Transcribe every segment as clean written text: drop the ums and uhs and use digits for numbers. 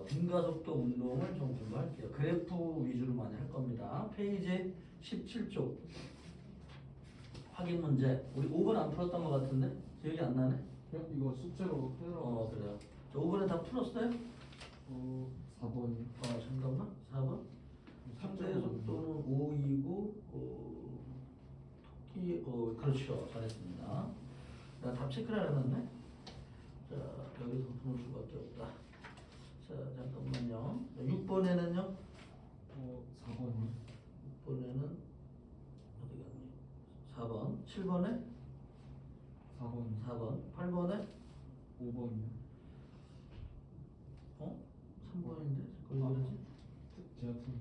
등가속도 운동을 좀 공부할게요. 그래프 위주로 많이 할 겁니다. 페이지 17쪽 확인 문제. 우리 5번 안 풀었던 것 같은데? 기억이 안 나네? 이거 숙제로 해라. 그래요. 저 5번에 다 풀었어요? 4번이요. 잠깐만. 4번? 상대의 속도는 5이고 토끼 그렇죠. 잘했습니다. 나 답 체크를 안 해놨네. 자, 여기서 푸는 수밖에 없다. 자, 잠깐만요. 6번에는요? 4번이요. 6번에는 어디 갔니? 4번. 7번에? 4번. 4번. 8번에? 5번이요. 3번인데? 거기 그러지? 제가 틀린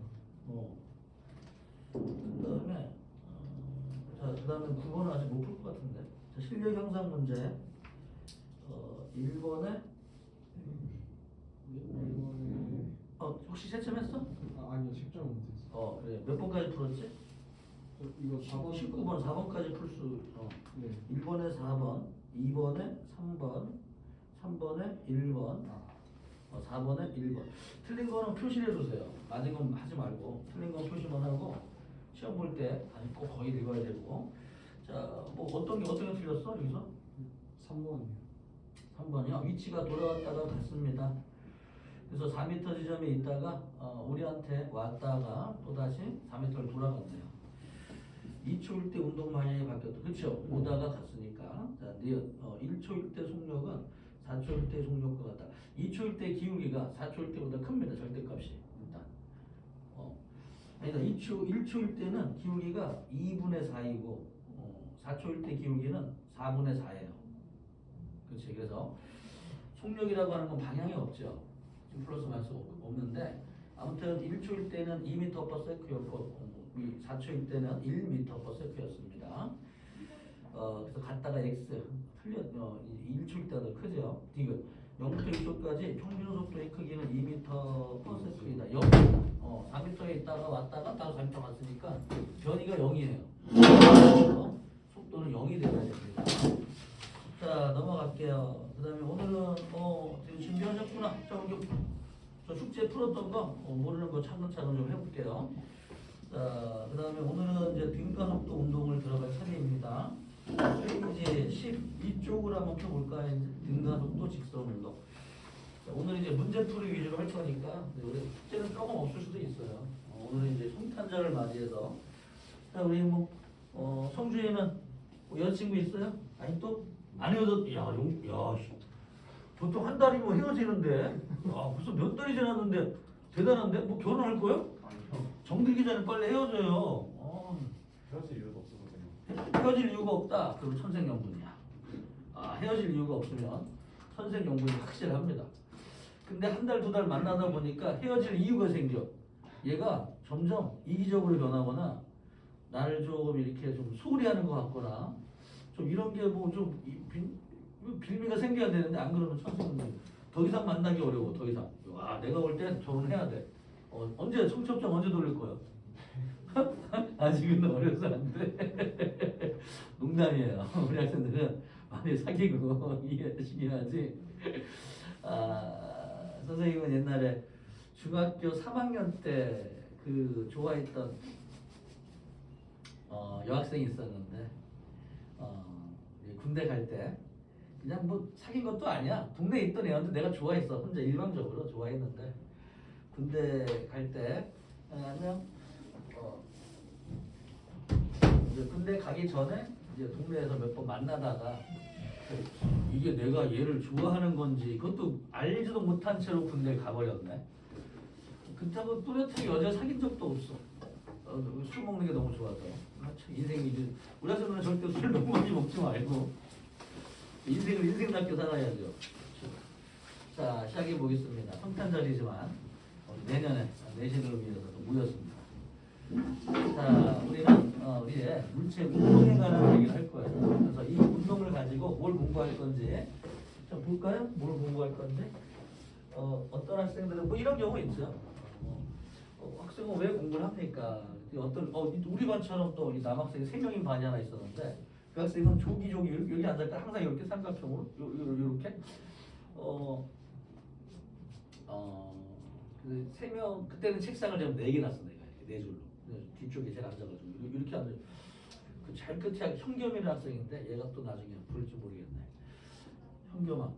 그 다음에 그 다음에 9번은 아직 못 풀 것 같은데. 자, 실력 향상 문제 1번에 1번에 혹시 채점했어? 아니요. 책정 못했어요. 그래. 몇 번까지 풀었지? 이거 4번 19번 4번까지 풀 수 네. 1번에 4번 2번에 3번 3번에 1번 4번에 1번. 틀린 거는 표시를 해두세요. 맞은 건 하지 말고 틀린 건 표시만 하고 시험 볼 때 꼭 거의 읽어야 되고. 자, 뭐 어떤 게 틀렸어 여기서? 3번이요. 3번이요. 위치가 돌아왔다가 갔습니다. 그래서 4m 지점에 있다가 우리한테 왔다가 또 다시 4m를 돌아갔네요. 2초일 때 운동 방향이 바뀌었다. 그렇죠? 오다가 갔으니까. 자, 1초일 때 속력은 4초일 때 속력과 같다. 2초일 때 기울기가 4초일 때보다 큽니다. 절대값이 일단. 아니다. 1초일 때는 기울기가 2분의 4이고 4초일 때 기울기는 4분의 4예요. 그렇지. 그래서 속력이라고 하는 건 방향이 없죠. 지금 플러스 마이너스 없는데 아무튼 1초일 때는 2m/s였고 4초일 때는 1m/s였습니다. 그래서 갔다가 x 틀려 1초일 때가 더 크죠. 이거 0부터 1초까지 평균 속도의 크기는 2m/s이다. 0이다. 4m에 있다가 왔다가 다시 4m 갔으니까 변이가 0이에요. 속도는 0이 되어야 됩니다. 자, 넘어갈게요. 그 다음에 오늘은 지금 준비하셨구나. 자, 우리 저 숙제 풀었던 거 모르는 거 차근차근 좀 해볼게요. 자, 그 다음에 오늘은 이제 등가속도 운동을 들어갈 차례입니다. 페이지 12쪽으로 한번 펴볼까요? 등가속도 직선 운동. 자, 오늘 이제 문제풀이 위주로 할 거니까 우리 숙제는 조금 없을 수도 있어요. 오늘은 이제 성탄절을 맞이해서. 자, 우리 성주에는 여자친구 있어요? 아니 또? 안 헤어졌? 보통 한 달이면 헤어지는데 벌써 몇 달이 지났는데 대단한데? 뭐 결혼할 거요? 정들기 전에 빨리 헤어져요. 헤어질 이유도 없어서 그냥. 헤어질 이유가 없다. 그럼 천생연분이야. 헤어질 이유가 없으면 천생연분이 확실합니다. 근데 한 달, 두 달 만나다 보니까 헤어질 이유가 생겨. 얘가 점점 이기적으로 변하거나 나를 좀 이렇게 좀 소홀히 하는 것 같거나 좀 이런 게 뭐 좀 빌미가 생겨야 되는데 안 그러면 천생연분. 더 이상 만나기 어려워. 더 이상. 내가 볼 땐 결혼해야 돼. 언제 청첩장 언제 돌릴 거야? 아직은 어려서 안 돼. 농담이에요. 우리 학생들은 많이 사귀고 이해하시긴 하지. 선생님은 옛날에 중학교 3학년 때 그 좋아했던 여학생이 있었는데 군대 갈 때 그냥 뭐 사귄 것도 아니야. 동네에 있던 애한테 내가 좋아했어. 혼자 일방적으로 좋아했는데 군대 갈 때 그냥 이제 군대 가기 전에 이제 동네에서 몇 번 만나다가 이게 내가 얘를 좋아하는 건지 그것도 알지도 못한 채로 군대 가버렸네. 그렇다고 뚜렷하게 여자 사귄 적도 없어. 술 먹는 게 너무 좋아서. 인생이 우리 학생들은 절대 술 너무 많이 먹지 말고 인생을 인생답게 살아야죠. 자, 시작해 보겠습니다. 성탄절이지만 내년에 내신을 위해서 모였습니다. 자, 우리는 우리의 물체 운동에 관한 얘기를 할 거예요. 그래서 이 운동을 가지고 뭘 공부할 건지 좀 볼까요? 뭘 공부할 건지. 어떤 학생들은 뭐 이런 경우 있죠. 학생은 왜 공부를 합니까? 우리 반처럼 또 이 남학생이 3명인 반이 하나 있었는데 그 학생은 조기 여기 앉을까 항상 이렇게 삼각형으로 이렇게 세 명 그때는 책상을 좀 4개 놨어 내가 이렇게 4줄로. 뒤쪽에 제가 앉아가지고 이렇게 앉아. 그 제일 끝에 현겸이라는 학생인데 얘가 또 나중에 부를지 모르겠네. 현겸아,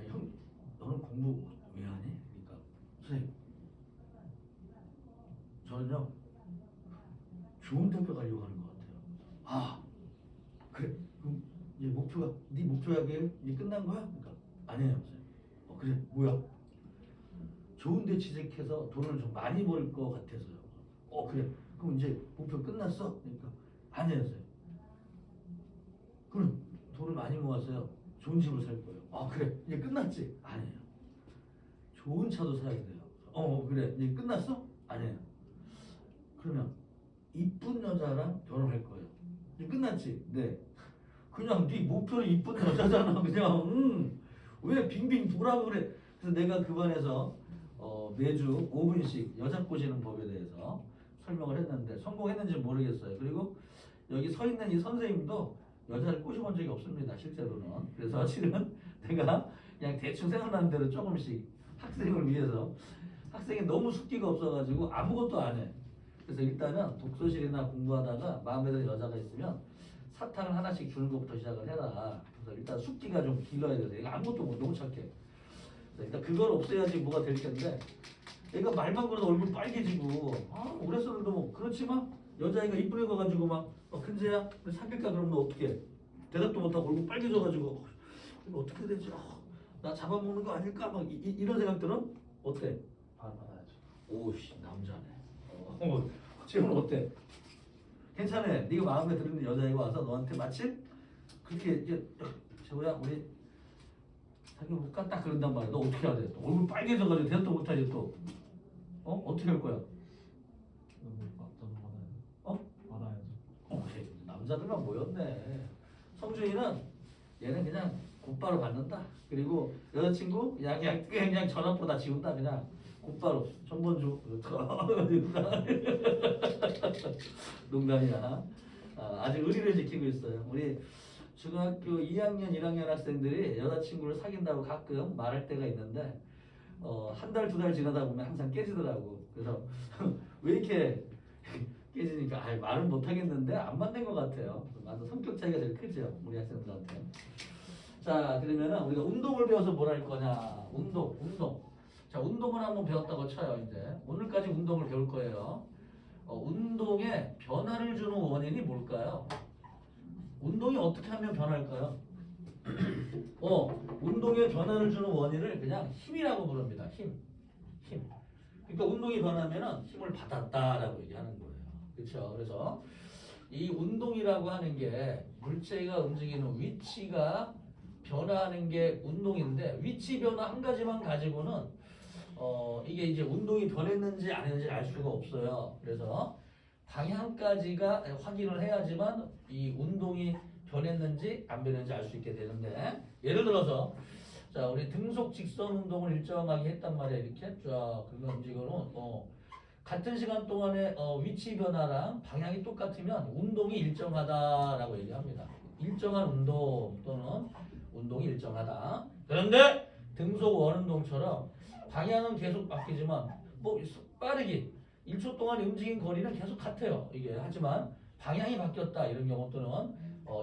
형 너는 공부 왜 하니? 그러니까 선생님, 저는요 좋은 대학교 가려고 하는 것 같아요. 아 그래? 그럼 이제 목표가 네 목표가 이제 끝난 거야? 그러니까 아니에요 선생님. 그래 뭐야? 좋은 데 취직해서 돈을 좀 많이 벌 것 같아서요. 그래 그럼 이제 목표 끝났어? 그러니까 아니에요 선생님. 그럼 돈을 많이 모았어요. 좋은 집을 살 거예요. 그래 이제 끝났지? 아니에요. 좋은 차도 사야 돼요. 그래 이제 끝났어? 아니에요. 그러면 이쁜 여자랑 결혼할 거예요. 이제 끝났지? 네. 그냥 네 목표는 이쁜 여자잖아. 그냥 왜 빙빙 돌아 그래? 그래서 내가 그 반에서 매주 5분씩 여자 꼬시는 법에 대해서 설명을 했는데 성공했는지 모르겠어요. 그리고 여기 서 있는 이 선생님도 여자를 꼬셔본 적이 없습니다. 실제로는. 그래서 실은 내가 그냥 대충 생각나는 대로 조금씩 학생을 위해서 학생이 너무 숙기가 없어가지고 아무것도 안 해. 그래서 일단은 독서실이나 공부하다가 마음에 드는 여자가 있으면 사탕을 하나씩 주는 것부터 시작을 해라. 그래서 일단 숙기가 좀 길러야 돼서 얘가 아무것도 못 너무 착해. 그래서 일단 그걸 없애야지 뭐가 될 텐데 얘가 말만 걸어도 얼굴 빨개지고 오래 썼는데 뭐 그렇지만 여자애가 이쁜 애가 가지고 막 근재야 사귈까 그러면 너 어떻게 해? 대답도 못하고 얼굴 빨개져가지고 이거 어떻게 되지? 나 잡아먹는 거 아닐까? 막 이런 생각들은 어때? 받아야죠. 오씨 남자네. 지금 어때? 괜찮아. 네가 마음에 드는 여자애가 와서 너한테 마침 그렇게 이제 재호야 우리 사귀어볼까? 딱 그런단 말이야. 너 어떻게 해야 돼? 또 얼굴 빨개져가지고 대답도 못하지 또. 어떻게 할 거야? 받아야죠. 남자들만 모였네. 성준이는 얘는 그냥 곧바로 받는다. 그리고 여자친구 그냥 전화번호 다 지운다. 그냥 곧바로 전번주 농담이야. 아직 의리를 지키고 있어요. 우리 중학교 2학년 1학년 학생들이 여자친구를 사귄다고 가끔 말할 때가 있는데 한 달, 2달 지나다 보면 항상 깨지더라고. 그래서 왜 이렇게 깨지니까 말은 못하겠는데 안 맞는 것 같아요. 맞아, 성격 차이가 제일 크죠 우리 학생들한테. 자 그러면은 우리가 운동을 배워서 뭘 할 거냐? 운동. 자 운동을 한번 배웠다고 쳐요. 이제 오늘까지 운동을 배울 거예요. 운동에 변화를 주는 원인이 뭘까요? 운동이 어떻게 하면 변할까요? 운동에 변화를 주는 원인을 그냥 힘이라고 부릅니다. 힘. 그러니까 운동이 변하면은 힘을 받았다라고 얘기하는 거예요. 그렇죠? 그래서 이 운동이라고 하는 게 물체가 움직이는 위치가 변화하는 게 운동인데 위치 변화 한 가지만 가지고는 이게 이제 운동이 변했는지 안 했는지 알 수가 없어요. 그래서 방향까지가 확인을 해야지만 이 운동이 변했는지 안 변했는지 알 수 있게 되는데 예를 들어서 자 우리 등속 직선 운동을 일정하게 했단 말이야. 이렇게 쫙 그러면 움직이는 같은 시간 동안에 위치 변화랑 방향이 똑같으면 운동이 일정하다라고 얘기합니다. 일정한 운동 또는 운동이 일정하다. 그런데 등속 원운동처럼 방향은 계속 바뀌지만 뭐 빠르게 1초 동안 움직인 거리는 계속 같아요. 이게 하지만 방향이 바뀌었다 이런 경우 또는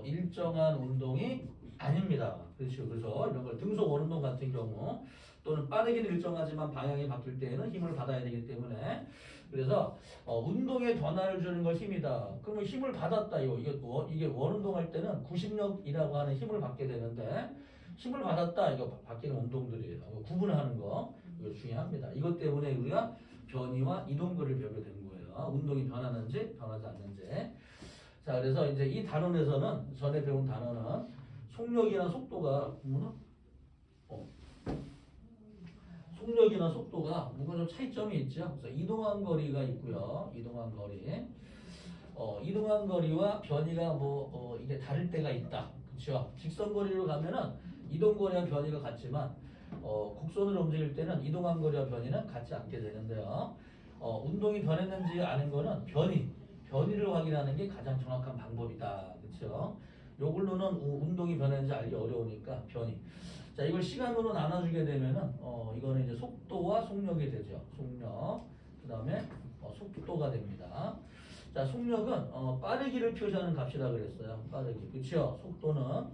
일정한 운동이 아닙니다. 그렇죠. 그래서 이런 걸 등속 원운동 같은 경우 또는 빠르기는 일정하지만 방향이 바뀔 때에는 힘을 받아야 되기 때문에 그래서 운동에 변화를 주는 걸 힘이다. 그러면 힘을 받았다. 이게 원운동 할 때는 구심력이라고 하는 힘을 받게 되는데 힘을 받았다. 이거 바뀌는 운동들이에요. 구분하는 거 이거 중요합니다. 이것 때문에 우리가 변이와 이동거리를 배우게 된 거예요. 운동이 변하는지 변하지 않는지. 자 그래서 이제 이 단원에서는 전에 배운 단원은 속력이나 속도가 속력이나 속도가 뭔가 좀 차이점이 있죠. 그래서 이동한 거리가 있고요. 이동한 거리. 이동한 거리와 변이가 이게 다를 때가 있다. 그렇죠? 직선 거리로 가면은 이동 거리와 변이가 같지만 곡선으로 움직일 때는 이동한 거리와 변이는 같지 않게 되는데요. 운동이 변했는지 아는 거는 변이를 확인하는 게 가장 정확한 방법이다. 그렇죠? 요걸로는 운동이 변했는지 알기 어려우니까 변이. 자, 이걸 시간으로 나눠주게 되면은 이거는 이제 이제 속도와 속력이 되죠. 속력. 그다음에 속도가 됩니다. 자, 속력은 빠르기를 표시하는 값이라 그랬어요. 빠르기. 그렇죠? 속도는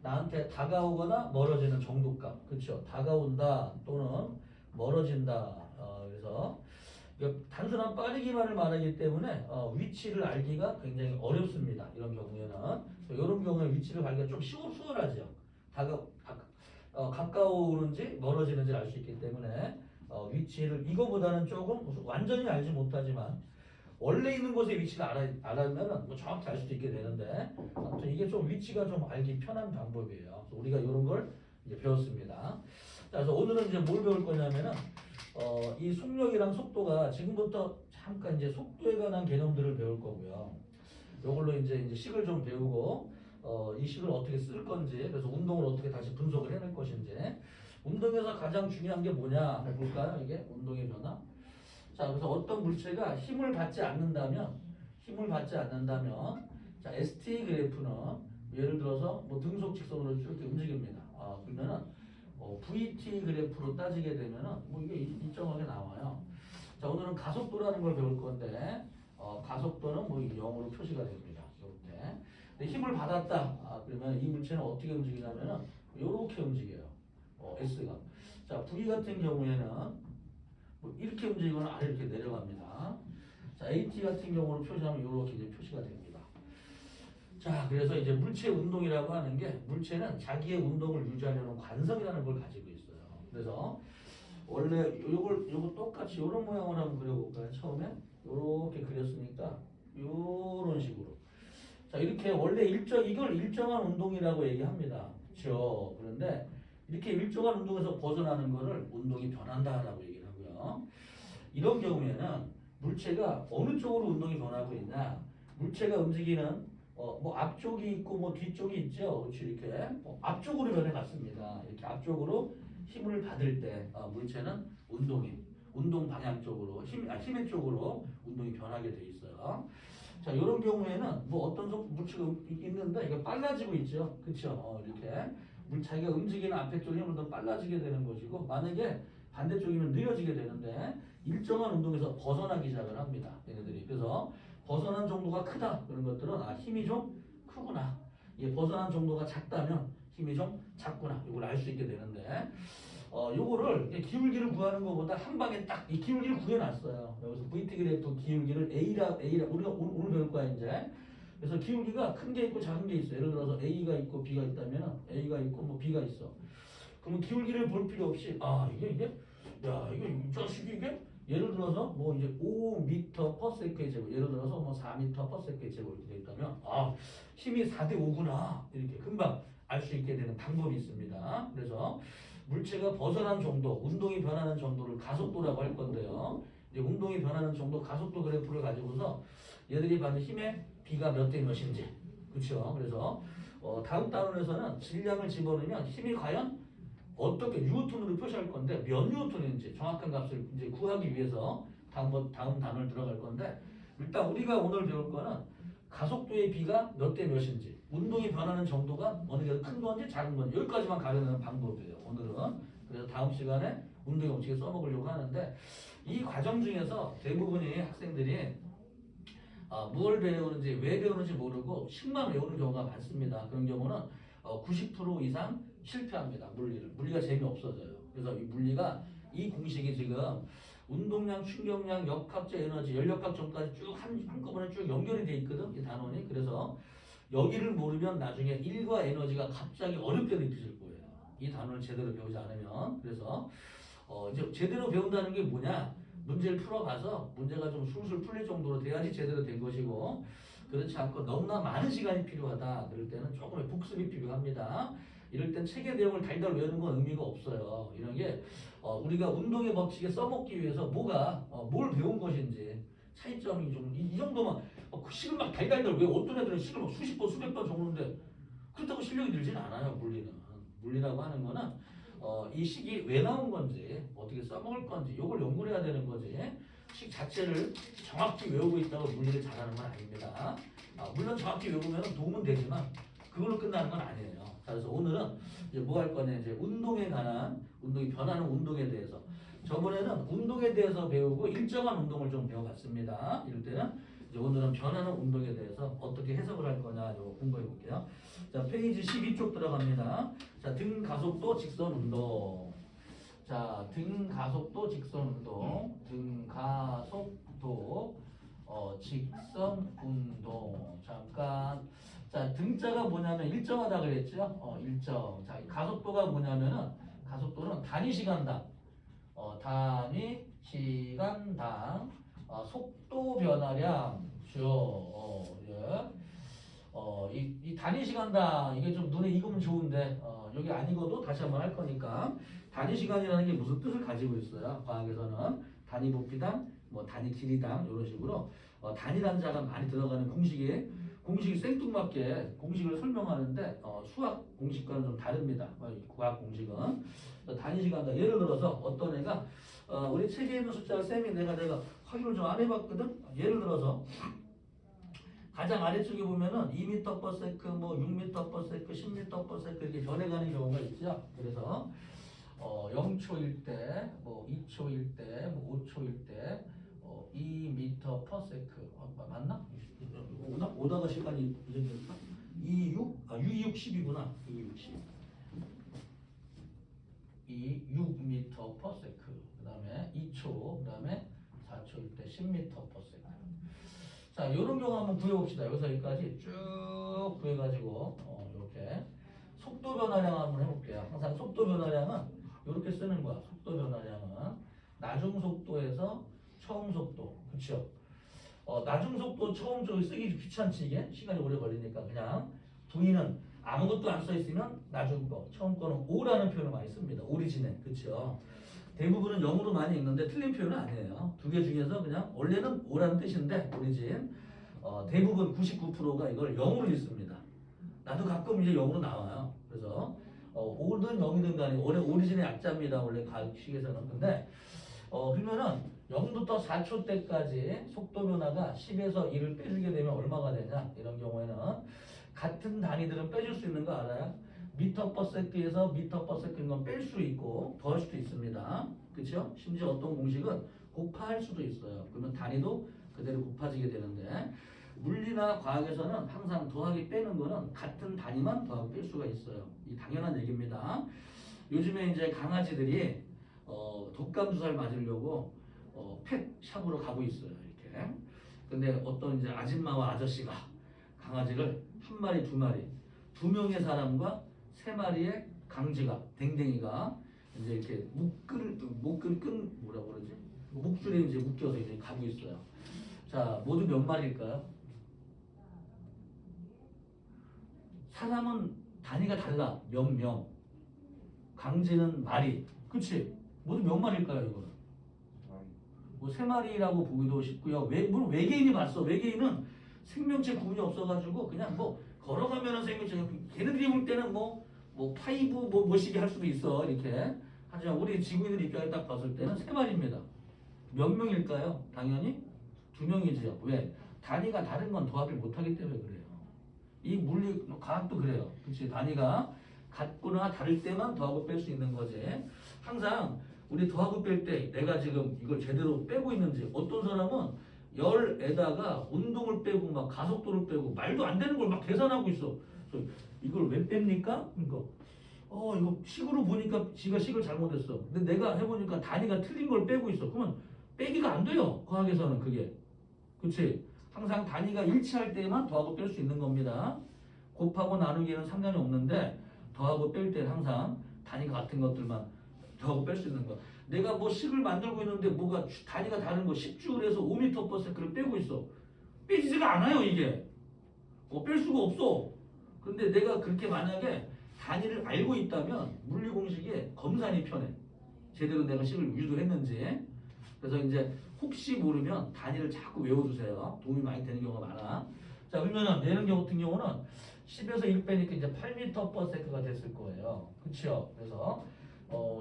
나한테 다가오거나 멀어지는 정도값. 그렇죠? 다가온다 또는 멀어진다. 그래서 이거 단순한 빠르기만을 말하기 때문에 위치를 알기가 굉장히 어렵습니다. 이런 경우에는. 이런 경우에 위치를 알기가 좀 수월하죠. 가까우는지 멀어지는지 알 수 있기 때문에 위치를 이거보다는 조금 완전히 알지 못하지만 원래 있는 곳의 위치를 알았면은 뭐 정확히 알 수도 있게 되는데 아무튼 이게 좀 위치가 좀 알기 편한 방법이에요. 그래서 우리가 이런 걸 이제 배웠습니다. 자, 그래서 오늘은 이제 뭘 배울 거냐면은 이 속력이랑 속도가 지금부터 잠깐 이제 속도에 관한 개념들을 배울 거고요. 이걸로 이제 식을 좀 배우고 이 식을 어떻게 쓸 건지, 그래서 운동을 어떻게 다시 분석을 해낼 것인지. 운동에서 가장 중요한 게 뭐냐 한번 볼까요? 이게 운동의 변화. 자, 그래서 어떤 물체가 힘을 받지 않는다면 자, ST 그래프는 예를 들어서 뭐 등속 직선으로 쭉 이렇게 움직입니다. 그러면은 VT 그래프로 따지게 되면은 뭐 이게 일정하게 나와요. 자, 오늘은 가속도라는 걸 배울 건데 가속도는 뭐 0으로 표시가 됩니다. 이렇게. 근데 힘을 받았다. 그러면 이 물체는 어떻게 움직이냐면은 이렇게 움직여요. S가. 자, V 같은 경우에는 뭐 이렇게 움직이거나 아래 이렇게 내려갑니다. 자, AT 같은 경우로 표시하면 이렇게 이제 표시가 됩니다. 자, 그래서 이제 물체 운동이라고 하는 게 물체는 자기의 운동을 유지하려는 관성이라는 걸 가지고 있어요. 그래서 원래 요거 똑같이 이런 모양으로 한번 그려볼까요? 처음에 이렇게 그렸으니까 이런 식으로. 자, 이렇게 원래 이걸 일정한 운동이라고 얘기합니다. 그렇죠? 그런데 이렇게 일정한 운동에서 벗어나는 거를 운동이 변한다라고 얘기를 하고요. 이런 경우에는 물체가 어느 쪽으로 운동이 변하고 있냐? 물체가 움직이는 뭐 앞쪽이 있고 뭐 뒤쪽이 있죠. 그렇지? 이렇게 앞쪽으로 변해갔습니다. 이렇게 앞쪽으로 힘을 받을 때 물체는 운동 방향 쪽으로 힘의 쪽으로 운동이 변하게 돼 있어요. 자, 이런 경우에는 뭐 어떤 물체가 있는데 이게 빨라지고 있죠. 그렇죠? 이렇게 자기가 움직이는 앞에 쪽 힘을 더 빨라지게 되는 것이고, 만약에 반대쪽이면 느려지게 되는데 일정한 운동에서 벗어나기 시작을 합니다. 얘네들이. 그래서 벗어난 정도가 크다 그런 것들은 힘이 좀 크구나. 이게 벗어난 정도가 작다면 힘이 좀 작구나. 이걸 알 수 있게 되는데 요거를 기울기를 구하는 것보다 한 방에 딱 이 기울기를 구해놨어요. 여기서 VT 그래프 기울기를 A라 우리가 오늘 배울 거야 이제. 그래서 기울기가 큰 게 있고 작은 게 있어요. 예를 들어서 A가 있고 B가 있다면 A가 있고 뭐 B가 있어. 그러면 기울기를 볼 필요 없이 이게 이 자식이 이게 예를 들어서 뭐 이제 5m/s의 제곱, 예를 들어서 뭐 4m/s의 제곱 이렇게 돼 있다면 힘이 4대 5구나 이렇게 금방 알 수 있게 되는 방법이 있습니다. 그래서 물체가 벗어난 정도, 운동이 변하는 정도를 가속도라고 할 건데요. 이제 운동이 변하는 정도 가속도 그래프를 가지고서 얘들이 받는 힘의 B가 몇 대 몇인지, 그렇죠? 그래서 다음 단원에서는 질량을 집어넣으면 힘이 과연 어떻게 뉴턴으로 표시할 건데 몇 뉴턴인지 정확한 값을 이제 구하기 위해서 다음 단어를 들어갈 건데, 일단 우리가 오늘 배울 거는 가속도의 B가 몇 대 몇인지, 운동이 변하는 정도가 어느 게 큰 건지 작은 건지 여기까지만 가려내는 방법이에요. 오늘은. 그래서 다음 시간에 운동의 법칙에 써먹으려고 하는데, 이 과정 중에서 대부분의 학생들이 뭘 배우는지 왜 배우는지 모르고 식만 외우는 경우가 많습니다. 그런 경우는 90% 이상 실패합니다. 물리가 재미없어져요. 그래서 이 물리가 이 공식이 지금 운동량, 충격량, 역학적 에너지, 연력학점까지 쭉 한꺼번에 쭉 연결이 돼 있거든, 이 단원이. 그래서 여기를 모르면 나중에 일과 에너지가 갑자기 어렵게 느껴질 거예요. 이 단원을 제대로 배우지 않으면. 그래서 이제 제대로 배운다는 게 뭐냐? 문제를 풀어가서 문제가 좀 술술 풀릴 정도로 돼야지 제대로 된 것이고, 그렇지 않고 너무나 많은 시간이 필요하다 그럴 때는 조금의 복습이 필요합니다. 이럴 땐 책의 내용을 달달 외우는 건 의미가 없어요. 이런 게 우리가 운동의 법칙에 써먹기 위해서 뭘 배운 것인지 차이점이 좀 이 정도만 식을 막 달달달 왜 어떤 애들은 식을 막 수십 번 수백 번 적는데 그렇다고 실력이 늘진 않아요. 물리라고 하는 거는 이 식이 왜 나온 건지 어떻게 써먹을 건지 이걸 연구를 해야 되는 거지, 식 자체를 정확히 외우고 있다고 물리를 잘하는 건 아닙니다. 물론 정확히 외우면 도움은 되지만 그걸로 끝나는 건 아니에요. 자, 그래서 오늘은 이제 뭐 할 거냐, 이제 운동에 관한, 운동이 변하는 운동에 대해서. 저번에는 운동에 대해서 배우고 일정한 운동을 좀 배워봤습니다. 이럴 때는 이제 오늘은 변하는 운동에 대해서 어떻게 해석을 할 거냐 이거 공부해 볼게요. 자, 페이지 12쪽 들어갑니다. 자, 등 가속도 직선 운동. 자, 등 가속도 직선 운동. 등 가속도 직선 운동. 잠깐. 자, 등자가 뭐냐면 일정하다 그랬죠? 일정. 자, 가속도가 뭐냐면은 가속도는 단위 시간당. 단위 시간당 속도 변화량죠. 예. 이 단위 시간당 이게 좀 눈에 익으면 좋은데 여기 안 익어도 다시 한번 할 거니까 단위 시간이라는 게 무슨 뜻을 가지고 있어요? 과학에서는 단위 부피당, 뭐 단위 길이당 이런 식으로 단위라는 자가 많이 들어가는 공식이 생뚱맞게 공식을 설명하는데 수학 공식과는 좀 다릅니다. 과학 공식은 단위 시간당. 예를 들어서 어떤 애가 우리 책에 있는 숫자를 쌤이 내가 확인을 좀 안 해봤거든. 예를 들어서 가장 아래쪽에 보면은 2m/s, 뭐 6m/s, 10m/s 이렇게 변해가는 경우가 있죠. 그래서 0초일 때, 뭐 2초일 때, 뭐 5초일 때, 2m/s 맞나? 오다가 시간이 이정도일까? 2, 6, 10이구나. 2, 6, 10. 6m/s. 그 다음에 2초, 그 다음에 4초일 때 10m/s. 자, 이런 경우 한번 구해봅시다. 여기서 여기까지 쭉 구해가지고 이렇게 속도 변화량 한번 해볼게요. 항상 속도 변화량은 이렇게 쓰는 거야. 속도 변화량은 나중 속도에서 처음 속도, 그렇죠? 나중 속도 처음 속도 쓰기 귀찮지 이게 시간이 오래 걸리니까 그냥 V는 아무것도 안 써 있으면 나중 거, 처음 거는 O라는 표현을 많이 씁니다. 오리지널, 그렇죠? 대부분은 0으로 많이 읽는데 틀린 표현은 아니에요. 두 개 중에서 그냥 원래는 O라는 뜻인데 오리진 대부분 99%가 이걸 0으로 읽습니다. 나도 가끔 이제 0으로 나와요. 그래서 O든 0이든 간에 원래 오리진의 약자입니다. 원래 과학식에서는. 근데 그러면은 0부터 4초 때까지 속도 변화가 10에서 1을 빼주게 되면 얼마가 되냐? 이런 경우에는 같은 단위들은 빼줄 수 있는 거 알아요? 미터/s에서 미터/s인 건 뺄 수 있고 더할 수도 있습니다. 그렇죠? 심지어 어떤 공식은 곱할 수도 있어요. 그러면 단위도 그대로 곱해지게 되는데 물리나 과학에서는 항상 더하기 빼는 거는 같은 단위만 더하고 뺄 수가 있어요. 이 당연한 얘기입니다. 요즘에 이제 강아지들이 독감 주사를 맞으려고 펫샵으로 가고 있어요. 이렇게. 근데 어떤 이제 아줌마와 아저씨가 강아지를 한 마리, 두 마리, 2명의 사람과 3마리의 강쥐가, 댕댕이가 이제 이렇게 뭐라고 그러지? 목줄에 이제 묶여서 이제 가고 있어요. 자, 모두 몇 마리일까요? 사람은 단위가 달라. 몇 명. 강쥐는 마리. 그치? 모두 몇 마리일까요, 이거는? 뭐 3마리라고 보기도 쉽고요. 물론 외계인이 봤어. 외계인은 생명체 구분이 없어가지고 그냥 뭐 걸어가면은 생명체. 걔네들이 볼 때는 뭐 파이브 뭐시기 할 수도 있어. 이렇게. 하지만 우리 지구인들 입장에 딱 봤을 때는 3마리입니다. 몇 명일까요? 당연히 2명이죠. 왜? 단위가 다른 건 더하기를 못하기 때문에 그래요. 이 물리 과학도 그래요. 그렇지? 단위가 같거나 다를 때만 더하고 뺄 수 있는 거지. 항상 우리 더하고 뺄 때 내가 지금 이걸 제대로 빼고 있는지 어떤 사람은 열에다가 운동을 빼고 막 가속도를 빼고 말도 안 되는 걸 막 계산하고 있어. 그래서 이걸 왜 뺍니까? 그러니까 이거 식으로 보니까 지가 식을 잘못했어. 근데 내가 해보니까 단위가 틀린 걸 빼고 있어. 그러면 빼기가 안 돼요. 과학에서는 그게. 그렇지? 항상 단위가 일치할 때만 더하고 뺄 수 있는 겁니다. 곱하고 나누기에는 상관이 없는데 더하고 뺄 때 항상 단위가 같은 것들만 더하고 뺄 수 있는 거. 내가 뭐 식을 만들고 있는데 뭐가 단위가 다른 거 10주를 해서 5m/s를 빼고 있어. 빼지지가 않아요 이게. 뺄 수가 없어. 근데 내가 그렇게 만약에 단위를 알고 있다면 물리 공식에 검산이 편해. 제대로 내가 식을 유도했는지. 그래서 이제 혹시 모르면 단위를 자꾸 외워두세요. 도움이 많이 되는 경우가 많아. 자, 그러면은 내는 경우 같은 경우는 10에서 1 빼니까 이제 8m/s가 됐을 거예요. 그렇죠? 그래서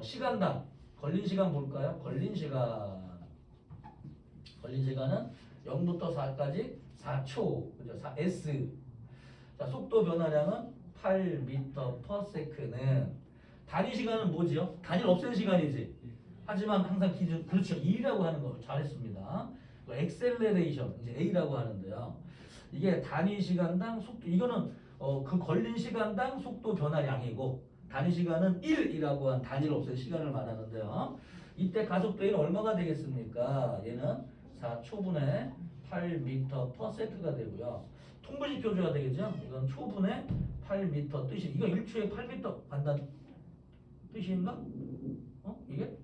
시간당 걸린 시간 볼까요? 걸린 시간은 0부터 4까지 4초. 그죠? S. 자, 속도 변화량은 8m/s는 단위 시간은 뭐지요? 단위를 없앤 시간이지. 하지만 항상 기준 그렇죠. E라고 하는 거 잘했습니다. 엑셀레레이션 이제 A라고 하는데요. 이게 단위 시간당 속도 이거는 그 걸린 시간당 속도 변화량이고 단위 시간은 1이라고 한 단위를 없애서 시간을 말하는데요. 이때 가속도 A는 얼마가 되겠습니까? 얘는 4초분의 8m/s가 되고요. 통분시켜 줘야 되겠죠? 이건 초분의 8m 뜻이 이거 1초에 8m 간다는 뜻인가? 이게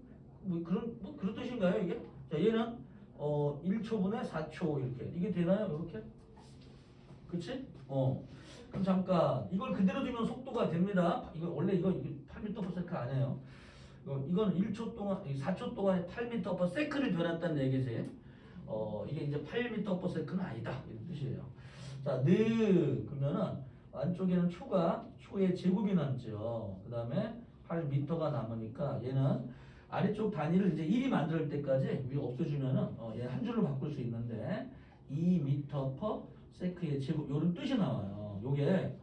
뭐 그런 뜻인가요, 이게? 자, 얘는 1초분의 4초 이렇게. 이게 되나요? 이렇게? 그치? 그럼 잠깐 이걸 그대로 두면 속도가 됩니다. 이거 원래 이거 8m/s 아니에요. 이건 1초 동안 4초 동안에 8m/s를 변했다는 얘기지. 이게 이제 8m/s는 아니다 이런 뜻이에요. 자, 그러면은 안쪽에는 초의 제곱이 남죠. 그 다음에 8m가 남으니까 얘는 아래쪽 단위를 이제 1이 만들 때까지 위에 없애주면은 얘 한 줄로 바꿀 수 있는데 2m/s의 제곱 이런 뜻이 나와요. 요게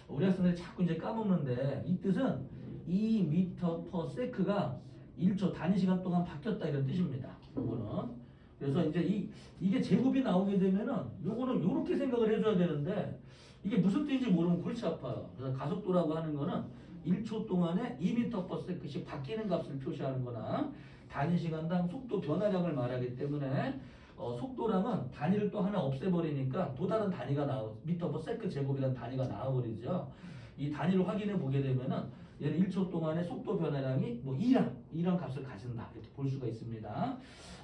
우리 학생들이 자꾸 이제 까먹는데 이 뜻은 2m/s가 1초 단위 시간 동안 바뀌었다 이런 뜻입니다. 요거는 그래서 이제 이게 제곱이 나오게 되면은 요거는 요렇게 생각을 해줘야 되는데 이게 무슨 뜻인지 모르면 골치 아파요. 그래서 가속도라고 하는 거는 1초 동안에 2m/s씩 바뀌는 값을 표시하는 거나 단위 시간당 속도 변화량을 말하기 때문에 속도량은 단위를 또 하나 없애버리니까 또 다른 단위가 m/s 제곱이라는 단위가 나와버리죠. 이 단위를 확인해 보게 되면은 얘는 1초 동안의 속도 변화량이 뭐 2랑 값을 가진다 이렇게 볼 수가 있습니다.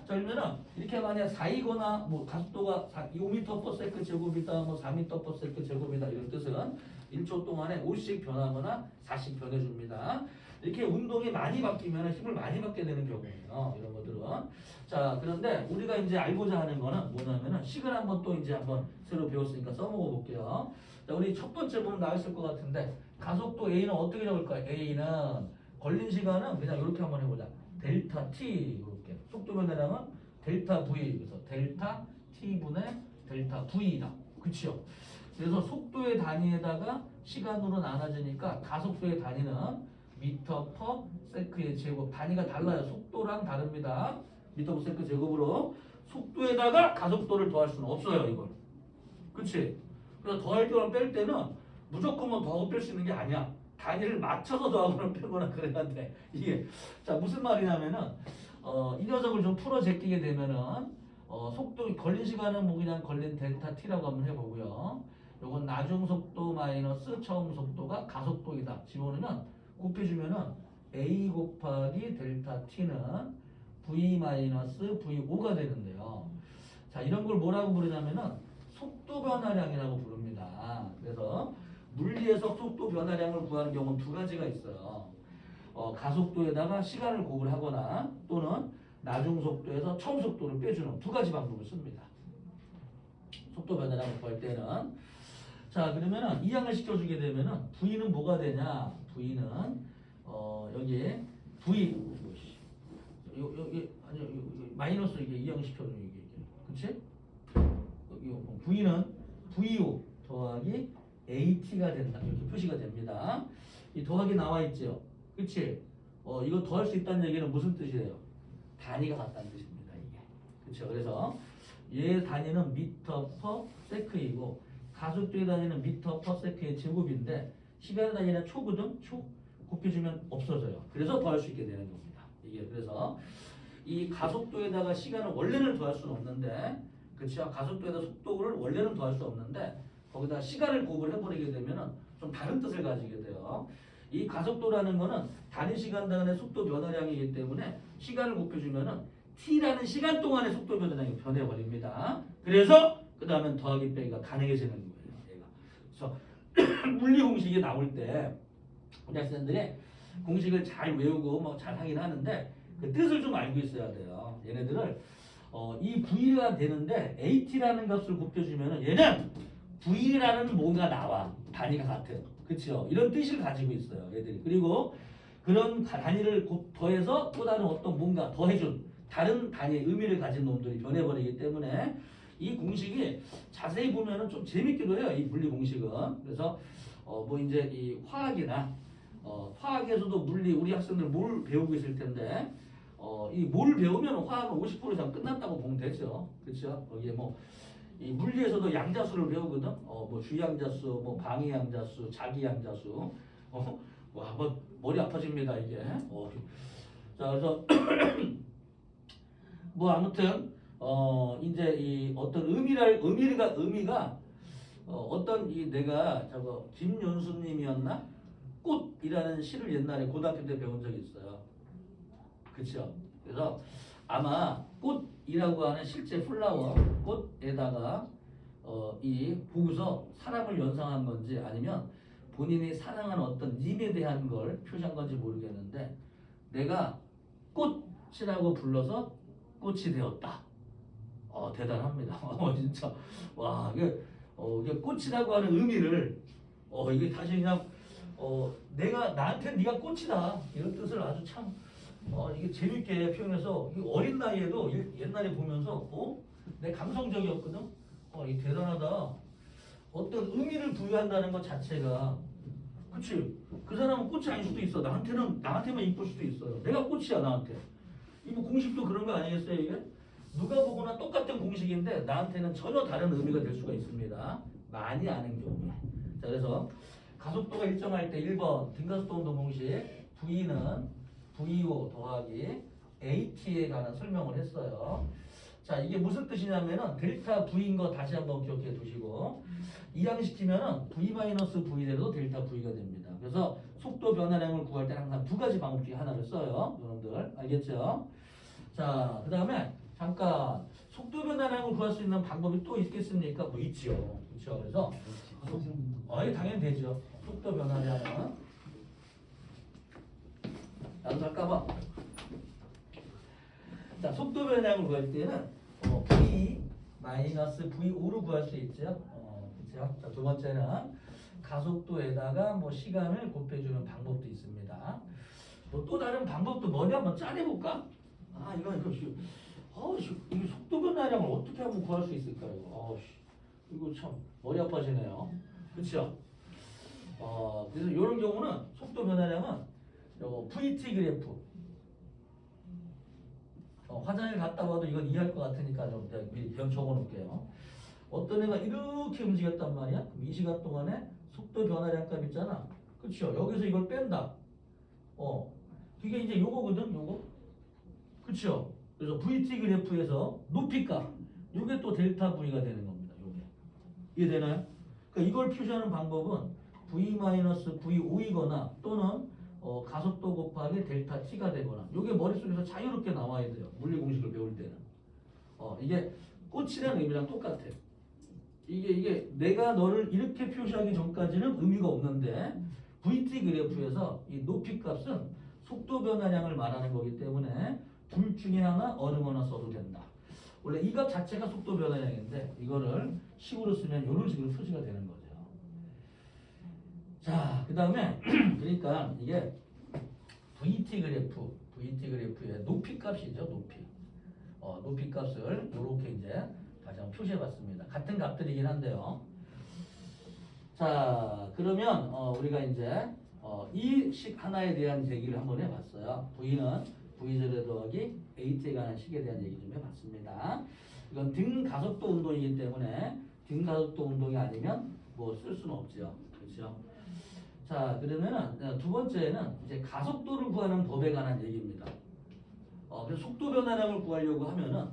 자, 그러면은 이렇게 만약 4이거나 뭐 가속도가 5m/s 제곱이다, 뭐 4m/s 제곱이다 이런 뜻은 1초 동안에 5씩 변하거나 4씩 변해줍니다. 이렇게 운동이 많이 바뀌면 힘을 많이 받게 되는 경우예요. 이런 것들은. 자, 그런데 우리가 이제 알고자 하는 거는 뭐냐면은 식을 한번 또 이제 한번 새로 배웠으니까 써먹어 볼게요. 자, 우리 첫 번째 보면 나왔을 것 같은데 가속도 A는 어떻게 적을까요? A는 걸린 시간은 그냥 이렇게 한번 해보자. 델타 T 이렇게. 속도 변화량은 델타 V. 그래서 델타 T분의 델타 V다. 그치요? 그래서 속도의 단위에다가 시간으로 나눠지니까 가속도의 단위는 m/s의 제곱. 단위가 달라요. 속도랑 다릅니다. m/s 제곱으로 속도에다가 가속도를 더할 수는 없어요. 이걸. 그치? 그래서 더할 때랑 뺄 때는 무조건 뭐 더하고 뺄 수 있는 게 아니야. 단위를 맞춰서 더하거나 빼거나 그래야 돼. 이게 자 무슨 말이냐면은 이 녀석을 좀 풀어 제끼게 되면은 속도 걸린 시간은 뭐 그냥 걸린 델타 t라고 한번 해보고요. 요건 나중 속도 마이너스 처음 속도가 가속도이다. 집어넣으면 곱해주면은 a 곱하기 델타 t는 v 마이너스 v5가 되는데요. 자 이런 걸 뭐라고 부르냐면은 속도 변화량이라고 부릅니다. 그래서 물리에서 속도 변화량을 구하는 경우는 두 가지가 있어요. 가속도에다가 시간을 곱을 하거나 또는 나중 속도에서 처음 속도를 빼주는 두 가지 방법을 씁니다. 속도 변화량을 구할 때는 자 그러면은 이항을 시켜주게 되면은 V는 뭐가 되냐? V는 여기 V 여기 아니 마이너스 이게 이항 시켜주는 이게 그렇지? V는 V5 더하기 AT가 된다. 이렇게 표시가 됩니다. 이 더하기 나와 있죠. 그치? 이거 더할 수 있다는 얘기는 무슨 뜻이에요? 단위가 같다는 뜻입니다. 이게. 그쵸? 그래서 얘 단위는 m/s이고 가속도의 단위는 m/s의 제곱인데 시간의 단위는 초거든? 초 곱해주면 없어져요. 그래서 더할 수 있게 되는 겁니다. 이게 그래서 이 가속도에다가 시간을 원래는 더할 수는 없는데 그렇죠? 가속도에다 속도를 원래는 더할 수 없는데 거기다 시간을 곱을 해버리게 되면은 좀 다른 뜻을 가지게 돼요. 이 가속도라는 거는 단위 시간당의 속도 변화량이기 때문에 시간을 곱해주면은 t라는 시간 동안의 속도 변화량이 변해버립니다. 그래서 그 다음엔 더하기 빼기가 가능해지는 거예요. 얘가. 그래서 물리 공식이 나올 때 우리 학생들이 공식을 잘 외우고 뭐 잘 하긴 하는데 그 뜻을 좀 알고 있어야 돼요. 얘네들을 이 V가 되는데 AT라는 값을 곱해주면은 얘는 V라는 뭔가 나와. 단위가 같은. 그렇죠? 이런 뜻을 가지고 있어요. 얘들이. 그리고 그런 단위를 더해서 또 다른 어떤 뭔가 더해준 다른 단위의 의미를 가진 놈들이 변해버리기 때문에 이 공식이 자세히 보면은 좀 재밌기도 해요. 이 물리 공식은. 그래서 뭐 이제 이 화학이나 화학에서도 물리 우리 학생들 뭘 배우고 있을 텐데 이 뭘 배우면 화학은 50% 이상 끝났다고 보면 되죠. 그렇죠? 거기에 뭐 이 물리에서도 양자수를 배우거든. 뭐 주양자수, 뭐 방위양자수, 자기양자수. 와, 뭐 머리 아파집니다 이게. 자, 그래서 뭐 아무튼 이제 이 어떤 의미가 어떤 이 내가 저거 김윤수님이었나 꽃이라는 시를 옛날에 고등학교 때 배운 적이 있어요. 그렇죠? 그래서 아마 꽃이라고 하는 실제 플라워 꽃에다가 이 보고서 사람을 연상한 건지 아니면 본인이 사랑하는 어떤 님에 대한 걸 표시한 건지 모르겠는데 내가 꽃이라고 불러서 꽃이 되었다. 대단합니다. 진짜 와 이게 꽃이라고 하는 의미를 이게 다시 그냥 내가 나한테 네가 꽃이다 이런 뜻을 아주 참 이게 재밌게 표현해서 이 어린 나이에도 옛날에 보면서 내 감성적이었거든. 이 대단하다. 어떤 의미를 부여한다는 것 자체가 그치? 그 사람은 꽃이 아닐 수도 있어. 나한테만 이쁠 수도 있어요. 내가 꽃이야 나한테. 이뭐 공식도 그런 거 아니겠어요 이게? 누가 보거나 똑같은 공식인데 나한테는 전혀 다른 의미가 될 수가 있습니다. 많이 아는 경우에. 자 그래서 가속도가 일정할 때 1번 등가속도 운동 공식 V는 VO 더하기 AT에 관한 설명을 했어요. 자 이게 무슨 뜻이냐면은 델타 V인 거 다시 한번 기억해 두시고 이항시키면은 V-V제로 델타 V가 됩니다. 그래서 속도 변화량을 구할 때 항상 두 가지 방법 중에 하나를 써요. 여러분들 알겠죠? 자 그 다음에 잠깐 속도 변화량을 구할 수 있는 방법이 또 있겠습니까? 뭐 있지요. 그렇죠? 그래서 당연히 되죠. 속도 변화량은 나도 할까봐. 자, 속도 변화량을 구할 때는 V-VO로 구할 수 있죠. 그렇죠? 자, 두 번째는 가속도에다가 뭐 시간을 곱해주는 방법도 있습니다. 뭐 또 다른 방법도 뭐냐 한번 짜내볼까? 이거 속도 변화량을 어떻게 하면 구할 수 있을까요? 이거 참 머리 아파지네요. 그렇죠? 그래서 이런 경우는 속도 변화량은 VT 그래프 화장실 갔다 와도 이건 이해할 것 같으니까 좀 내가 미리 적어 놓을게요. 어떤 애가 이렇게 움직였단 말이야. 그럼 이 시간 동안에 속도 변화량 값 있잖아. 그렇죠? 여기서 이걸 뺀다. 그게 이제 요거거든. 요거. 그렇죠? 그래서 VT 그래프에서 높이값 요게 또 델타 V가 되는 겁니다. 요게. 이해되나요? 그러니까 이걸 표시하는 방법은 V-VO이거나 또는 가속도 곱하기 델타 T가 되거나 요게 머릿속에서 자유롭게 나와야 돼요. 물리 공식을 배울 때는. 이게 꽃이라는 의미랑 똑같아. 이게 내가 너를 이렇게 표시하기 전까지는 의미가 없는데 VT 그래프에서 이 높이 값은 속도 변화량을 말하는 거기 때문에 둘 중에 하나 어느 거나 써도 된다. 원래 이 값 자체가 속도 변화량인데 이거를 식으로 쓰면 이런 식으로 표시가 되는 거죠. 자, 그 다음에 그러니까 이게 VT 그래프의 높이 값이죠. 높이 값을 이렇게 이제 다시 한번 표시해봤습니다. 같은 값들이긴 한데요. 자, 그러면 우리가 이제 이 식 하나에 대한 얘기를 한번 해봤어요. V는 V제로 더하기 AT에 관한 식에 대한 얘기 좀 해봤습니다. 이건 등 가속도 운동이기 때문에 등 가속도 운동이 아니면 뭐 쓸 수는 없죠. 그렇죠? 자, 그러면은 두 번째는 이제 가속도를 구하는 법에 관한 얘기입니다. 그래서 속도 변화량을 구하려고 하면은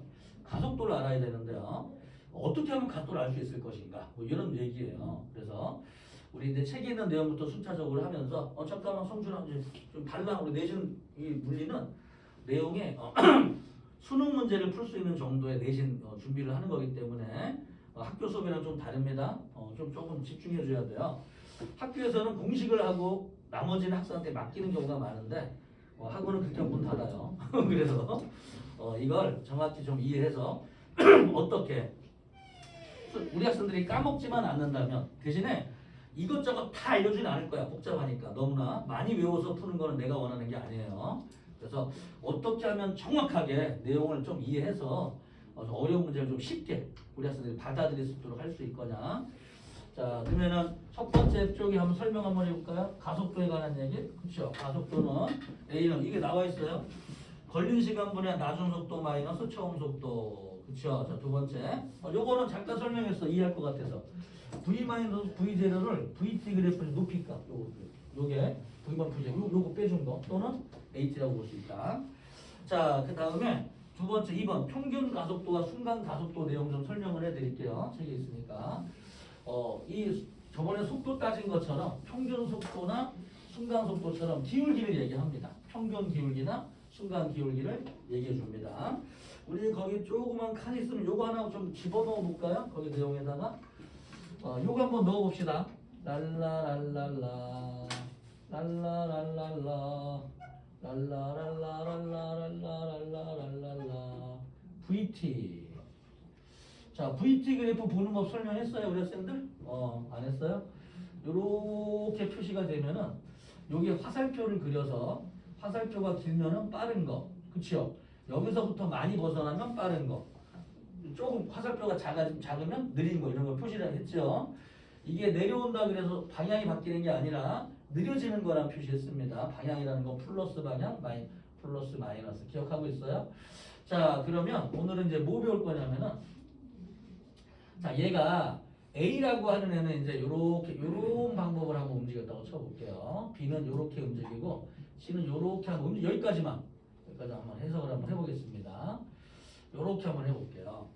가속도를 알아야 되는데요. 어떻게 하면 가속도를 알 수 있을 것인가? 뭐 이런 얘기예요. 그래서 우리 이제 책에 있는 내용부터 순차적으로 하면서 잠깐만 성준아 이제 좀 달라. 우리 내신 이 물리는 내용에 수능 문제를 풀 수 있는 정도의 내신 준비를 하는 거기 때문에 학교 수업이랑 좀 다릅니다. 좀 조금 집중해 줘야 돼요. 학교에서는 공식을 하고 나머지는 학생한테 맡기는 경우가 많은데 학원은 그렇게 문 닫아요. 그래서 이걸 정확히 좀 이해해서 어떻게 우리 학생들이 까먹지만 않는다면 대신에 이것저것 다 알려주진 않을 거야. 복잡하니까 너무나 많이 외워서 푸는 거는 내가 원하는 게 아니에요. 그래서 어떻게 하면 정확하게 내용을 좀 이해해서 어려운 문제를 좀 쉽게 우리 학생들이 받아들일 수 있도록 할 수 있거냐. 자, 그러면은 첫 번째 쪽에 한번 설명 한번 해볼까요? 가속도에 관한 얘기. 그렇죠. 가속도는 A는 이게 나와 있어요. 걸린 시간분의 낮은 속도 마이너스 처음 속도. 그쵸? 자, 두 번째. 요거는 잠깐 설명했어. 이해할 것 같아서. V 마이너스 V 제로를 VT 그래프의 높이값. 요게 V번 V 제로. 요거 빼준 거. 또는 AT라고 볼 수 있다. 자, 그 다음에 두 번째 2번 평균 가속도와 순간 가속도 내용 좀 설명을 해드릴게요. 책에 있으니까. 이 저번에 속도 따진 것처럼 평균 속도나 순간 속도처럼 기울기를 얘기합니다. 평균 기울기나 순간 기울기를 얘기해 줍니다. 우리 거기 조그만 칸 있으면 요거 하나 좀 집어넣어 볼까요? 거기 내용에다가 요거 한번 넣어 봅시다. 랄라랄랄라 랄라랄랄라 랄라랄라랄라랄라랄라랄라 VT. 자, VT 그래프 보는 법 설명했어요, 우리 학생들? 안 했어요? 요렇게 표시가 되면은 여기에 화살표를 그려서 화살표가 길면은 빠른 거, 그치요? 여기서부터 많이 벗어나면 빠른 거, 조금 화살표가 작으면 느린 거, 이런 걸 표시를 했죠. 이게 내려온다 그래서 방향이 바뀌는 게 아니라 느려지는 거란 표시했습니다. 방향이라는 건 플러스 방향, 플러스 마이너스. 기억하고 있어요? 자, 그러면 오늘은 이제 뭐 배울 거냐면은, 자, 얘가 A라고 하는 애는 이제 요런 방법을 한번 움직였다고 쳐볼게요. B는 요렇게 움직이고 C는 요렇게 한번 여기까지만 한번 해석을 한번 해보겠습니다. 요렇게 한번 해볼게요.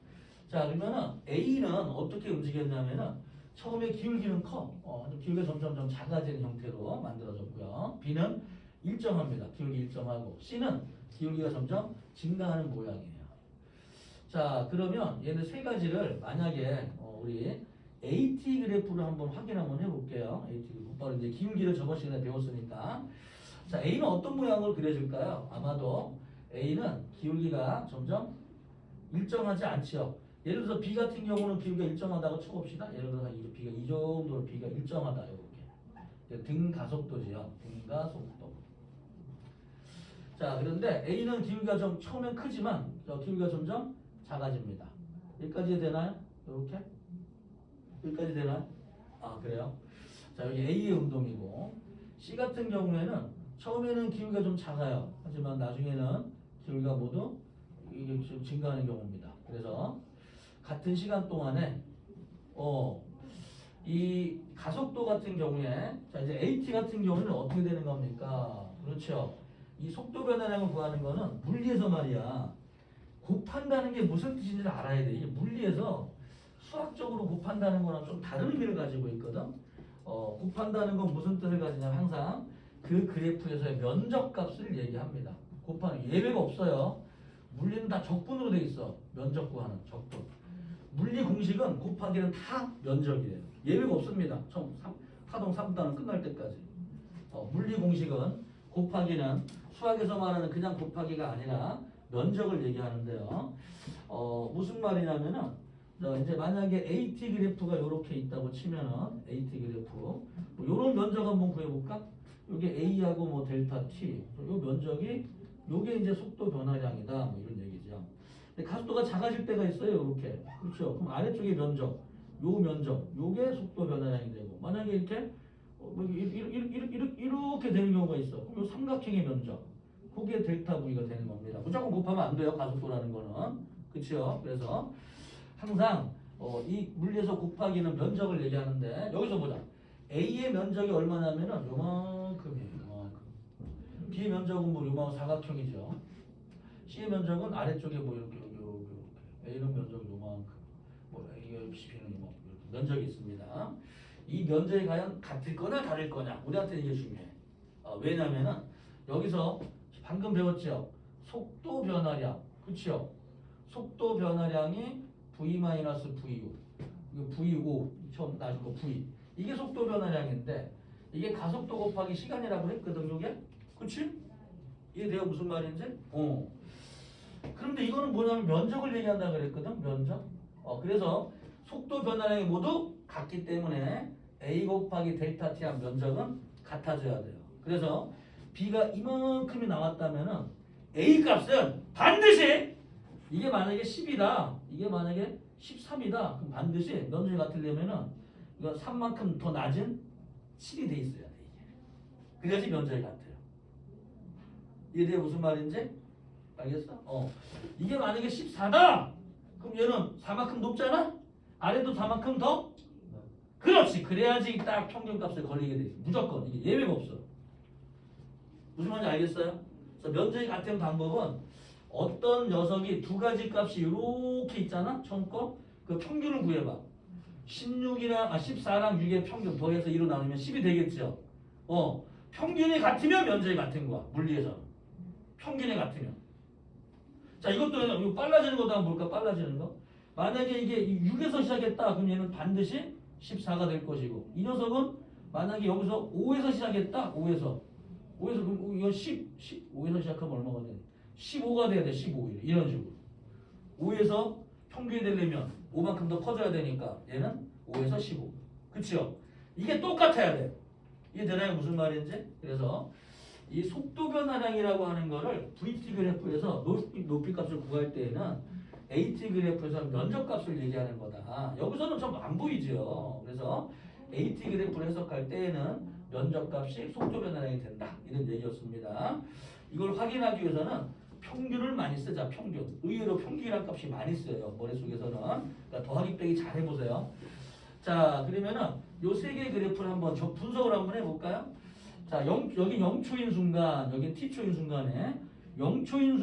자, 그러면은 A는 어떻게 움직였냐면은 처음에 기울기는 커. 기울기가 점점 작아지는 형태로 만들어졌고요. B는 일정합니다. 기울기 일정하고 C는 기울기가 점점 증가하는 모양이에요. 자, 그러면 얘는 세 가지를 만약에 우리 AT 그래프를 한번 확인 한번 해볼게요. AT 그래프. 바로 이제 기울기를 저번 시간에 배웠으니까. 자, A는 어떤 모양을 그려줄까요? 아마도 A는 기울기가 점점 일정하지 않지요. 예를 들어서 B 같은 경우는 기울기가 일정하다고 쳐봅시다. 예를 들어서 B가 이 정도로 B가 일정하다. 이렇게. 등 가속도지요. 등 가속도. 자, 그런데 A는 기울기가 좀 처음엔 크지만 기울기가 점점 작아집니다. 여기까지 되나요? 이렇게? 여기까지 되나요? 아, 그래요? 자, 여기 A의 운동이고 C 같은 경우에는 처음에는 기울기가 좀 작아요. 하지만 나중에는 기울기가 모두 이게 증가하는 경우입니다. 그래서 같은 시간 동안에 이 가속도 같은 경우에 자, 이제 AT 같은 경우는 어떻게 되는 겁니까? 그렇죠. 이 속도 변화량을 구하는 거는 물리에서 말이야. 곱한다는 게 무슨 뜻인지를 알아야 돼. 이게 물리에서 수학적으로 곱한다는 거랑 좀 다른 의미를 가지고 있거든. 곱한다는 건 무슨 뜻을 가지냐면 항상 그 그래프에서의 면적값을 얘기합니다. 곱하는 예외가 없어요. 물리는 다 적분으로 돼 있어. 면적 구하는 적분. 물리 공식은 곱하기는 다 면적이에요. 예외가 없습니다. 처음 파동 3단은 끝날 때까지. 물리 공식은 곱하기는 수학에서 말하는 그냥 곱하기가 아니라 면적을 얘기하는데요. 무슨 말이냐면은 이제 만약에 AT 그래프가 이렇게 있다고 치면은 AT 그래프 요런 면적 한번 구해볼까? 요게 A하고 뭐 델타 T 요 면적이 요게 이제 속도 변화량이다 뭐 이런 얘기죠. 근데 가속도가 작아질 때가 있어요. 이렇게. 그렇죠. 그럼 아래쪽에 면적 요 면적 요게 속도 변화량이 되고 만약에 이렇게 이렇게 되는 경우가 있어. 그럼 요 삼각형의 면적 그게 델타 V가 되는 겁니다. 무조건 곱하면 안 돼요. 가속도라는 거는. 그렇죠. 그래서 항상 이 물리에서 곱하기는 면적을 얘기하는데 여기서 보자. A의 면적이 얼마냐면은 요만큼이에요. 요만큼. B의 면적은 뭐 요만큼 사각형이죠. C의 면적은 아래쪽에 뭐 이렇게 A는 면적이 요만큼. 뭐 B는 요만큼 면적이 있습니다. 이 면적이 과연 같을 거냐 다를 거냐 우리한테 이게 중요해. 왜냐면은 여기서 방금 배웠죠. 속도 변화량. 그렇죠? 속도 변화량이 V-VU. 이거 V5 처음 나준 거 V. 이게 속도 변화량인데 이게 가속도 곱하기 시간이라고 했거든, 요게. 그치? 이해돼요? 무슨 말인지? 그런데 이거는 뭐냐면 면적을 얘기한다 그랬거든, 면적. 그래서 속도 변화량이 모두 같기 때문에 A 곱하기 델타 T한 면적은 같아져야 돼요. 그래서 B가 이만큼이 나왔다면은 A 값은 반드시 이게 만약에 10이다. 이게 만약에 13이다. 그럼 반드시 면적이 같으려면은 이거 3만큼 더 낮은 7이 돼 있어야 돼. 이게. 그래야지 면적이 같아요. 이해돼요? 무슨 말인지? 알겠어? 이게 만약에 14다. 그럼 얘는 4만큼 높잖아? 아래도 4만큼 더? 그렇지. 그래야지 딱 평균값에 걸리게 돼. 무조건. 이게 예외가 없어. 무슨 말인지 알겠어요? 그래서 면적이 같은 방법은 어떤 녀석이 두 가지 값이 이렇게 있잖아? 처음 거. 그 평균을 구해봐. 14랑 6의 평균 더해서 2로 나누면 10이 되겠죠? 평균이 같으면 면적이 같은 거야. 물리에서. 평균이 같으면. 자, 이것도 이거 빨라지는 것도 한번 볼까? 빨라지는 거. 만약에 이게 6에서 시작했다. 그럼 얘는 반드시 14가 될 것이고. 이 녀석은 만약에 여기서 5에서 시작했다. 5에서 그럼 이거 5에서 시작하면 얼마가 돼? 15가 돼야 돼. 15. 이런 식으로. 5에서 평균이 되려면 5만큼 더 커져야 되니까 얘는 5에서 15. 그치요? 이게 똑같아야 돼. 이해되나요? 무슨 말인지? 그래서 이 속도 변화량이라고 하는 거를 VT 그래프에서 높이 값을 구할 때에는 AT 그래프에서 면적 값을 얘기하는 거다. 여기서는 좀 안 보이죠. 그래서 AT 그래프를 해석할 때에는 면적 값이 속도 변화량이 된다. 이런 얘기였습니다. 이걸 확인하기 위해서는 평균을 많이 쓰자. 평균. 의외로 평균이라는 값이 많이 쓰여요. 머릿속에서는. 그러니까 더하기 빼기 잘 해보세요. 자, 그러면은 요 세 개의 그래프를 한번 분석을 한번 해볼까요? 자, 여기 0초인 순간, 여기 t초인 순간에 0초인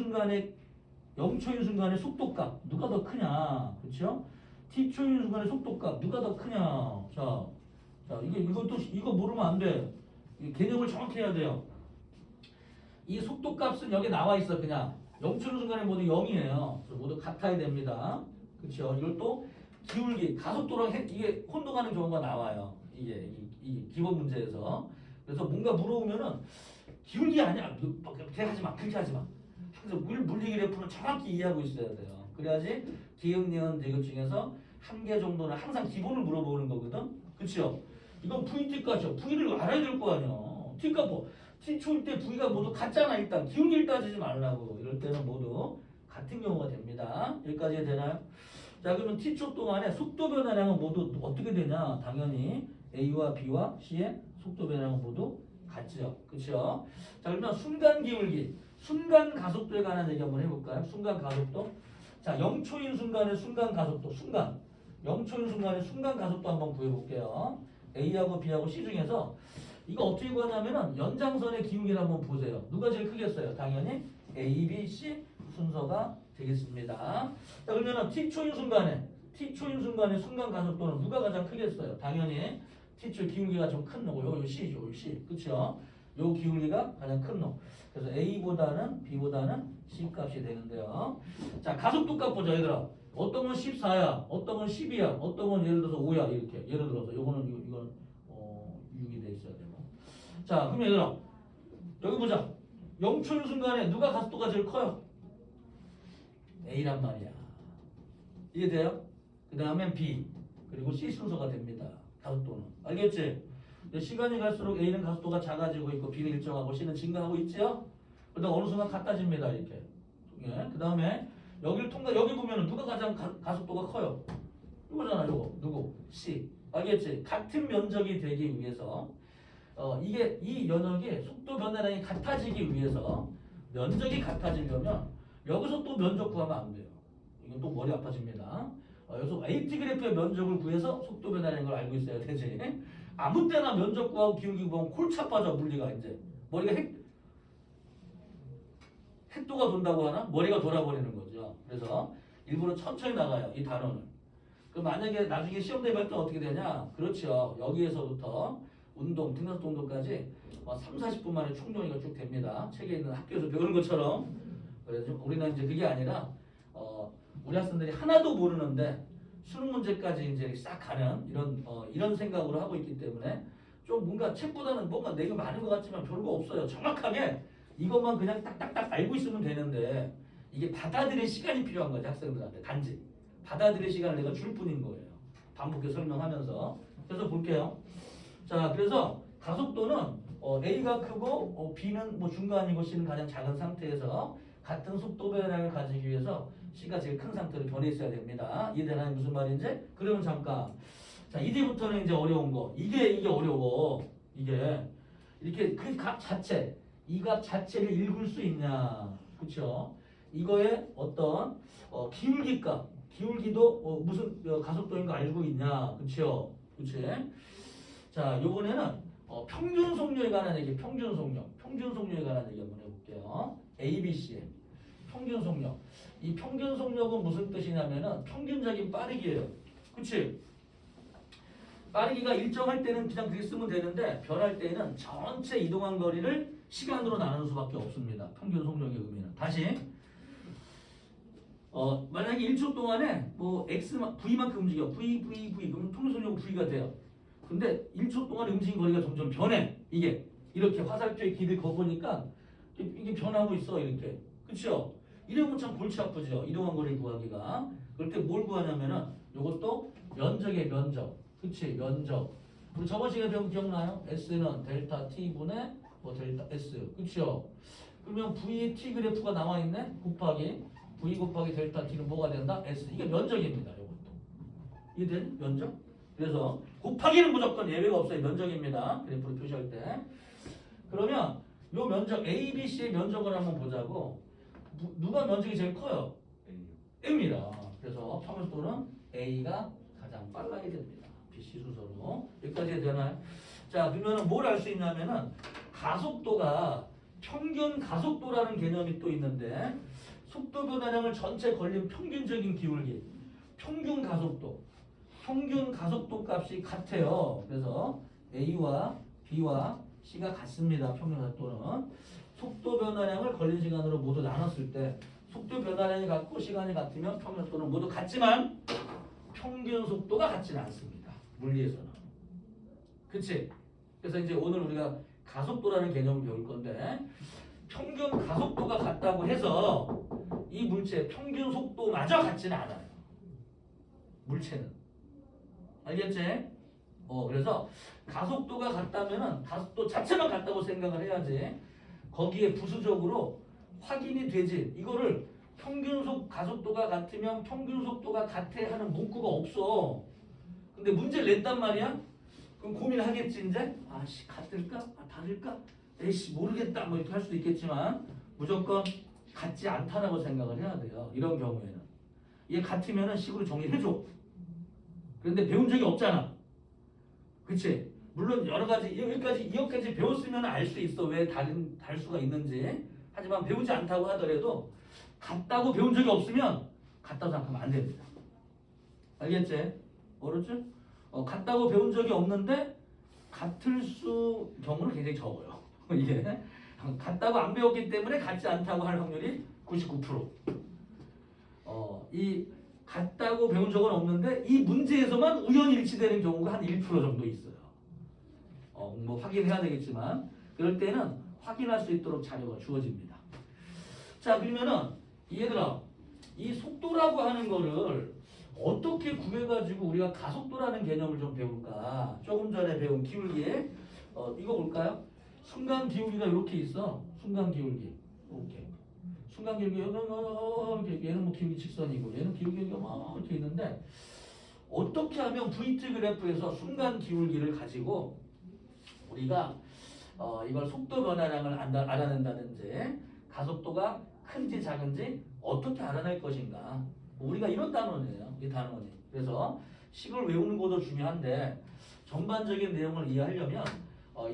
순간의 속도값 누가 더 크냐, 그렇죠? t초인 순간의 속도값 누가 더 크냐. 자, 이거 모르면 안 돼. 이 개념을 정확히 해야 돼요. 이 속도값은 여기 나와 있어. 그냥 0초인 순간에 모두 0이에요. 모두 같아야 됩니다. 그렇죠? 이걸 또 기울기, 가속도랑 이게 혼동하는 경우가 나와요. 이게 기본 문제에서. 그래서 뭔가 물어보면은 기울기 아니야. 그렇게 하지 마. 그렇게 하지 마. 항상 물리 그래프는 정확히 이해하고 있어야 돼요. 그래야지 기억, 니은, 디귿 중에서 한 개 정도는 항상 기본을 물어보는 거거든. 그렇죠? 이건 V, T값이야. V를 알아야 될 거 아니야. T값 뭐 T초일 때 V가 모두 같잖아. 일단 기울기를 따지지 말라고. 이럴 때는 모두 같은 경우가 됩니다. 여기까지 되나요? 자, 그러면 T초 동안에 속도 변화량은 모두 어떻게 되냐? 당연히 A와 B와 C의 속도 변화량은 모두 같죠. 그렇죠? 자, 그러면 순간 기울기, 순간 가속도에 관한 얘기 한번 해볼까요? 순간 가속도. 자, 0초인 순간의 순간 가속도, 0초인 순간의 순간 가속도 한번 구해볼게요. A하고 B하고 C 중에서 이거 어떻게 구하냐면은 연장선의 기울기를 한번 보세요. 누가 제일 크겠어요? 당연히 A, B, C 순서가 되겠습니다. 자, 그러면은 t초인 순간의 순간 가속도는 누가 가장 크겠어요? 당연히 t초 기울기가 좀 큰 놈고 요 C죠, 요 C. 그렇죠? 요 기울기가 가장 큰 놈. 그래서 A보다는 B보다는 C 값이 되는데요. 자, 가속도 값 보자, 얘들아. 어떤 건 14야, 어떤 건 10이야, 어떤 건 예를 들어서 5야, 이렇게. 예를 들어서 이거는 6이 돼 있어야 되고. 자, 그럼 얘들아, 여기 보자. 0초인 순간에 누가 가속도가 제일 커요? A란 말이야. 이해돼요? 그 다음엔 B, 그리고 C 순서가 됩니다. 가속도는. 알겠지? 근데 시간이 갈수록 A는 가속도가 작아지고 있고 B는 일정하고 C는 증가하고 있죠? 그러다 어느 순간 같아집니다. 이렇게. 예. 그 다음에 여기 보면은 누가 가장 가속도가 커요? 이거잖아, 이거. 누구? C. 알겠지? 같은 면적이 되기 위해서 이 연역의 속도 변화량이 같아지기 위해서 면적이 같아지려면 여기서 또 면적 구하면 안 돼요. 이건 또 머리 아파집니다. 여기서 AT 그래프의 면적을 구해서 속도 변화량인 걸 알고 있어야 되지. 아무 때나 면적 구하고 기울기 구하면 콜차 빠져. 물리가 이제 머리가 핵도가 돈다고 하나? 머리가 돌아버리는 거죠. 그래서 일부러 천천히 나가요. 이 단어는. 그럼 만약에 나중에 시험 대비할 때 어떻게 되냐? 그렇죠. 여기에서부터 운동, 등산도 운동까지 3, 40분 만에 충족이가 쭉 됩니다. 책에 있는 학교에서 배우는 것처럼. 그래서 우리는 이제 그게 아니라 우리 학생들이 하나도 모르는데 수능 문제까지 이제 싹 가는 이런 생각으로 하고 있기 때문에 좀 뭔가 책보다는 뭔가 내가 많은 것 같지만 별거 없어요. 정확하게 이것만 그냥 딱딱딱 알고 있으면 되는데 이게 받아들일 시간이 필요한 거지. 학생들한테 단지 받아들일 시간을 내가 줄 뿐인 거예요. 반복해서 설명하면서. 그래서 볼게요. 자, 그래서 가속도는 A가 크고 B는 뭐 중간이고 C는 가장 작은 상태에서 같은 속도 변화량을 가지기 위해서 C가 제일 큰 상태로 변해 있어야 됩니다. 이해되나요? 무슨 말인지? 그러면 잠깐. 자, 이제부터는 이제 어려운 거. 이게 어려워. 이게 이렇게 그 값 자체, 이 값 자체를 읽을 수 있냐? 그렇죠? 이거의 어떤 기울기도 무슨 가속도인 거 알고 있냐, 그렇죠? 그렇지? 자, 요번에는 평균 속력에 관한 얘기, 평균 속력에 관한 얘기 한번 해볼게요. A, B, C 평균 속력. 이 평균 속력은 무슨 뜻이냐면은 평균적인 빠르기예요. 그렇지? 빠르기가 일정할 때는 그냥 그렇게 쓰면 되는데 변할 때는 전체 이동한 거리를 시간으로 나누는 수밖에 없습니다. 평균 속력의 의미는. 다시 만약에 1초 동안에 뭐 V만큼 움직여 V 그러면 평균 속력은 V가 돼요. 근데 1초 동안에 움직인 거리가 점점 변해. 이게 이렇게 화살표의 길을 거보니까 이게 변하고 있어. 이렇게. 그렇죠? 이러면 참 골치 아프죠. 이동한 거리를 구하기가. 그럴 때 뭘 구하냐면은 이것도 면적의 면적. 그치? 면적. 우리 저번 시간에 배운 거 기억나요? S는 델타 T분의 뭐 델타 S. 그쵸? 그러면 V의 T 그래프가 나와 있네? 곱하기 V 곱하기 델타 T는 뭐가 된다? S. 이게 면적입니다. 이것도. 이해되니? 면적? 그래서 곱하기는 무조건 예외가 없어요. 면적입니다. 그래프를 표시할 때. 그러면 요 면적 A, B, C의 면적을 한번 보자고. 누가 면적이 제일 커요? A입니다. 그래서 평균속도는 A가 가장 빨라야 됩니다. BC 순서로. 여기까지 해도 되나요? 자, 그러면은 뭘 알 수 있냐면은 가속도가 평균 가속도라는 개념이 또 있는데 속도 변화량을 전체 걸린 평균적인 기울기, 평균 가속도 값이 같아요. 그래서 A와 B와 C가 같습니다. 평균 가속도는 속도 변화량을 걸린 시간으로 모두 나눴을 때 속도 변화량이 같고 시간이 같으면 평균 속도는 모두 같지만 평균 속도가 같지는 않습니다. 물리에서는. 그치? 그래서 이제 오늘 우리가 가속도라는 개념을 배울 건데 평균 가속도가 같다고 해서 이 물체의 평균 속도마저 같지는 않아요. 물체는. 알겠지? 그래서 가속도가 같다면은 가속도 자체만 같다고 생각을 해야지 거기에 부수적으로 확인이 되지. 이거를 평균 가속도가 같으면 평균 속도가 같아 하는 문구가 없어. 근데 문제를 냈단 말이야? 그럼 고민하겠지 이제? 아씨 같을까? 다를까? 에이씨 모르겠다 뭐 이렇게 할 수도 있겠지만 무조건 같지 않다라고 생각을 해야 돼요. 이런 경우에는. 얘 같으면은 식으로 정리해줘. 그런데 배운 적이 없잖아. 그치? 물론 여러 가지 여기까지 배웠으면 알 수 있어. 왜 다를 수가 있는지. 하지만 배우지 않다고 하더라도 같다고 배운 적이 없으면 같다고 생각하면 안 됩니다. 알겠지? 모르죠? 같다고 배운 적이 없는데 같을 경우는 굉장히 적어요. 이게 같다고 안 배웠기 때문에 같지 않다고 할 확률이 99%. 이 같다고 배운 적은 없는데 이 문제에서만 우연히 일치되는 경우가 한 1% 정도 있어요. 뭐 확인해야 되겠지만 그럴 때는 확인할 수 있도록 자료가 주어집니다. 자, 그러면은 얘들아 이 속도라고 하는 거를 어떻게 구해가지고 우리가 가속도라는 개념을 좀 배울까? 조금 전에 배운 기울기에 이거 볼까요? 순간 기울기가 이렇게 있어. 순간 기울기 이렇게. 순간 기울기 이렇게 얘는 뭐 기울기 직선이고 얘는 기울기가 막 이렇게 있는데 어떻게 하면 VT 그래프에서 순간 기울기를 가지고 우리가 이걸 속도 변화량을 알아낸다든지 가속도가 큰지 작은지 어떻게 알아낼 것인가. 우리가 이런 단원이에요. 이 단원이. 그래서 식을 외우는 것도 중요한데 전반적인 내용을 이해하려면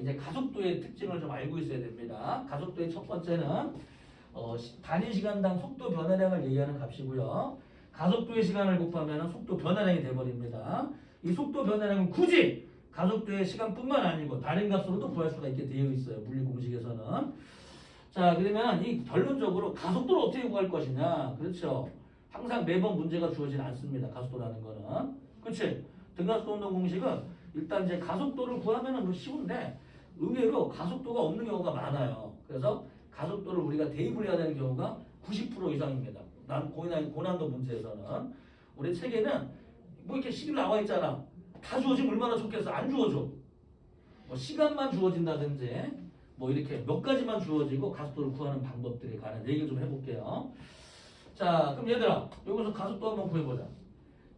이제 가속도의 특징을 좀 알고 있어야 됩니다. 가속도의 첫 번째는 단위 시간당 속도 변화량을 얘기하는 값이고요. 가속도의 시간을 곱하면 속도 변화량이 돼버립니다. 이 속도 변화량은 굳이 가속도의 시간뿐만 아니고 다른 값으로도 구할 수가 있게 되어 있어요. 물리 공식에서는. 자, 그러면 이 결론적으로 가속도를 어떻게 구할 것이냐. 그렇죠. 항상 매번 문제가 주어지지 않습니다. 가속도라는 거는. 그렇지? 등가속도 운동 공식은 일단 이제 가속도를 구하면은 뭐 쉬운데 의외로 가속도가 없는 경우가 많아요. 그래서 가속도를 우리가 대입을 해야 되는 경우가 90% 이상입니다. 고난도 문제에서는. 우리 책에는 뭐 이렇게 식이 나와 있잖아. 다 주어지면 얼마나 좋겠어. 안 주어져. 뭐 시간만 주어진다든지 뭐 이렇게 몇 가지만 주어지고 가속도를 구하는 방법들에 관한 얘기를 좀 해볼게요. 자, 그럼 얘들아 여기서 가속도 한번 구해보자.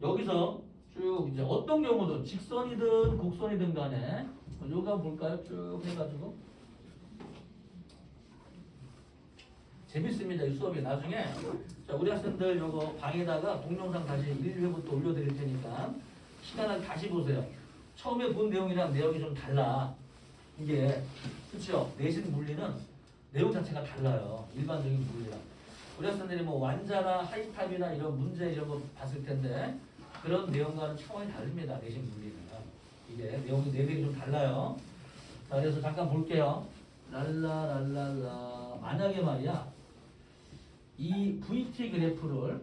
여기서 쭉 이제 어떤 경우든 직선이든 곡선이든 간에 요거 한번 볼까요? 쭉 해가지고 재밌습니다. 이 수업이 나중에 자, 우리 학생들 요거 방에다가 동영상 다시 1회부터 올려드릴 테니까 시간을 다시 보세요. 처음에 본 내용이랑 내용이 좀 달라. 이게 그렇죠? 내신 물리는 내용 자체가 달라요. 일반적인 물리랑. 우리 학생들이 뭐 완자나 하이탑이나 이런 문제 이런 거 봤을 텐데 그런 내용과는 차원이 다릅니다. 내신 물리는. 이게 내용이 레벨이 좀 달라요. 자, 그래서 잠깐 볼게요. 랄라랄랄라. 만약에 말이야, 이 VT 그래프를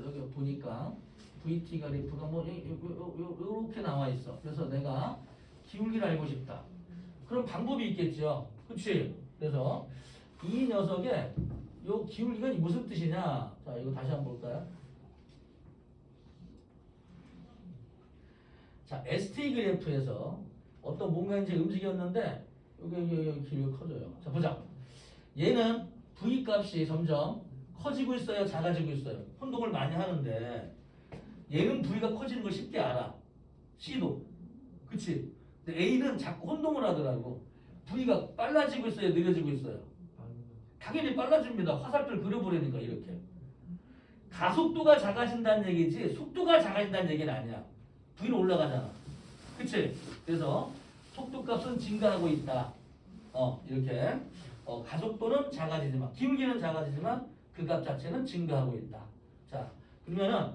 여기 보니까 VT 그래프가 뭐 이렇게 나와 있어. 그래서 내가 기울기를 알고 싶다. 그럼 방법이 있겠죠. 그렇지? 그래서 이 녀석의 요 기울기가 무슨 뜻이냐? 자, 이거 다시 한번 볼까요? 자, ST 그래프에서 어떤 뭔가 이제 움직였는데 여기 길이가 커져요. 자, 보자. 얘는 V 값이 점점 커지고 있어요, 작아지고 있어요. 혼동을 많이 하는데 얘는 V가 커지는 걸 쉽게 알아. C도. 그치? 근데 A는 자꾸 혼동을 하더라고. V가 빨라지고 있어요, 느려지고 있어요. 당연히 빨라집니다. 화살표를 그려보려니까 이렇게. 가속도가 작아진다는 얘기지 속도가 작아진다는 얘기는 아니야. V는 올라가잖아. 그치? 그래서 속도값은 증가하고 있다. 이렇게. 가속도는 작아지지만 기울기는 작아지지만 그 값 자체는 증가하고 있다. 자, 그러면은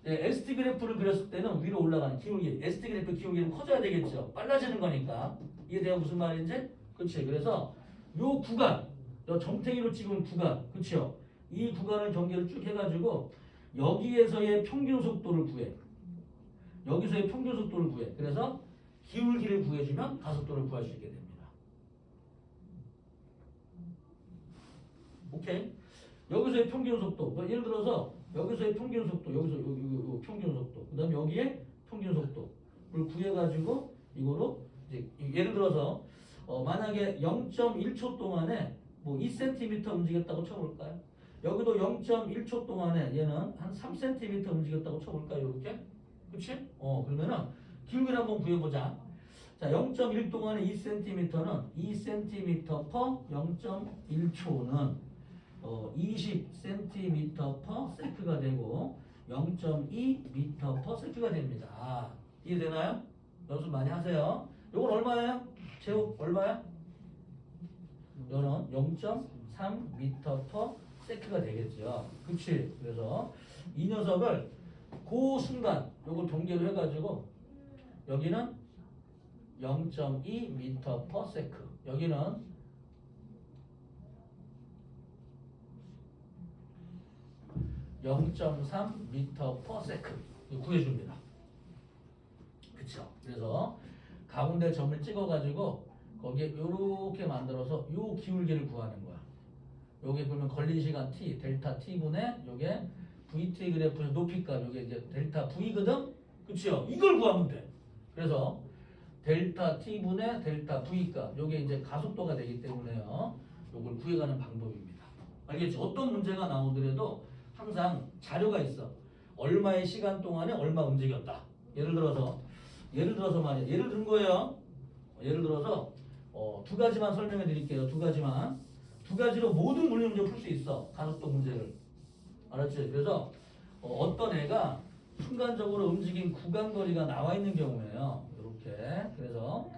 ST 그래프를 그렸을 때는 위로 올라가는 기울기, ST 그래프 기울기는 커져야 되겠죠. 빨라지는 거니까. 이게 내가 무슨 말인지? 그치? 그래서 요 구간, 요 정태기로 찍은 구간, 그치요? 이 구간을 경계를 쭉 해가지고 여기에서의 평균 속도를 구해. 여기서의 평균 속도를 구해. 그래서 기울기를 구해주면 가속도를 구할 수 있게 됩니다. 오케이? 여기서의 평균 속도. 예를 들어서 여기서의 평균 속도, 여기서 요 평균 속도, 그 다음에 여기에 평균 속도를 구해가지고 이거로 이제 예를 들어서 만약에 0.1초 동안에 뭐 2cm 움직였다고 쳐볼까요? 여기도 0.1초 동안에 얘는 한 3cm 움직였다고 쳐볼까요? 이렇게? 그치? 그러면은 기울기를 한번 구해보자. 자, 0.1 동안에 2cm는 2cm per 0.1초는 20cm per sec가 되고 0.2m per sec가 됩니다. 이해되나요? 연습 많이 하세요. 이건 얼마예요? 제곱 얼마야? 이거는 0.3m per sec가 되겠죠. 그치? 그래서 이 녀석을 그 순간 요걸 동계로 해가지고 여기는 0.2m per sec 여기는 0.3m per sec 구해줍니다. 그쵸? 그래서 가운데 점을 찍어가지고 거기에 이렇게 만들어서 요 기울기를 구하는 거야. 요게 그러면 걸린 시간 t 델타 t분의 요게 VT 그래프의 높이값 요게 이제 델타 v거든. 그치요? 이걸 구하면 돼. 그래서 델타 t분의 델타 v값 요게 이제 가속도가 되기 때문에요. 요걸 구해가는 방법입니다. 알겠지? 어떤 문제가 나오더라도 항상 자료가 있어. 얼마의 시간 동안에 얼마 움직였다. 예를 들어서 말이야. 예를 든 거예요. 예를 들어서 두 가지만 설명해 드릴게요. 두 가지로 모든 물리 문제 풀 수 있어. 가속도 문제를. 알았지? 그래서 어떤 애가 순간적으로 움직인 구간 거리가 나와 있는 경우에요. 이렇게. 그래서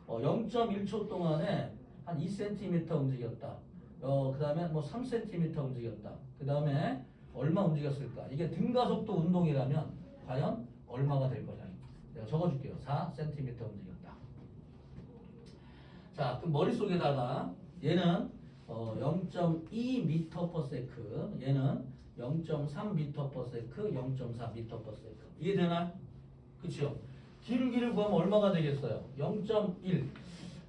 0.1초 동안에 한 2cm 움직였다. 그 다음에 뭐 3cm 움직였다. 그 다음에 얼마 움직였을까? 이게 등가속도 운동이라면 과연 얼마가 될 거냐? 내가 적어줄게요. 4cm 움직였다. 자, 그럼 머릿속에다가 얘는 0.2m per sec, 얘는 0.3m per sec, 0.4m per sec. 이해되나? 그치요? 기울기를 구하면 얼마가 되겠어요? 0.1.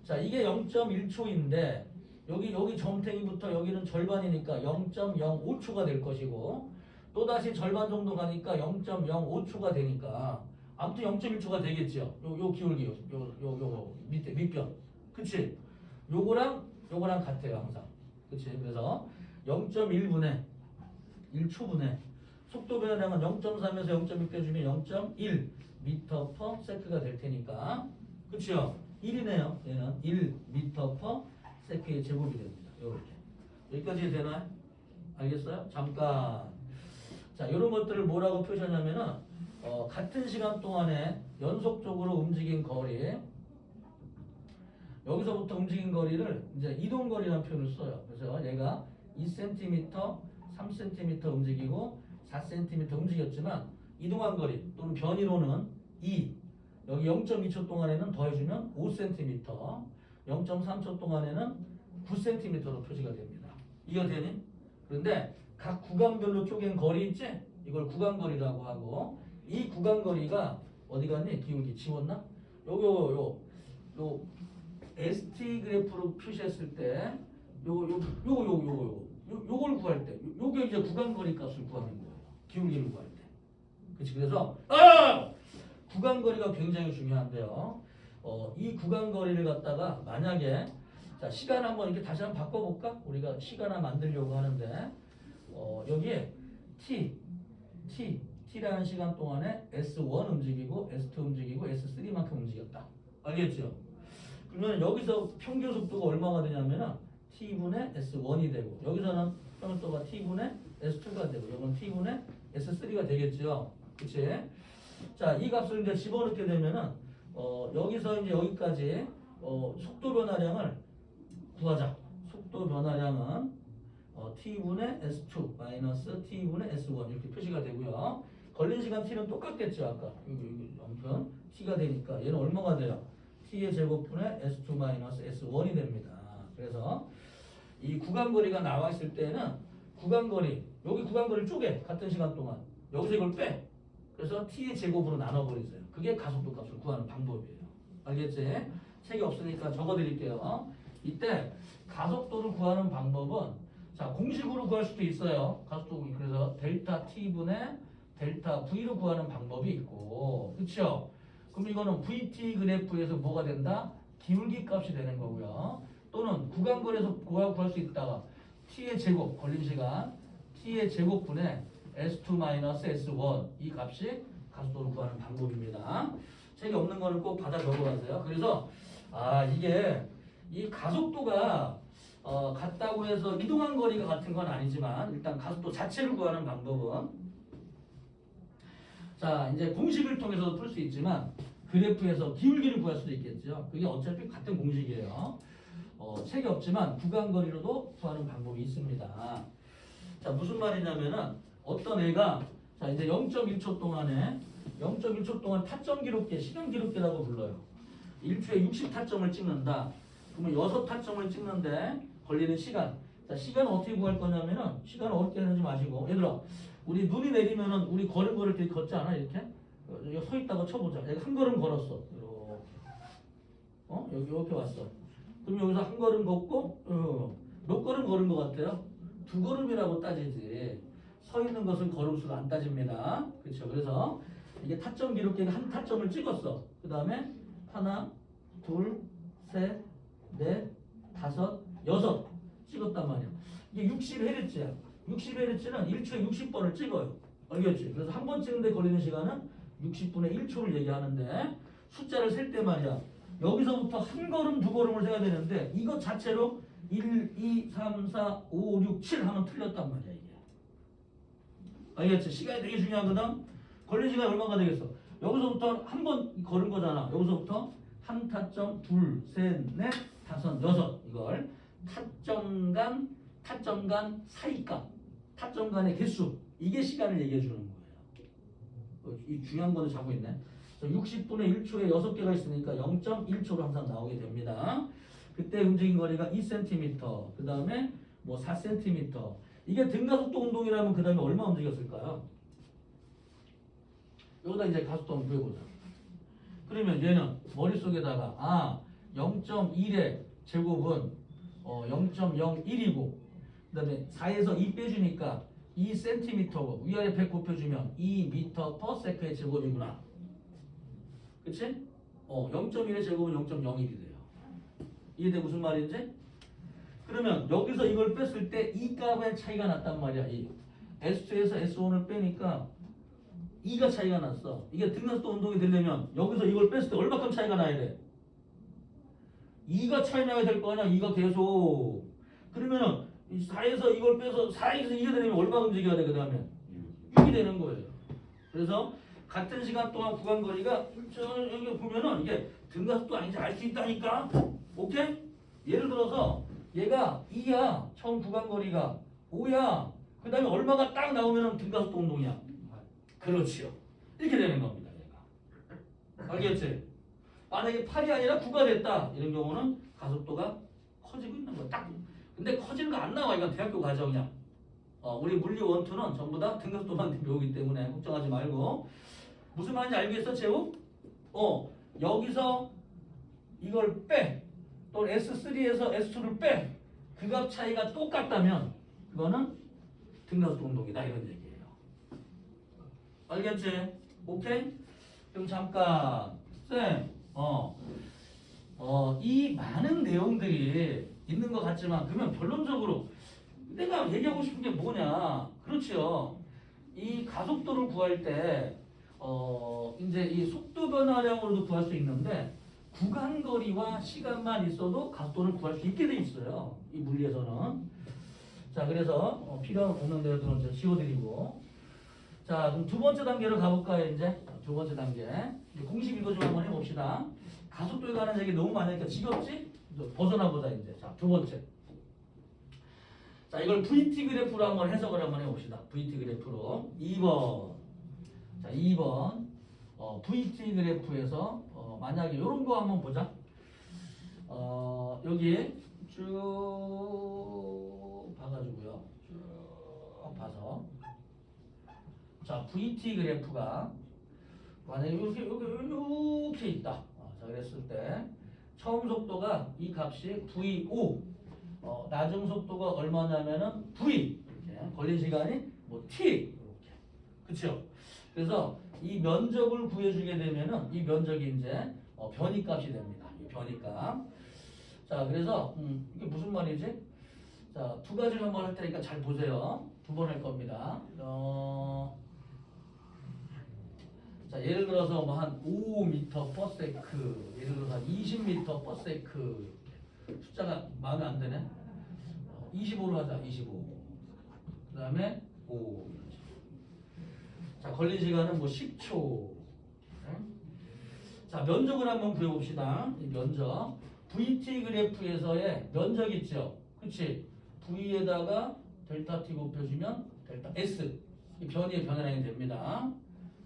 자, 이게 0.1초인데 여기 점탱이부터 여기는 절반이니까 0.05초가 될 것이고 또다시 절반 정도 가니까 0.05초가 되니까 아무튼 0.1초가 되겠죠. 요 기울기 요 밑에 밑변. 그치? 요거랑 같아요, 항상. 그치? 그래서 0.1분의 1초분의 속도 변화량은 0.3에서 0.6 빼주면 0.1m per sec가 될 테니까. 그치요? 1이네요. 얘는 1m per sec의 제곱이 됩니다. 요렇게. 여기까지 되나요? 알겠어요? 잠깐. 자, 이런 것들을 뭐라고 표시하냐면은 같은 시간 동안에 연속적으로 움직인 거리, 여기서부터 움직인 거리를 이제 이동거리라는 표현을 써요. 그래서 얘가 2cm, 3cm 움직이고 4cm 움직였지만 이동한 거리 또는 변이로는 2, 여기 0.2초 동안에는 더해주면 5cm, 0.3초 동안에는 9cm로 표시가 됩니다. 이해되니? 그런데 각 구간별로 쪼갠 거리 있지? 이걸 구간거리라고 하고, 이 구간거리가 어디 갔니? 기울기 지웠나? 요거 ST 그래프로 표시했을 때 요걸 구할 때 요게 이제 구간거리 값을 구하는 거예요. 기울기를 구할 때. 그렇지? 그래서 구간거리가 굉장히 중요한데요. 이 구간거리를 갖다가 만약에 자 시간 한번 이렇게 다시 한번 바꿔볼까? 우리가 시간 하나 만들려고 하는데 여기에 T라는 시간 동안에 S1 움직이고 S2 움직이고 S3만큼 움직였다. 알겠죠? 그러면 여기서 평균 속도가 얼마가 되냐면은 T분의 S1이 되고, 여기서는 평균 속도가 T분의 S2가 되고, 이건 T분의 S3가 되겠죠. 그치? 자, 이 값을 이제 집어넣게 되면은 여기서 이제 여기까지 속도 변화량을 구하자. 속도 변화량은 T분의 S2 마이너스 T분의 S1 이렇게 표시가 되고요. 걸린 시간 T는 똑같겠죠. 아까 여기 아무튼 T가 되니까 얘는 얼마가 돼요? T의 제곱분의 S2 마이너스 S1이 됩니다. 그래서 이 구간거리가 나와 있을 때는 구간거리, 여기 구간거리를 쪼개 같은 시간 동안 여기서 이걸 빼. 그래서 T의 제곱으로 나눠버리세요. 그게 가속도 값을 구하는 방법이에요. 알겠지? 책이 없으니까 적어드릴게요. 이때 가속도를 구하는 방법은 자 공식으로 구할 수도 있어요. 가속도. 그래서 델타 T분의 델타 V로 구하는 방법이 있고, 그렇죠? 그럼 이거는 VT 그래프에서 뭐가 된다? 기울기 값이 되는 거고요. 또는 구간거리에서 구할 수 있다가 T의 제곱, 걸린 시간 T의 제곱분의 S2-S1 이 값이 가속도를 구하는 방법입니다. 책이 없는 거는 꼭 받아 적어가세요. 그래서 이게 이 가속도가 같다고 해서 이동한 거리가 같은 건 아니지만 일단 가속도 자체를 구하는 방법은 자 이제 공식을 통해서도 풀 수 있지만 그래프에서 기울기를 구할 수도 있겠죠. 그게 어차피 같은 공식이에요. 책이 없지만 구간거리로도 구하는 방법이 있습니다. 자 무슨 말이냐면은 어떤 애가 자 이제 0.1초 동안에 0.1초 동안 타점 기록계, 시간 기록계라고 불러요. 1초에 60타점을 찍는다. 그러면 6타점을 찍는데 걸리는 시간. 자 시간은 어떻게 구할 거냐면은 시간을 어렵게 하지 마시고 얘들아 우리 눈이 내리면은 우리 걸은 거를 되게 걷지 않아 이렇게? 여기 서 있다가 쳐보자. 내가 한 걸음 걸었어. 여기 이렇게 왔어. 그럼 여기서 한 걸음 걷고 몇 걸음 걸은 것 같아요? 2걸음이라고 따지지. 서 있는 것은 걸음수가 안 따집니다. 그렇죠? 그래서 이게 타점 기록계가 한 타점을 찍었어. 그 다음에 하나, 둘, 셋, 넷, 다섯, 여섯 찍었단 말이야. 이게 60Hz야. 60Hz는 1초에 60번을 찍어요. 알겠지? 그래서 한 번 찍는데 걸리는 시간은 60분의 1초를 얘기하는데 숫자를 셀 때 말이야. 여기서부터 한 걸음, 2걸음을 세야 되는데 이것 자체로 1, 2, 3, 4, 5, 6, 7 하면 틀렸단 말이야 이게. 알겠지? 시간이 되게 중요하거든. 걸린 시간이 얼마가 되겠어? 여기서부터 한 번 걸은 거잖아. 여기서부터 한 타점, 둘, 셋, 넷, 다섯, 여섯 이걸 타점 간 사이값, 타점 간의 개수 이게 시간을 얘기해 주는 거예요. 이 중요한 거는 잡고 있네. 60분의 1초에 6개가 있으니까 0.1초로 항상 나오게 됩니다. 그때 움직인 거리가 2cm, 그 다음에 뭐 4cm. 이게 등가속도 운동이라면 그 다음에 얼마 움직였을까요? 여기다 이제 가속도 한번 구해보자. 그러면 얘는 머릿속에다가 0.1의 제곱은 0.01이고 그 다음에 4에서 2 빼주니까 2cm고 위아래 100 곱해주면 2m/s의 제곱이구나. 그치? 0.1의 제곱은 0.01이 돼요. 이해돼 무슨 말인지? 그러면 여기서 이걸 뺐을 때 이 값의 차이가 났단 말이야. 이 S2에서 S1을 빼니까 2가 차이가 났어. 이게 등가속도 운동이 되려면 여기서 이걸 뺐을 때 얼마큼 차이가 나야 돼? 2가 차이 나야 될 거 아니야. 2가 계속. 그러면은 이 4에서 이걸 빼서 4에서 이게 되려면 얼마 움직여야 돼? 그 다음에 6이 되는 거예요. 그래서 같은 시간 동안 구간거리가 여기 보면은 이게 등가속도 아닌지 알 수 있다니까. 오케이? 예를 들어서 얘가 2야. 처음 구간거리가 5야. 그 다음에 얼마가 딱 나오면은 등가속도 운동이야. 그렇지요. 이렇게 되는 겁니다. 얘가. 알겠지? 만약에 8이 아니라 9가 됐다. 이런 경우는 가속도가 커지고 있는 거야. 딱. 근데 커지는 거 안 나와. 이건 대학교 과정이야. 우리 물리 1, 2는 전부 다 등가속도만 배우기 때문에 걱정하지 말고. 무슨 말인지 알겠어, 재우? 여기서 이걸 빼. 또 S3에서 S2를 빼. 그 값 차이가 똑같다면 그거는 등가속도 운동이다. 이런 얘기예요. 알겠지? 오케이? 그럼 잠깐 쌤, 이 많은 내용들이 있는 것 같지만 그러면 결론적으로 내가 얘기하고 싶은 게 뭐냐? 그렇죠. 이 가속도를 구할 때 이제 이 속도 변화량으로도 구할 수 있는데 구간 거리와 시간만 있어도 가속도를 구할 수 있게 돼 있어요. 이 물리에서는. 자, 그래서 필요 없는 데들은 이제 지워드리고. 자, 그럼 두 번째 단계로 가볼까요, 이제? 두 번째 단계. 이제 공식 이거 좀 한번 해봅시다. 가속도에 관한 얘기 너무 많으니까 지겹지? 벗어나보자, 이제. 자, 두 번째. 자, 이걸 VT 그래프로 한번 해석을 한번 해봅시다. VT 그래프로. 2번. 자, 2번. VT 그래프에서, 만약에 이런 거 한번 보자. 여기 쭉 봐가지고요. 쭉 봐서. 자, VT 그래프가 만약에 이렇게 있다. 자, 그랬을 때 처음 속도가 이 값이 V5, 나중 속도가 얼마냐면은 V, 이렇게 걸린 시간이 뭐 T, 이렇게, 그렇죠? 그래서 이 면적을 구해주게 되면은 이 면적이 이제 변이값이 됩니다. 이 변이값. 자, 그래서 이게 무슨 말이지? 자, 두 가지를 한번 할 테니까 잘 보세요. 두 번 할 겁니다. 자, 예를 들어서 뭐 한 5m/s, 예를 들어서 한 20m/s, 숫자가 마음에 안 드네. 25로 하자. 25. 그다음에 5. 자, 걸린 시간은 뭐 10초. 자, 면적을 한번 구해봅시다. 이 면적. VT 그래프에서의 면적 있죠? 그치? V에다가 델타 T 곱해주면 델타 S. 이 변이의 변화량이 됩니다.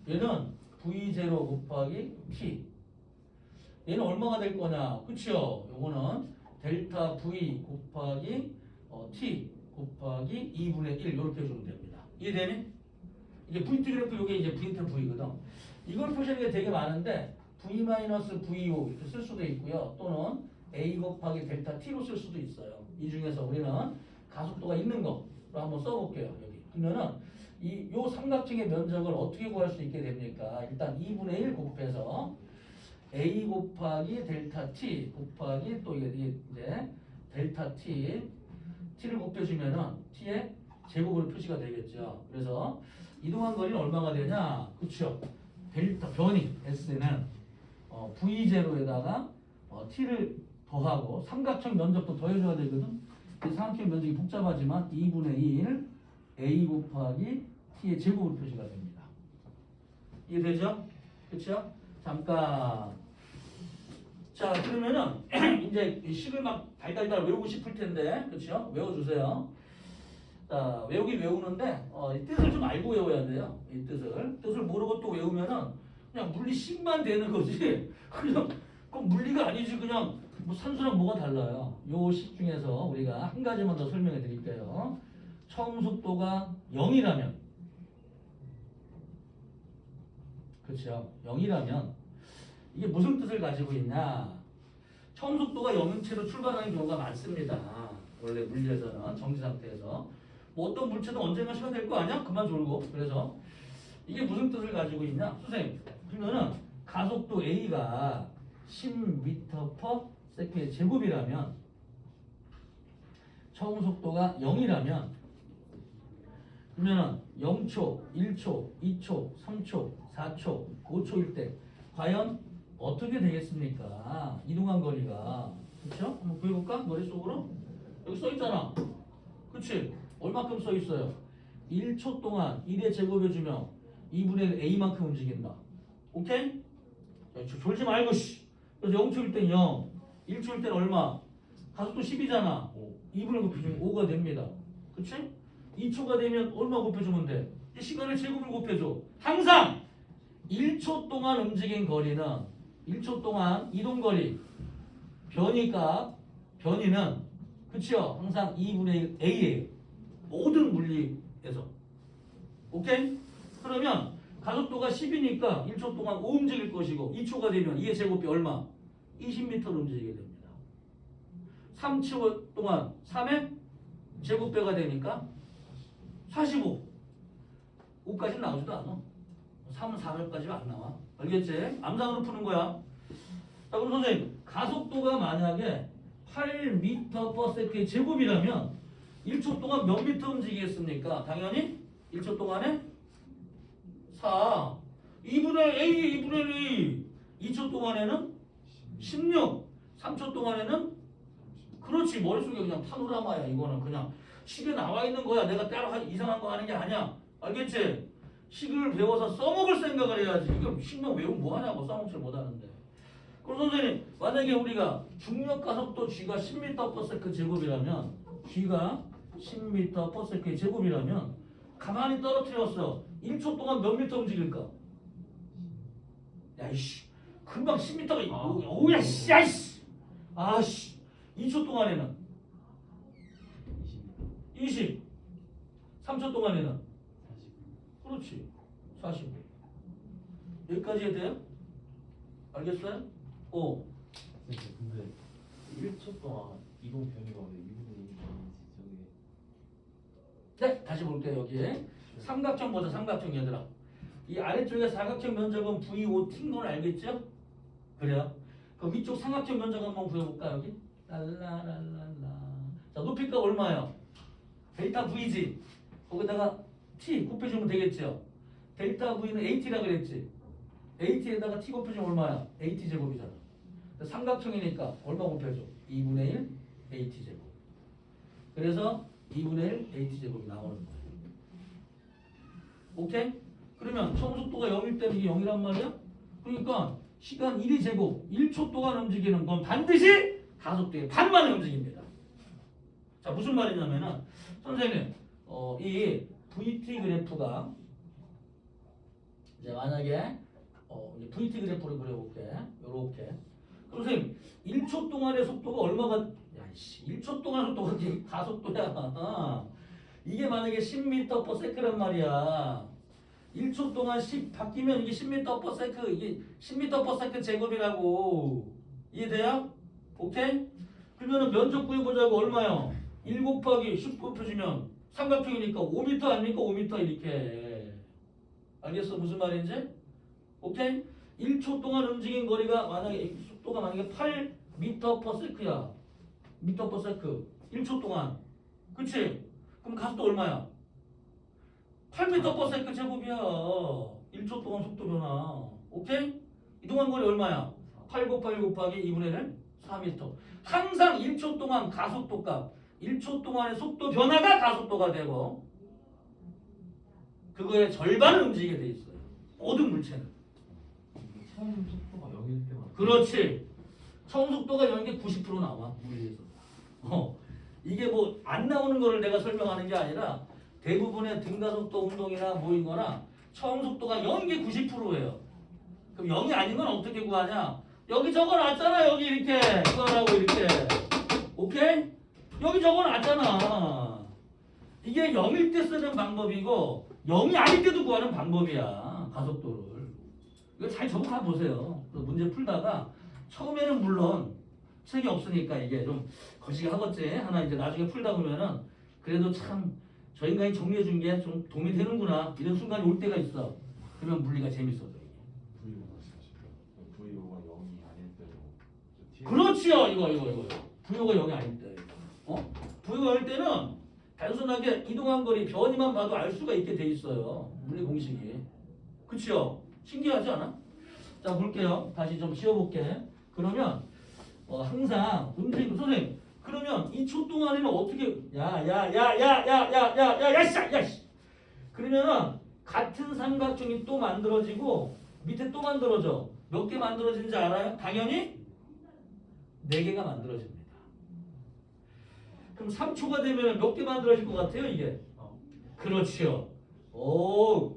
얘는 V0 곱하기 T. 얘는 얼마가 될 거냐? 그치요? 요거는 델타 V 곱하기 T 곱하기 2분의 1 이렇게 해주면 됩니다. 이해되니? 이게 VT 그래프 요게 이제 V인터 V거든. 이걸 표시하는 게 되게 많은데 V-VO 이렇게 쓸 수도 있고요. 또는 A 곱하기 델타 T로 쓸 수도 있어요. 이 중에서 우리는 가속도가 있는 거로 한번 써볼게요. 여기. 그러면은 요 삼각형의 면적을 어떻게 구할 수 있게 됩니까? 일단 2분의 1 곱해서 A 곱하기 델타 T 곱하기 또 이게 이제 델타 T T를 곱해주면은 T의 제곱으로 표시가 되겠죠. 그래서 이동한 거리는 얼마가 되냐? 그쵸? 델타 변이 S는 V0에다가 T를 더하고 삼각형 면적도 더해줘야 되거든. 이 삼각형 면적이 복잡하지만 2분의 1 A 곱하기 T의 제곱으로 표시가 됩니다. 이해되죠? 그쵸? 잠깐. 자, 그러면은 이제 식을 막 달달달 외우고 싶을 텐데, 그쵸? 외워주세요. 자, 외우는데 이 뜻을 좀 알고 외워야 돼요. 이 뜻을 모르고 또 외우면은 그냥 물리식만 되는 거지. 그냥 그 물리가 아니지. 그냥 뭐 산수랑 뭐가 달라요. 요 식 중에서 우리가 한 가지만 더 설명해 드릴게요. 처음 속도가 0이라면, 그렇죠? 0이라면 이게 무슨 뜻을 가지고 있냐? 처음 속도가 0인 채로 출발하는 경우가 많습니다. 원래 물리에서는 정지 상태에서 뭐 어떤 물체도 언젠가 시간 될 거 아니야? 그만 졸고. 그래서 이게 무슨 뜻을 가지고 있냐? 선생님, 그러면은 가속도 A가 10m/s의 제곱이라면 처음 속도가 0이라면 그러면은 0초, 1초, 2초, 3초, 4초, 5초일 때 과연 어떻게 되겠습니까? 이동한 거리가. 그렇죠? 한번 구해볼까? 머릿속으로? 여기 써있잖아. 그치? 얼마큼 써 있어요? 1초 동안 1의 제곱해주면 2분의 1 A만큼 움직인다. 오케이? 자, 졸지 말고 씨. 그래서 0초일 땐 0, 1초일 땐 얼마? 가속도 10이잖아. 2분의 곱해주면 5가 됩니다. 그치? 2초가 되면 얼마 곱해주면 돼? 이 시간의 제곱을 곱해줘. 항상 1초 동안 움직인 거리는 1초 동안 이동거리 변이는 그치요? 항상 2분의 1 A예요. 모든 물리에서. 오케이? 그러면 가속도가 10이니까 1초 동안 5 움직일 것이고 2초가 되면 2의 제곱이 얼마? 20m를 움직이게 됩니다. 3초 동안 3의 제곱배가 되니까 45. 5까지 나오지도 않아. 3은 400까지가 안 나와. 알겠지? 암산으로 푸는 거야. 자, 그럼 선생님, 가속도가 만약에 8m/s의 제곱이라면 1초 동안 몇 미터 움직이겠습니까? 당연히 1초 동안에 4. 2분의 A, 2분의 2. 2초 동안에는 16. 3초 동안에는 그렇지. 머릿속에 그냥 파노라마야. 이거는 그냥 식에 나와 있는 거야. 내가 따로 이상한 거 하는 게 아니야. 알겠지? 식을 배워서 써먹을 생각을 해야지. 이거 식만 외우면 뭐하냐고. 써먹질 못하는데. 그럼 선생님, 만약에 우리가 중력 가속도 G가 10m/s 제곱이라면 G가 10m/s 제곱이라면 가만히 떨어뜨렸어. 1초 동안 몇 미터 움직일까? 야이씨, 금방 10m가 오야 씨, 야이씨, 아씨, 2초 동안에는 20, 3초 동안에는 그렇지, 45. 여기까지 해야 돼요? 알겠어요? 오. 근데 1초 동안 이동 변이가 왜 2분의 1인지 저게 네, 다시 볼게요. 여기에 삼각형 보자. 삼각형 얘들아. 이 아래쪽에 사각형 면적은 VOT인 건 알겠죠? 그래요? 그 위쪽 삼각형 면적 한번 구해볼까 여기? 랄라랄랄라. 자, 높이가 얼마예요? 델타 V지. 거기다가 T 곱해주면 되겠죠? 델타 V는 AT라 그랬지? AT에다가 T 곱해주면 얼마야? AT 제곱이잖아. 삼각형이니까 얼마 곱해줘? 2분의 1 AT 제곱. 그래서 2분의 1 AT 제곱이 나오는 거예요. 오케이? 그러면 청속도가 0일 때는 이게 0이란 말이야? 그러니까 시간 1의 제곱 1초 동안 움직이는 건 반드시 가속도의 반만에 움직입니다. 자, 무슨 말이냐면은 선생님 이 VT 그래프가 이제 만약에 이제 VT 그래프를 그려볼게. 요렇게. 선생님 1초 동안의 속도가 얼마가 야이씨 1초 동안 속도가 가속도야. 이게 만약에 10m/s란 말이야. 1초 동안 10 바뀌면 이게 10m/s 이게 10m/s 제곱이라고. 이해돼요? 오케이? 그러면은 면적 구해보자고 얼마요? 1 곱하기 10 곱해주면 삼각형이니까 5m 아닙니까? 5m 이렇게. 알겠어? 무슨 말인지? 오케이? 1초 동안 움직인 거리가 만약에 속도가 만약에 8m/s야. m/s 1초 동안. 그치? 그럼 가속도 얼마야? 8m/s 제곱이야. 1초 동안 속도 변화. 오케이? 이동한 거리 얼마야? 8 곱하기 1 곱하기 2분의 1 4m. 항상 1초 동안 가속도 값 1초 동안의 속도 변화가 가속도가 되고 그거의 절반을 움직이게 돼 있어요. 모든 물체는. 처음 속도가 0일 때만 그렇지. 처음 속도가 0인 게 90% 나와. 물리에서. 이게 뭐 안 나오는 거를 내가 설명하는 게 아니라 대부분의 등가속도 운동이나 뭐이거나 처음 속도가 0인 게 90%예요. 그럼 0이 아닌 건 어떻게 구하냐? 여기 적어놨잖아. 여기 이렇게 이거라고 이렇게. 오케이? 여기 적어놨잖아. 이게 0일 때 쓰는 방법이고 0이 아닐 때도 구하는 방법이야. 가속도를. 이거 잘 적어가 보세요. 문제 풀다가 처음에는 물론 책이 없으니까 이게 좀 거시기하겠지. 하나 이제 나중에 풀다 보면은 그래도 참 저 인간이 정리해 준 게 좀 도움이 되는구나 이런 순간이 올 때가 있어. 그러면 물리가 재밌어져. VO가 0이 아닐 때도 그렇지요. 이거. VO가 0이 아닐 때. VO가 0일 때는 단순하게 이동한 거리 변이만 봐도 알 수가 있게 돼 있어요. 물리 공식이. 그치요? 신기하지 않아? 자, 볼게요. 다시 좀 지워볼게. 그러면 항상 움직임 선생님 그러면 2초 동안에는 어떻게 야야야야야야야야야씨 그러면은 같은 삼각형이 또 만들어지고 밑에 또 만들어져. 몇 개 만들어진지 알아요? 당연히 4개가 만들어집니다. 그럼 3초가 되면 몇 개 만들어질 것 같아요, 이게? 그렇지요. 오,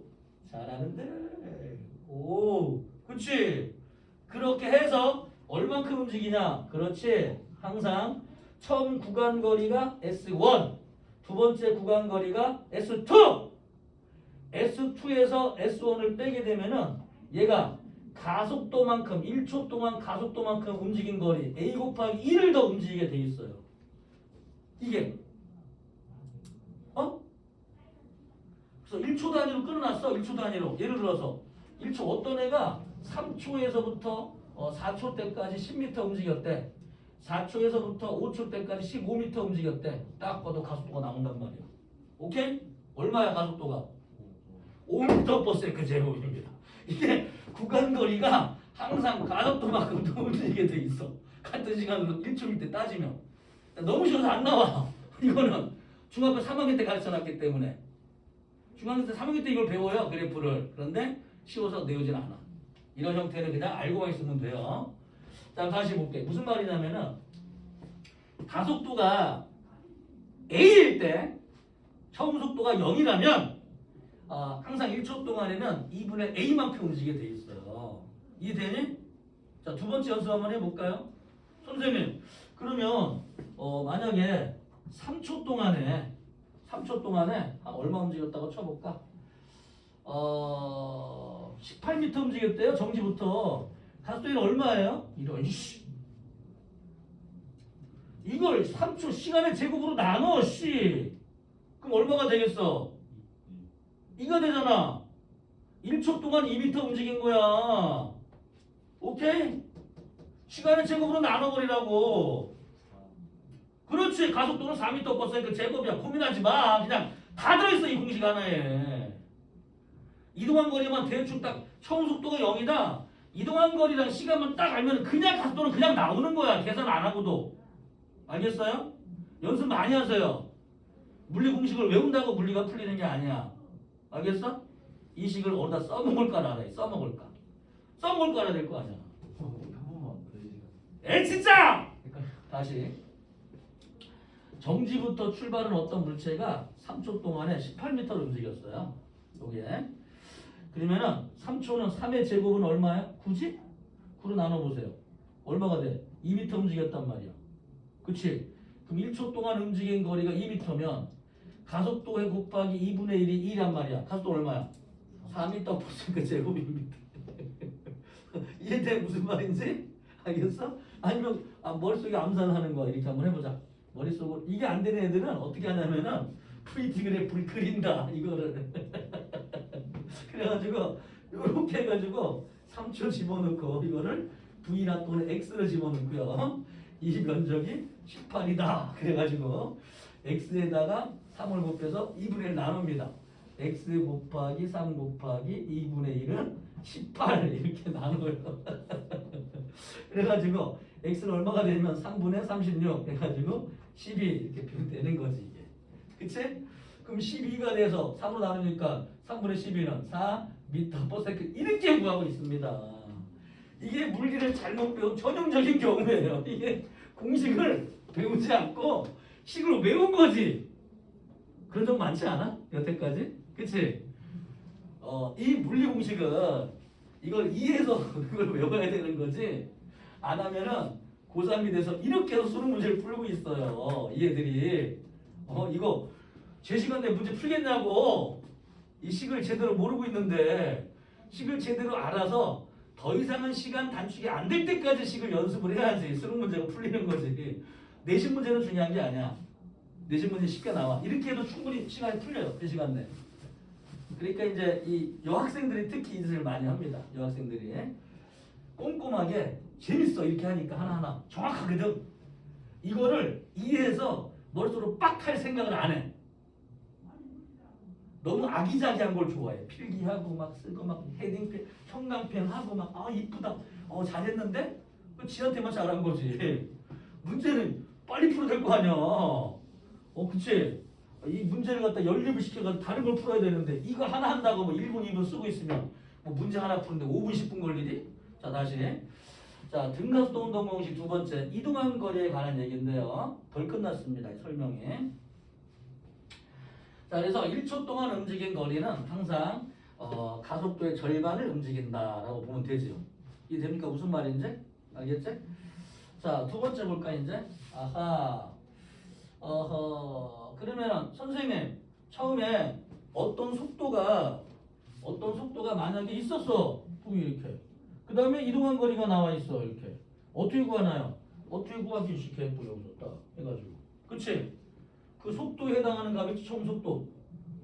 잘하는데. 오, 그렇지. 그렇게 해서 얼만큼 움직이냐? 그렇지. 항상 처음 구간 거리가 S1, 두 번째 구간 거리가 S2. S2에서 S1을 빼게 되면은 얘가 가속도만큼 1초 동안 가속도만큼 움직인 거리 A 곱하기 1을 더 움직이게 돼 있어요. 이게 그래서 1초 단위로 끊어놨어. 1초 단위로. 예를 들어서 1초 어떤 애가 3초에서부터 4초 때까지 10m 움직였대. 4초에서부터 5초 때까지 15m 움직였대. 딱 봐도 가속도가 나온단 말이야. 오케이? 얼마야 가속도가? 5m/s 제곱입니다. 이게 구간 거리가 항상 가속도만큼 더 움직이게 돼 있어. 같은 시간으로 1초일 때 따지면. 너무 쉬워서 안 나와. 이거는 중학교 3학년 때 가르쳐놨기 때문에. 중학교 때 3학년 때 이걸 배워요. 그래프를. 그런데 쉬워서 내우진 않아. 이런 형태는 그냥 알고만 있으면 돼요. 자, 다시 볼게. 무슨 말이냐면은 가속도가 A일 때 처음 속도가 0이라면 항상 1초 동안에는 2분의 A만큼 움직이게 돼 있어요. 이해되니? 자, 두 번째 연습 한번 해볼까요? 선생님, 그러면 만약에 3초 동안에 얼마 움직였다고 쳐볼까? 18m 움직였대요. 정지부터. 가속도는 얼마예요? 이런 씨. 이걸 3초 시간의 제곱으로 나눠 씨. 그럼 얼마가 되겠어? 이거 되잖아. 1초 동안 2m 움직인 거야. 오케이? 시간의 제곱으로 나눠버리라고. 그렇지. 가속도는 4m/s 제곱이야. 고민하지 마. 그냥 다 들어있어. 이 공식 하나에. 이동한 거리만 대충 딱 처음 속도가 0이다. 이동한 거리랑 시간만 딱 알면 그냥 가속도는 그냥 나오는 거야. 계산 안 하고도. 알겠어요? 연습 많이 하세요. 물리 공식을 외운다고 물리가 풀리는 게 아니야. 알겠어? 이 식을 어디다 써먹을까 알아야 써먹을까. 써먹을 거 알아야 될 거 아니야. 한 번만 더 해주세요. 에 진짜! 다시. 정지부터 출발은 어떤 물체가 3초 동안에 18m를 움직였어요. 요게. 그러면은 3초는 3의 제곱은 얼마야? 9지? 9로 나눠보세요. 얼마가 돼? 2m 움직였단 말이야. 그치? 그럼 1초 동안 움직인 거리가 2m면 가속도에 곱하기 2분의 1이 2란 말이야. 가속도 얼마야? 4m/s 제곱입니다. 이해돼? 무슨 말인지? 알겠어? 아니면 머릿속에 암산하는 거야. 이렇게 한번 해보자. 머릿속으로. 이게 안 되는 애들은 어떻게 하냐면은 프리티 그래프를 그린다. 이거를. 그래가지고 이렇게 해가지고 3초 집어넣고 이거를 V나 또는 X를 집어넣고요. 이 면적이 18이다. 그래가지고 X에다가 3을 곱해서 2분의 1 나눕니다. X 곱하기 3 곱하기 2분의 1은 18 이렇게 나눠요. 그래가지고 X는 얼마가 되면 3분의 36 해가지고 12 이렇게 되는 거지 이게. 그치? 그럼 12가 돼서 3으로 나누니까 3분의 12는 4m/s 이렇게 구하고 있습니다. 이게 물리를 잘못 배운 전형적인 경우예요. 이게 공식을 배우지 않고 식으로 외운 거지. 그런 적 많지 않아? 여태까지? 그치? 이 물리 공식은 이걸 이해해서 그걸 외워야 되는 거지. 안 하면은 고3이 돼서 이렇게 해서 수능 문제를 풀고 있어요. 이 애들이. 이거 제 시간에 문제 풀겠냐고. 이 식을 제대로 모르고 있는데 식을 제대로 알아서 더 이상은 시간 단축이 안 될 때까지 식을 연습을 해야지 수능 문제가 풀리는 거지. 내신 문제는 중요한 게 아니야. 내신 문제 쉽게 나와. 이렇게 해도 충분히 시간이 풀려요. 그 시간 내. 그러니까 이제 이 여학생들이 특히 이 짓을 많이 합니다. 여학생들이 꼼꼼하게 재밌어 이렇게 하니까 하나하나 정확하거든. 이거를 이해해서 머릿속으로 빡 할 생각을 안 해. 너무 아기자기한 걸 좋아해. 필기하고 막 쓰고 막 헤딩펜, 형광펜 하고 막 이쁘다. 잘했는데? 그 지한테만 잘한 거지. 문제는 빨리 풀어야 될 거 아니야. 그치? 이 문제를 갖다 연립을 시켜가지고 다른 걸 풀어야 되는데 이거 하나 한다고 뭐 1분, 2분 쓰고 있으면 뭐 문제 하나 푸는데 5분, 10분 걸리니? 자, 다시. 자, 등가속도 운동 공식 두 번째, 이동한 거리에 관한 얘기인데요. 덜 끝났습니다. 이 설명이. 자, 그래서 1초 동안 움직인 거리는 항상 가속도의 절반을 움직인다라고 보면 되죠. 이해됩니까? 무슨 말인지? 알겠지? 자, 두 번째 볼까 이제? 아하. 그러면 선생님 처음에 어떤 속도가 만약에 있었어. 이렇게. 그 다음에 이동한 거리가 나와 있어. 이렇게. 어떻게 구하나요? 어떻게 구하기 쉽게 여기서 딱 해가지고. 그치? 그 속도에 해당하는 값이 처음 속도.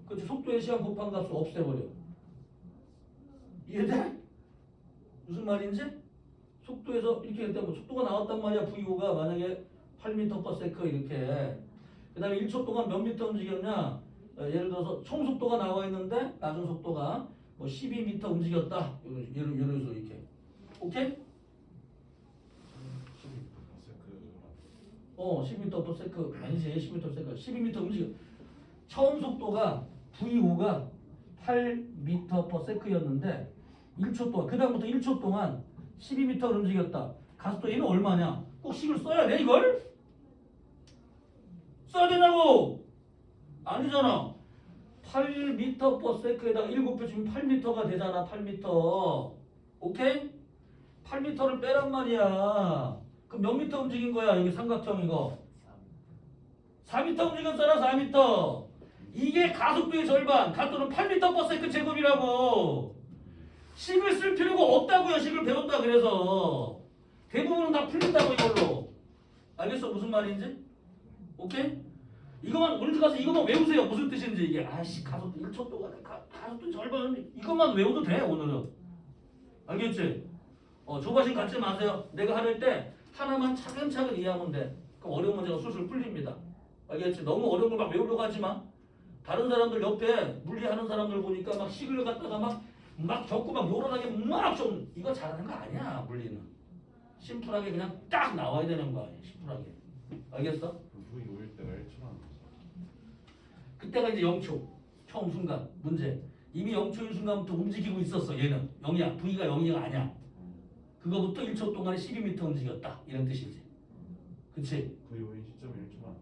그치? 속도의 시간 곱한 값을 없애버려. 이해돼? 무슨 말인지? 속도에서 이렇게 했다고 속도가 나왔단 말이야. VO가 만약에 8m/s 이렇게. 그 다음에 1초 동안 몇 미터 움직였냐? 예를 들어서 총 속도가 나와 있는데 나중 속도가 뭐 12m 움직였다. 예를 들어서 이렇게. 오케이? 12m/s 아니지. 12m/s 12m 움직여. 처음 속도가 VO가 8m/s였는데 1초 동안 그 다음부터 1초 동안 12m를 움직였다. 가속도 얘는 얼마냐? 꼭 식을 써야 돼 이걸? 써야 되냐고? 아니잖아. 8m/s에다가 7배 주면 8m가 되잖아. 8m. 오케이? 8m를 빼란 말이야. 그럼 몇 미터 움직인 거야? 여기 삼각형 이거. 4m 움직였잖아. 4m. 이게 가속도의 절반. 가속도는 8m/s 제곱이라고. 식을 쓸 필요가 없다고요. 식을 배웠다 그래서. 대부분은 다 풀린다고 이걸로. 알겠어? 무슨 말인지? 오케이? 이것만 오늘 가서 이것만 외우세요. 무슨 뜻인지 이게. 아이씨 가속도 1초 동안 가속도 절반. 이것만 외워도 돼 오늘은. 알겠지? 조바심 갖지 마세요. 내가 하를 때 하나만 차근차근 이해하면 돼. 그럼 어려운 문제가 술술 풀립니다. 알겠지? 너무 어려운 걸 막 외우려고 하지 마. 다른 사람들 옆에 물리하는 사람들 보니까 막 식을 갖다가 막 적고 막 요란하게 막 좀 이거 잘하는 거 아니야. 물리는 심플하게 그냥 딱 나와야 되는 거야. 심플하게. 알겠어? V 5일 때가 1초만 남았어. 그때가 이제 0초 처음 순간 문제. 이미 0초인 순간부터 움직이고 있었어. 얘는 0이야. V가 0이 아니야. 그거부터 1초 동안에 12m 움직였다. 이런 뜻이지. 그치? V 5일 시점이 1초만.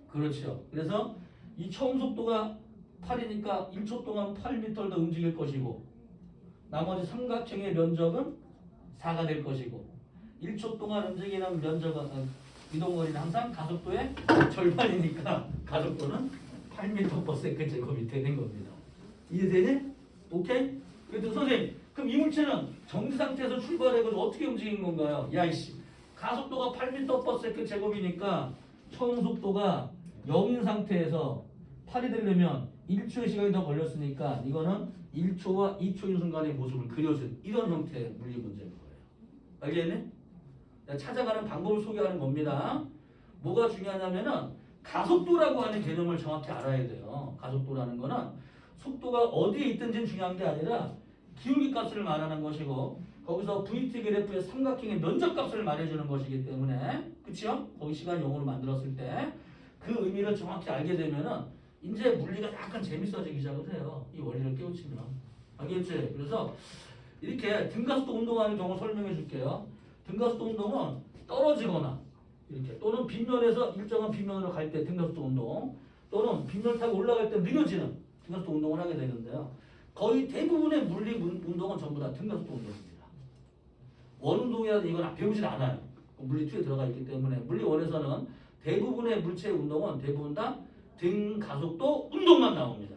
그렇죠. 그래서 이 처음 속도가 8이니까 1초 동안 8m를 더 움직일 것이고 나머지 삼각형의 면적은 4가 될 것이고 1초 동안 움직이는 면적은 이동거리는 항상 가속도의 절반이니까 가속도는 8m/s 제곱이 되는 겁니다. 이해되니? 오케이? 그래도 선생님 그럼 이 물체는 정지 상태에서 출발해가지고 어떻게 움직이는 건가요? 야이씨 가속도가 8m/s 제곱이니까 처음 속도가 0인 상태에서 8이 되려면 1초의 시간이 더 걸렸으니까 이거는 1초와 2초인 순간의 모습을 그려준 이런 형태의 물리 문제인 거예요. 알겠니? 찾아가는 방법을 소개하는 겁니다. 뭐가 중요하냐면은 가속도라고 하는 개념을 정확히 알아야 돼요. 가속도라는 거는 속도가 어디에 있든지 중요한 게 아니라 기울기 값을 말하는 것이고 거기서 VT 그래프의 삼각형의 면적 값을 말해주는 것이기 때문에 그치요? 거기 시간 용어로 만들었을 때 그 의미를 정확히 알게 되면은 이제 물리가 약간 재밌어지기 시작을 해요. 이 원리를 깨우치면. 알겠지? 그래서 이렇게 등가속도 운동하는 경우 설명해 줄게요. 등가속도 운동은 떨어지거나 이렇게 또는 빗면에서 일정한 빗면으로 갈 때 등가속도 운동 또는 빗면 타고 올라갈 때 느려지는 등가속도 운동을 하게 되는데요. 거의 대부분의 물리 운동은 전부 다 등가속도 운동입니다. 원운동이라도 이건 배우질 않아요. 물리 2에 들어가 있기 때문에 물리 1에서는 대부분의 물체의 운동은 대부분 다 등가속도 운동만 나옵니다.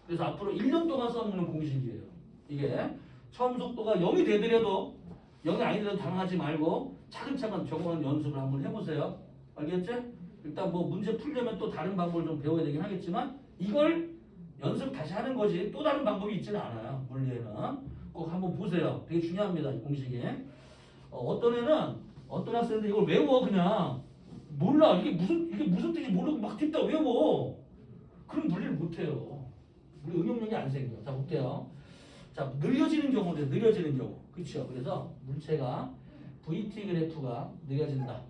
그래서 앞으로 1년 동안 써먹는 공식이에요. 이게 처음 속도가 0이 되더라도 0이 아니더라도 당하지 말고 차근차근 적응하는 연습을 한번 해보세요. 알겠지? 일단 뭐 문제 풀려면 또 다른 방법을 좀 배워야 되긴 하겠지만 이걸 연습 다시 하는 거지 또 다른 방법이 있지는 않아요. 물리에는 꼭 한번 보세요. 되게 중요합니다. 이 공식이. 어떤 애는 어떤 학생들 이걸 외워 그냥 몰라 이게 무슨 뜻인지 모르고 막 듣다 외워. 그럼 물리를 못해요. 우리 응용력이 안 생겨. 자 볼게요. 자 느려지는 경우인데 느려지는 경우 그렇죠. 그래서 물체가 VT 그래프가 느려진다.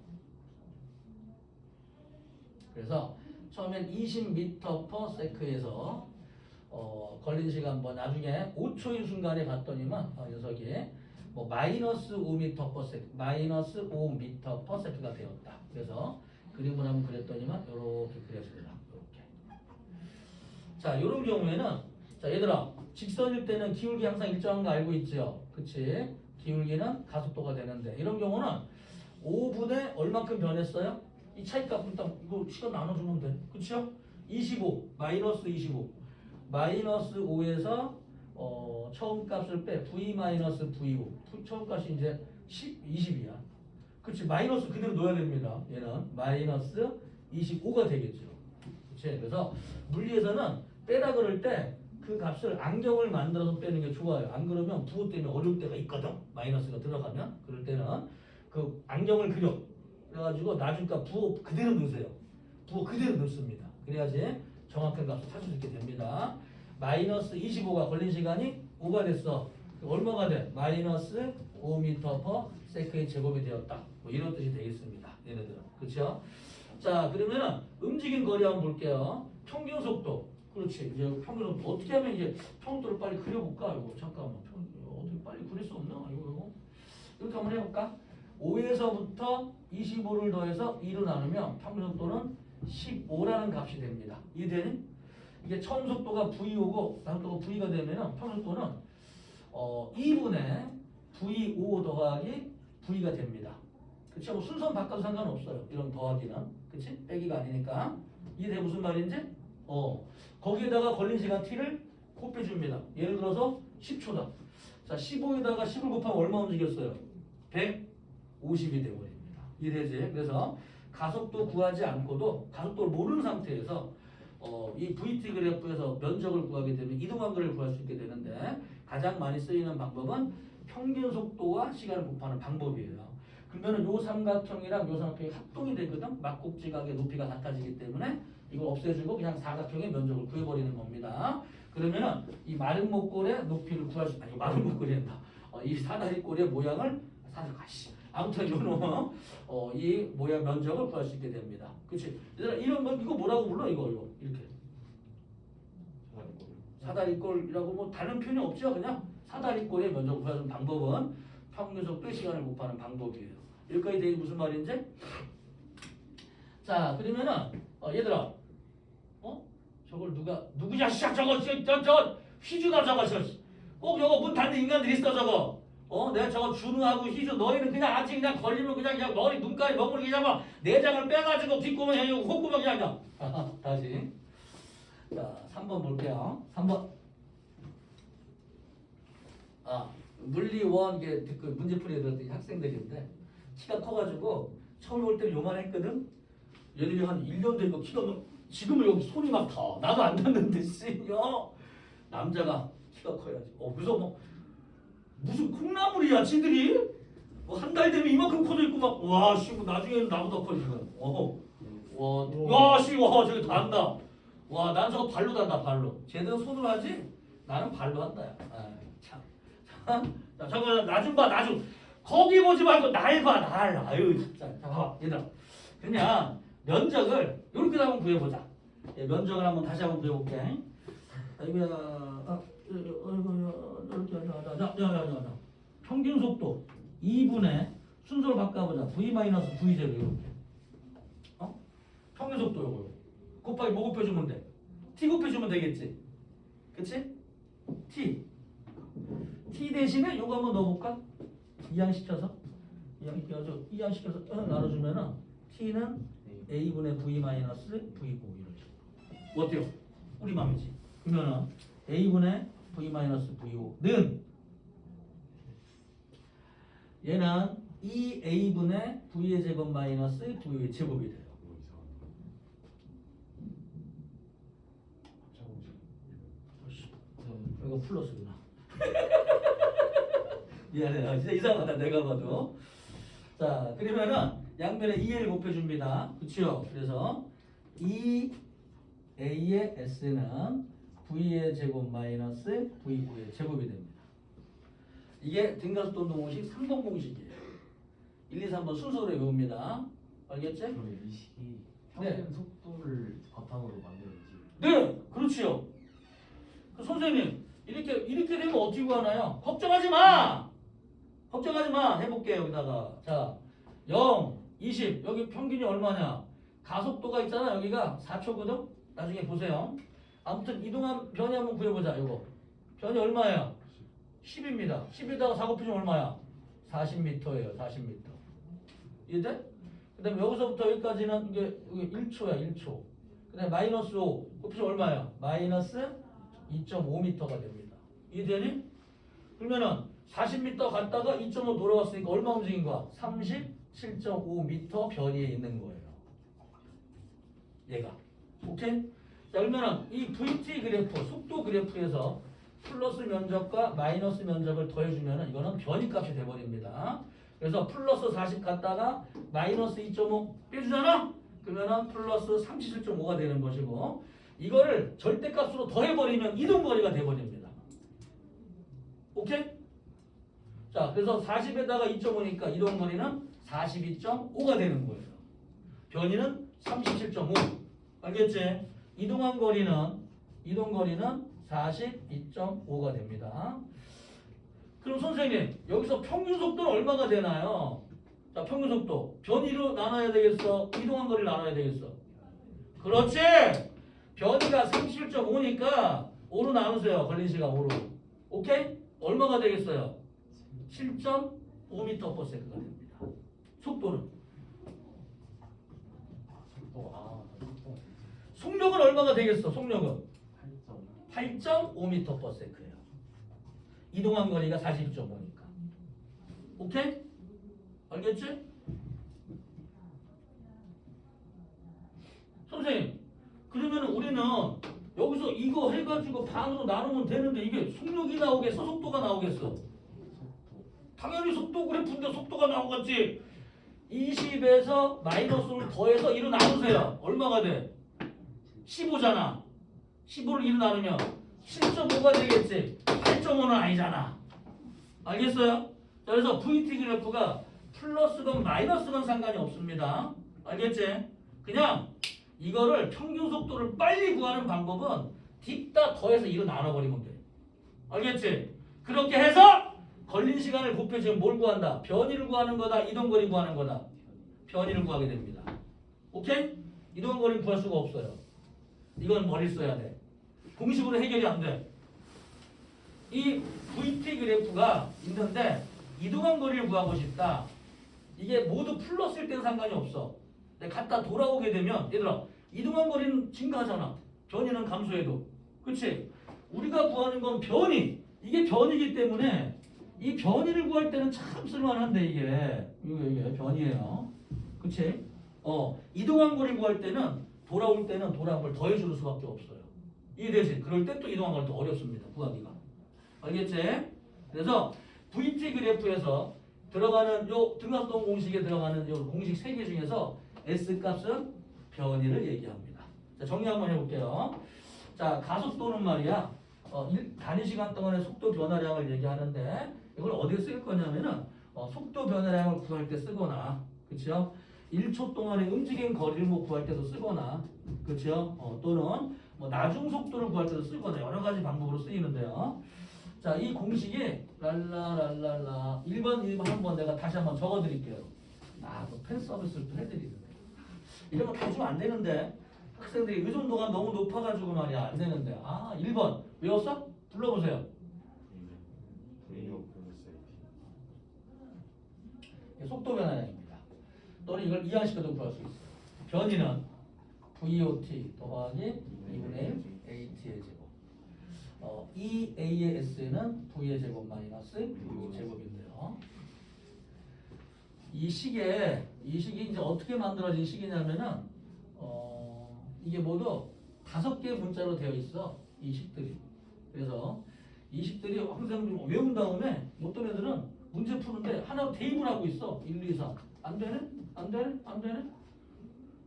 그래서 처음엔 20m/s에서 걸린 시간 뭐 나중에 5초인 순간에 봤더니만 녀석이 뭐 마이너스 5m/s, 마이너스 5m/s가 되었다. 그래서 그림을 한번 그렸더니만 이렇게 그려집니다. 이렇게. 자, 이런 경우에는 자 얘들아 직선일 때는 기울기 항상 일정한 거 알고 있죠? 그치? 기울기는 가속도가 되는데 이런 경우는 5분에 얼마큼 변했어요? 이 차이값 일단 이거 시간 나눠주면 돼. 그쵸? 25 마이너스 25 마이너스 5에서 처음 값을 빼 v 마이너스 v5 처음 값이 이제 10, 20이야. 그치? 마이너스 그대로 넣어야 됩니다. 얘는 마이너스 25가 되겠죠. 그치? 그래서 물리에서는 빼라 그럴 때 그 값을 안경을 만들어서 빼는 게 좋아요. 안 그러면 부호 때문에 어려울 때가 있거든. 마이너스가 들어가면 그럴 때는 그 안경을 그려. 그래가지고 나중값 부호 그대로 넣으세요. 부호 그대로 넣습니다. 그래야지 정확한 값을 찾을 수 있게 됩니다. 마이너스 25가 걸린 시간이 5가 됐어. 얼마가 돼? 마이너스 5m/s의 제곱이 되었다. 뭐 이런 뜻이 되겠습니다. 얘네들은. 그렇죠? 자, 그러면은 움직인 거리 한번 볼게요. 평균 속도. 그렇지. 이제 평균 속도 어떻게 하면 이제 평균도를 빨리 그려볼까? 이거 잠깐만. 어떻게 빨리 그릴 수 없나? 이거 이렇게 한번 해볼까? 5에서부터 25를 더해서 2로 나누면 평균 속도는 15라는 값이 됩니다. 이해되니? 이게 처음 속도가 V5고 다음 속도가 V가 되면 평균 속도는 2분의 V5 더하기 V가 됩니다. 그쵸? 뭐 순서 바꿔도 상관없어요. 이런 더하기는. 그치? 빼기가 아니니까. 이해돼? 무슨 말인지? 거기에다가 걸린 시간 t를 곱해줍니다. 예를 들어서 10초다. 자, 15에다가 10을 곱하면 얼마 움직였어요? 150이 되어버립니다. 이해되지? 그래서 가속도 구하지 않고도 가속도를 모르는 상태에서 이 VT 그래프에서 면적을 구하게 되면 이동한 거리를 구할 수 있게 되는데 가장 많이 쓰이는 방법은 평균 속도와 시간을 곱하는 방법이에요. 그러면은 요 삼각형이랑 요 삼각형이 합동이 되거든. 막곡지각의 높이가 같아지기 때문에 이걸 없애주고 그냥 사각형의 면적을 구해버리는 겁니다. 그러면은 이 마른 목골의 높이를 구할 수 아니 마른 목골이 된다. 이 사다리꼴의 모양을 아무튼 요놈 이 모양 면적을 구할 수 있게 됩니다. 그렇지? 얘들아 이런 거 이거 뭐라고 불러? 이거 이렇게 사다리꼴이라고 뭐 다른 표현이 없죠. 그냥 사다리꼴의 면적을 구하는 방법은 평균 속도의 시간을 곱하는 방법이에요. 여기까지 되게 무슨 말인지? 자 그러면은 얘들아 저걸 누구냐 시작 저거 휘주가 저거 꼭 저거 문 닫는 인간들이 있어 저거 내가 저거 준우하고 휘주 너희는 그냥 아직 그냥 걸리면 그냥 머리 눈가에 먹으리 그냥 막 내장을 빼가지고 뒷구멍에 그냥 콧구멍 그냥 다시 자 3번 볼게요. 3번 물리원 그 문제풀이에 들었더니 학생들인데 키가 커가지고 처음 올 때 요만했거든. 얘들이 한 1년 되고 키가 지금은 여기 손이 막 다 나도 안 닿는데 씨요 남자가 키가 커야지 그래서 뭐 무슨 콩나물이야 지들이 뭐 한 달 되면 이만큼 커져 있고 막 와 씨 나중에는 나보다 커지면 와 저기 다 한다 와 난 저거 발로 단다 발로 쟤들은 손으로 하지 나는 발로 한다 야 참 자 저거 나 좀 봐 나 좀 거기 보지 말고 날 봐 날 아유 진짜 자 얘들아 그냥 면적을 이렇게 한번 구해보자. 면적을 한번 다시 한번 구해볼게. 이렇게 하자. 평균 속도 2분의 순서를 바꿔보자. V-V0 이렇게. 평균 속도 요거. 곱하기 뭐 곱해주면 돼? T 곱해주면 되겠지. 그치? T 대신에 요거 한번 넣어볼까? 이항시켜서 나눠주면은 T는 A분의 V-V5 이런 식으로 어때요? 우리 맘이지. 그러면은 A분의 V-V5는 얘는 2A분의 V의 제곱 마이너스 V의 제곱이 돼요. 이거 플러스구나. 미안해. 진짜 이상하다 내가 봐도. 자 그러면은 양면에 2A를 곱해줍니다. 그쵸? 그래서 2A의 S는 V의 제곱 마이너스 V9의 제곱이 됩니다. 이게 등가속도 운동 공식 3번 공식이에요. 1, 2, 3번 순서로 외웁니다. 알겠지? 그럼 이 식이 평균 속도를 바탕으로 만들어야지. 네, 그렇지요. 그 선생님 이렇게 되면 어떻게 구하나요? 걱정하지 마. 걱정하지 마. 해볼게요. 여기다가 자 0, 20 여기 평균이 얼마냐? 가속도가 있잖아. 여기가 4초거든. 나중에 보세요. 아무튼 이동한 변이 한번 구해보자. 이거 변이 얼마야? 10입니다. 10에다가 사고표준 얼마야? 40m예요. 40m. 이해돼? 그 다음에 여기서부터 여기까지는 이게 1초야. 1초. 그 다음에 마이너스 5. 고표준 얼마야? 마이너스 2.5m가 됩니다. 이해되니? 그러면은 40m 갔다가 2.5 돌아왔으니까 얼마 움직인 거야? 37.5m 변이에 있는 거예요. 얘가. 오케이? 자, 그러면은 이 VT 그래프, 속도 그래프에서 플러스 면적과 마이너스 면적을 더해주면은 이거는 변이값이 돼버립니다. 그래서 플러스 40 갔다가 마이너스 2.5 빼주잖아? 그러면은 플러스 37.5가 되는 것이고 이거를 절대값으로 더해버리면 이동거리가 돼버립니다. 오케이? 자, 그래서 40에다가 2.5니까 이동거리는 42.5가 되는 거예요. 변이는 37.5. 알겠지? 이동한 거리는 42.5가 됩니다. 그럼 선생님 여기서 평균 속도는 얼마가 되나요? 자, 평균 속도 변이로 나눠야 되겠어? 이동한 거리를 나눠야 되겠어? 그렇지! 변이가 37.5니까 5로 나누세요. 걸린 시간 5로. 오케이? 얼마가 되겠어요? 7.5m/s가 됩니다. 속도는. 속력은 얼마가 되겠어? 속력은 8.5m/s예요. 이동한 거리가 42.5니까. 오케이? 알겠지? 선생님, 그러면 우리는 여기서 이거 해가지고 반으로 나누면 되는데 이게 속력이 나오겠어? 속도가 나오겠어? 당연히 속도 그래프인데 속도가 나오겠지. 20에서 마이너스를 더해서 2로 나누세요. 얼마가 돼? 15잖아. 15를 2로 나누면 7.5가 되겠지. 8.5는 아니잖아. 알겠어요? 자, 그래서 VT 그래프가 플러스건 마이너스건 상관이 없습니다. 알겠지? 그냥 이거를 평균 속도를 빨리 구하는 방법은 뒷다 더해서 2로 나눠버리면 돼. 알겠지? 그렇게 해서 걸린 시간을 곱해주면 뭘 구한다? 변이를 구하는 거다? 이동거리 구하는 거다? 변이를 구하게 됩니다. 오케이? 이동거리를 구할 수가 없어요. 이건 머리 써야 돼. 공식으로 해결이 안 돼. 이 VT 그래프가 있는데 이동한 거리를 구하고 싶다. 이게 모두 플러스일 때는 상관이 없어. 근데 갔다 돌아오게 되면 얘들아 이동한 거리는 증가하잖아. 변이는 감소해도. 그치? 우리가 구하는 건 변이. 이게 변이기 때문에 이 변이를 구할 때는 참 쓸만한데 이게 변이에요. 그치? 이동한 거리 구할 때는 돌아올 때는 돌아온 걸 더해주는 수밖에 없어요. 이해되지? 그럴 때 또 이동한 걸 더 어렵습니다. 구하기가. 알겠지? 그래서 VT 그래프에서 들어가는 요 등각동 공식에 들어가는 요 공식 3개 중에서 S값은 변이를 얘기합니다. 자, 정리 한번 해볼게요. 자, 가속도는 말이야. 단위 시간 동안의 속도 변화량을 얘기하는데 이걸 어디에 쓸 거냐면은 속도 변화량을 구할 때 쓰거나, 그렇죠? 1초 동안의 움직임 거리를 구할 때도 쓰거나, 그렇죠? 또는 나중 속도를 구할 때도 쓰거나 여러 가지 방법으로 쓰이는데요. 자, 이 공식이 랄라랄랄라 1번 한번 내가 다시 한번 적어드릴게요. 팬 서비스를 또 해드리는데 이런 거 다 주면 안 되는데 학생들이 의존도가 너무 높아가지고 말이야 안 되는데 1번 외웠어? 불러보세요. 속도 변화량입니다. 또는 이걸 이항식으로 구할 수 있어요. 변이는 VOT 더하기 2분의 AT의 제곱. 이 A의 S는 V의 제곱 마이너스 V 제곱인데요. 이 식이 이제 어떻게 만들어진 식이냐면은 이게 모두 5개의 문자로 되어 있어. 이 식들이. 그래서 이 식들이 항상 좀 외운 다음에 어떤 애들은 문제 푸는데 하나 대입을 하고 있어. 1, 2, 3. 안 되네? 안 되네? 안 되네?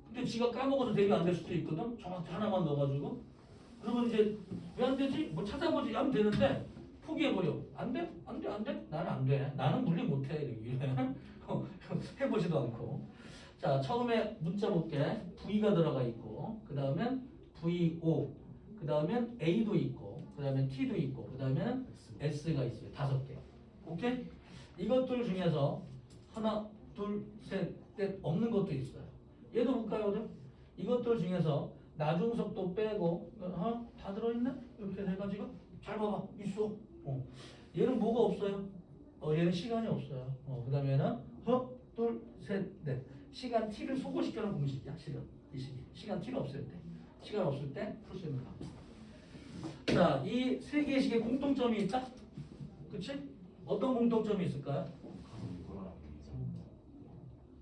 근데 지가 까먹어서 대입이 안 될 수도 있거든. 정확히 하나만 넣어가지고. 그러면 이제 왜 안 되지? 뭐 찾아보지 하면 되는데 포기해버려. 안 돼? 안 돼? 안 돼? 나는 안 돼. 나는 물리 못해. 이래. 해보지도 않고. 자, 처음에 문자 볼게. V가 들어가 있고, 그 다음엔 VO, 그 다음엔 A도 있고, 그 다음엔 T도 있고, 그 다음에는 S가 있어요. 5개. 오케이? 이것들 중에서 하나, 둘, 셋, 넷 없는 것도 있어요. 얘도 볼까요? 이것들 중에서 나중속도 빼고 다 들어있네? 이렇게 해가지고 잘 봐봐. 있어. 얘는 뭐가 없어요? 얘는 시간이 없어요. 그 다음에는 둘, 셋, 넷. 시간 t를 소거시켜놓은 공식이야. 실은 이 식이. 시간 t가 없을 때. 시간 없을 때 풀 수 있는 거. 자, 이 세 개의 식에 공통점이 있다? 그치? 어떤 공통점이 있을까요?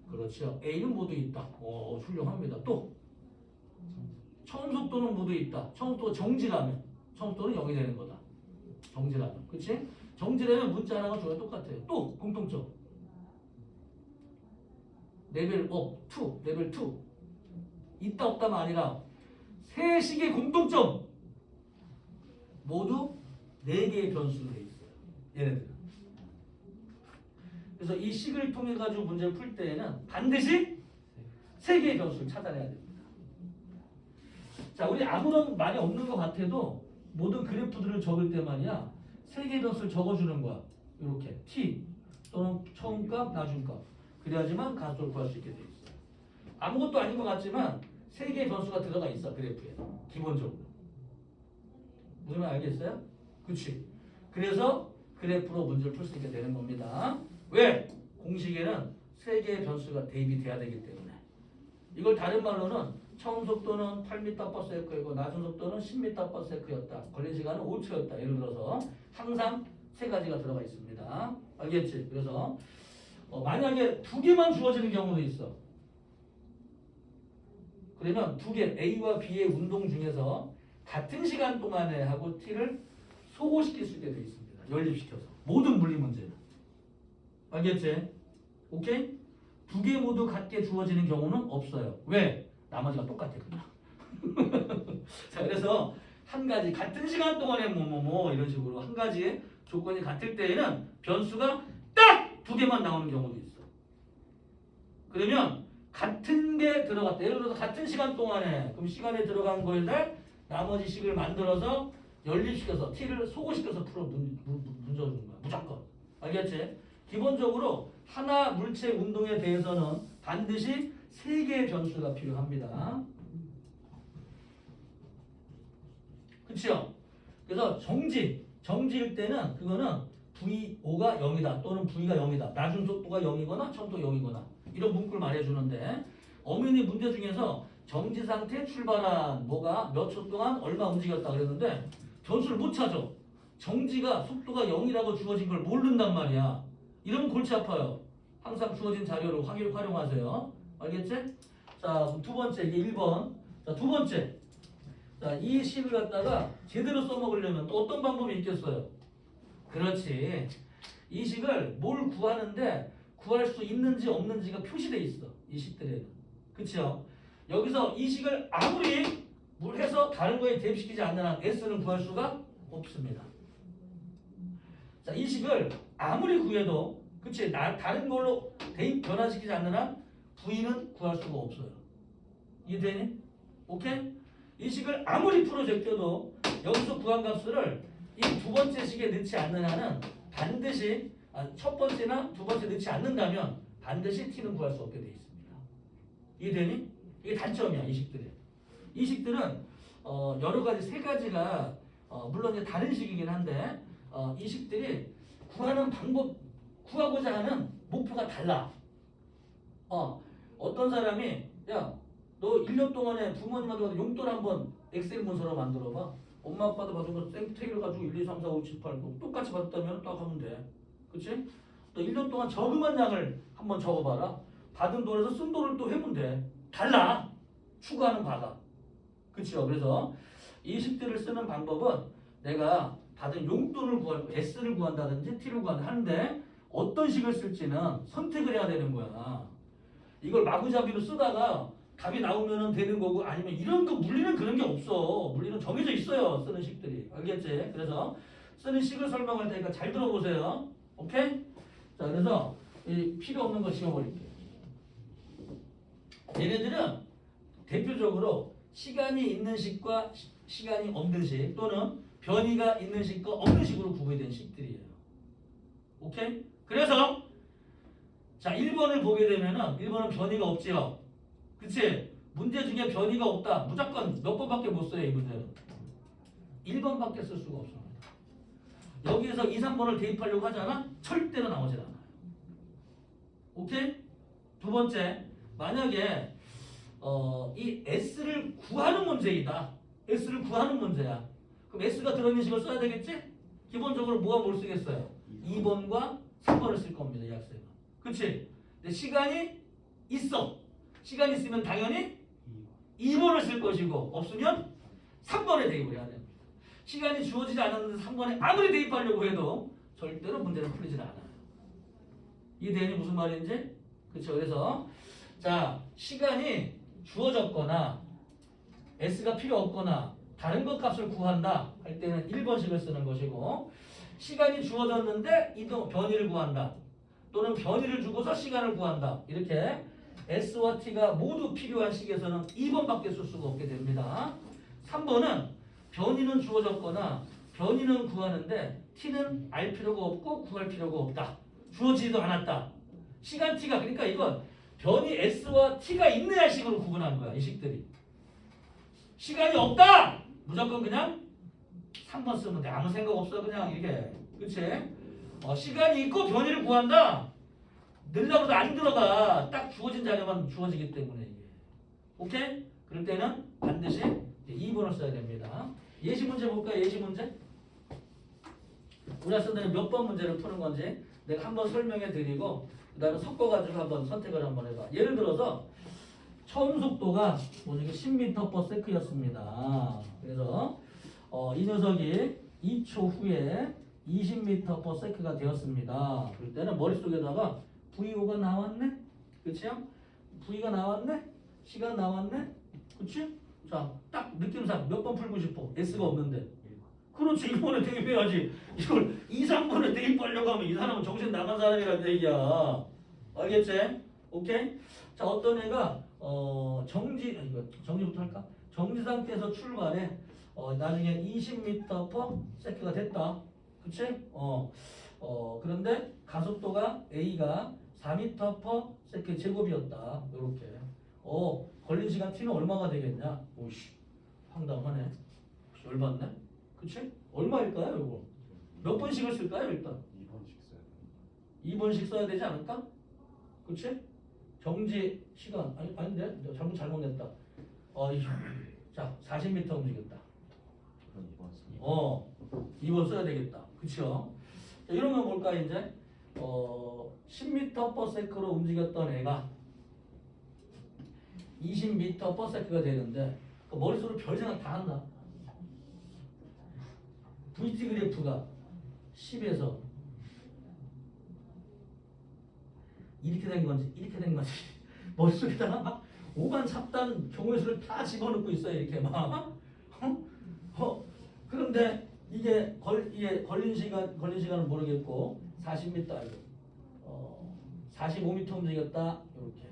그렇죠. A는 모두 있다. 훌륭합니다. 또 처음 속도는 모두 있다. 처음 속도가 정지라면 처음 속도는 0이 되는 거다. 정지라면. 그치? 정지라면 문자 하나가 주어야 똑같아요. 또 공통점. 레벨 2, 레벨 2. 있다 없다가 아니라 세 식의 공통점. 모두 4개의 변수로 되어 있어요. 얘네들은. 그래서 이 식을 통해 가지고 문제를 풀 때에는 반드시 3개의 변수를 찾아내야 됩니다. 자, 우리 아무런 말이 없는 것 같아도 모든 그래프들을 적을 때 말이야 3개의 변수를 적어주는 거야. 이렇게 t 또는 처음 값, 나중 값. 그래야지만 가속도를 구할 수 있게 돼 있어요. 아무것도 아닌 것 같지만 3개의 변수가 들어가 있어 그래프에 기본적으로. 무슨 말 알겠어요? 그렇지. 그래서 그래프로 문제를 풀 수 있게 되는 겁니다. 왜? 공식에는 3개의 변수가 대입이 돼야 되기 때문에. 이걸 다른 말로는 처음 속도는 8m/s이고 낮은 속도는 10m/s였다. 걸린 시간은 5초였다. 예를 들어서 항상 3가지가 들어가 있습니다. 알겠지? 그래서 만약에 2개만 주어지는 경우도 있어. 그러면 2개 A와 B의 운동 중에서 같은 시간 동안에 하고 T를 소거시킬 수 있게 되어 있습니다. 연립시켜서. 모든 물리 문제는. 알겠지? 오케이? 2개 모두 같게 주어지는 경우는 없어요. 왜? 나머지가 똑같아 그냥. 자, 그래서 한 가지 같은 시간 동안에 뭐 이런 식으로 한 가지의 조건이 같을 때에는 변수가 딱 2개만 나오는 경우도 있어. 그러면 같은 게 들어갔다. 예를 들어서 같은 시간 동안에 그럼 시간에 들어간 거에다 나머지 식을 만들어서 연립시켜서 t를 소거시켜서 풀어 문제주는 거야. 무조건. 알겠지? 기본적으로 하나 물체 운동에 대해서는 반드시 3개의 변수가 필요합니다. 그치요? 그래서 정지일 때는 그거는 VO가 0이다 또는 V가 0이다. 낮은 속도가 0이거나 처음 속도 0이거나 이런 문구를 말해주는데 어머니 문제 중에서 정지 상태 출발한 뭐가 몇 초 동안 얼마 움직였다 그랬는데 변수를 못 찾아. 정지가 속도가 0이라고 주어진 걸 모른단 말이야. 이러면 골치 아파요. 항상 주어진 자료를 활용하세요. 알겠지? 자, 두 번째 이게 1번. 자, 두 번째. 자, 이 식을 갖다가 제대로 써먹으려면 또 어떤 방법이 있겠어요? 그렇지. 이 식을 뭘 구하는데 구할 수 있는지 없는지가 표시돼 있어. 이 식들에는. 그치요? 여기서 이 식을 아무리 뭘 해서 다른 거에 대입시키지 않는 한 S는 구할 수가 없습니다. 자, 이 식을 아무리 구해도 그치? 다른 걸로 대입 변화시키지 않는 한 V는 구할 수가 없어요. 이해되니? 오케이? 이 식을 아무리 풀어 제껴도 여기서 구한 값을 이 두 번째 식에 넣지 않는 한은 반드시 첫 번째나 두 번째 넣지 않는다면 반드시 t는 구할 수 없게 되어 있습니다. 이해되니? 이게 단점이야 이 식들이. 이 식들은 여러 가지 3가지가 물론 이제 다른 식이긴 한데 이 식들이 구하는 방법 구하고자 하는 목표가 달라. 어떤 사람이 야 너 1년 동안에 부모님한테 가서 용돈 한번 엑셀 문서로 만들어봐. 엄마 아빠도 받은 거 생태계를 가지고 1, 2, 3, 4, 5, 7, 8 똑같이 받았다면 딱 하면 돼. 그치? 또 1년 동안 저금한 양을 한번 적어봐라. 받은 돈에서 쓴 돈을 또 해보면 돼. 달라. 추구하는 바가. 그치요? 그래서 이 식들을 쓰는 방법은 내가 받은 용돈을 구할 S를 구한다든지 T를 구한다 하는데 어떤 식을 쓸지는 선택을 해야 되는 거야. 이걸 마구잡이로 쓰다가 답이 나오면 되는 거고 아니면 이런 거 물리는 그런 게 없어. 물리는 정해져 있어요. 쓰는 식들이. 알겠지? 그래서 쓰는 식을 설명할 테니까 잘 들어보세요. 오케이? 자, 그래서 이 필요 없는 거 지워버릴게요. 얘네들은 대표적으로 시간이 있는 식과 시간이 없는 식 또는 변이가 있는 식과 없는 식으로 구분된 식들이에요. 오케이? 그래서 자 1번을 보게 되면은 1번은 변이가 없지요. 그치? 문제 중에 변이가 없다. 무조건 몇 번밖에 못 써요. 이 문제는. 1번밖에 쓸 수가 없습니다. 여기에서 2, 3번을 대입하려고 하잖아? 절대로 나오질 않아요. 오케이? 두 번째, 만약에 이 S를 구하는 문제이다. S를 구하는 문제야. 그럼 S가 들어있는 식을 써야 되겠지? 기본적으로 뭐가 뭘 쓰겠어요? 2번과 3번을 쓸 겁니다. 이 학생은. 그치? 근데 시간이 있어. 시간이 있으면 당연히 2번을 쓸 것이고 없으면 3번에 대입을 해야 됩니다. 시간이 주어지지 않았는데 3번에 아무리 대입하려고 해도 절대로 문제는 풀리질 않아요. 이해되니 무슨 말인지? 그렇죠. 그래서 자 시간이 주어졌거나 S가 필요 없거나 다른 것 값을 구한다 할 때는 1번식을 쓰는 것이고 시간이 주어졌는데 이동 변이를 구한다 또는 변이를 주고서 시간을 구한다 이렇게 S와 T가 모두 필요한 식에서는 2번밖에 쓸 수가 없게 됩니다. 3번은 변이는 주어졌거나 변이는 구하는데 T는 알 필요가 없고 구할 필요가 없다. 주어지지도 않았다. 시간 T가 그러니까 이건 변이 S와 T가 있는 할 식으로 구분한 거야. 이 식들이. 시간이 없다. 무조건 그냥 3번 쓰면 돼. 아무 생각 없어 그냥 이게. 그치? 시간이 있고 변이를 구한다. 늘려고 해도 안 들어가. 딱 주어진 자료만 주어지기 때문에 이게. 오케이? 그럴 때는 반드시 2번을 써야 됩니다. 예시 문제 볼까요? 예시 문제? 우리 학생들은 몇 번 문제를 푸는 건지 내가 한번 설명해 드리고 그 다음에 섞어가지고 한번 선택을 한번 해봐. 예를 들어서 처음 속도가 뭐지? 10m/s였습니다. 그래서 이 녀석이 2초 후에 20m/s가 되었습니다. 그럴 때는 머릿속에다가 VO가 나왔네? 그치요? V가 나왔네? 시간 나왔네? 그치? 자, 딱 느낌상 몇 번 풀고 싶어? S가 없는데. 그렇지. 2번에 대입해야지. 이걸 2, 3번에 대입하려고 하면 이 사람은 정신 나간 사람이라는 얘기야. 알겠지? 오케이? 자, 어떤 애가 정지부터 할까? 정지 상태에서 출발해 나중에 20m/s가 됐다. 그치? 그런데 가속도가 A가 4m/s 제곱이었다. 요렇게. 걸린 시간 T는 얼마가 되겠냐? 오씨, 황당하네. 열받네. 그치? 얼마일까요, 이거? 몇 번씩을 쓸까요, 일단? 2번씩 써야 돼. 2번씩 써야 되지 않을까? 그치? 정지 시간. 아닌데? 내가 잘못 냈다. 자, 40m 움직였다. 그럼 2번 쓰니. 2번 써야 되겠다. 그쵸? 자, 이러면 뭘까, 이제? 10m/s로 움직였던 애가 20m/s가 되는데 그 머릿속으로 별 생각 다 한다. VT 그래프가 10에서 이렇게 된 건지 이렇게 된 건지 머릿속에다가 막 5만 삽단 경우의 수를 다 집어넣고 있어요. 이렇게 막. 그런데 이게 걸린 시간은 모르겠고 40m 아니고 45m 움직였다. 이렇게.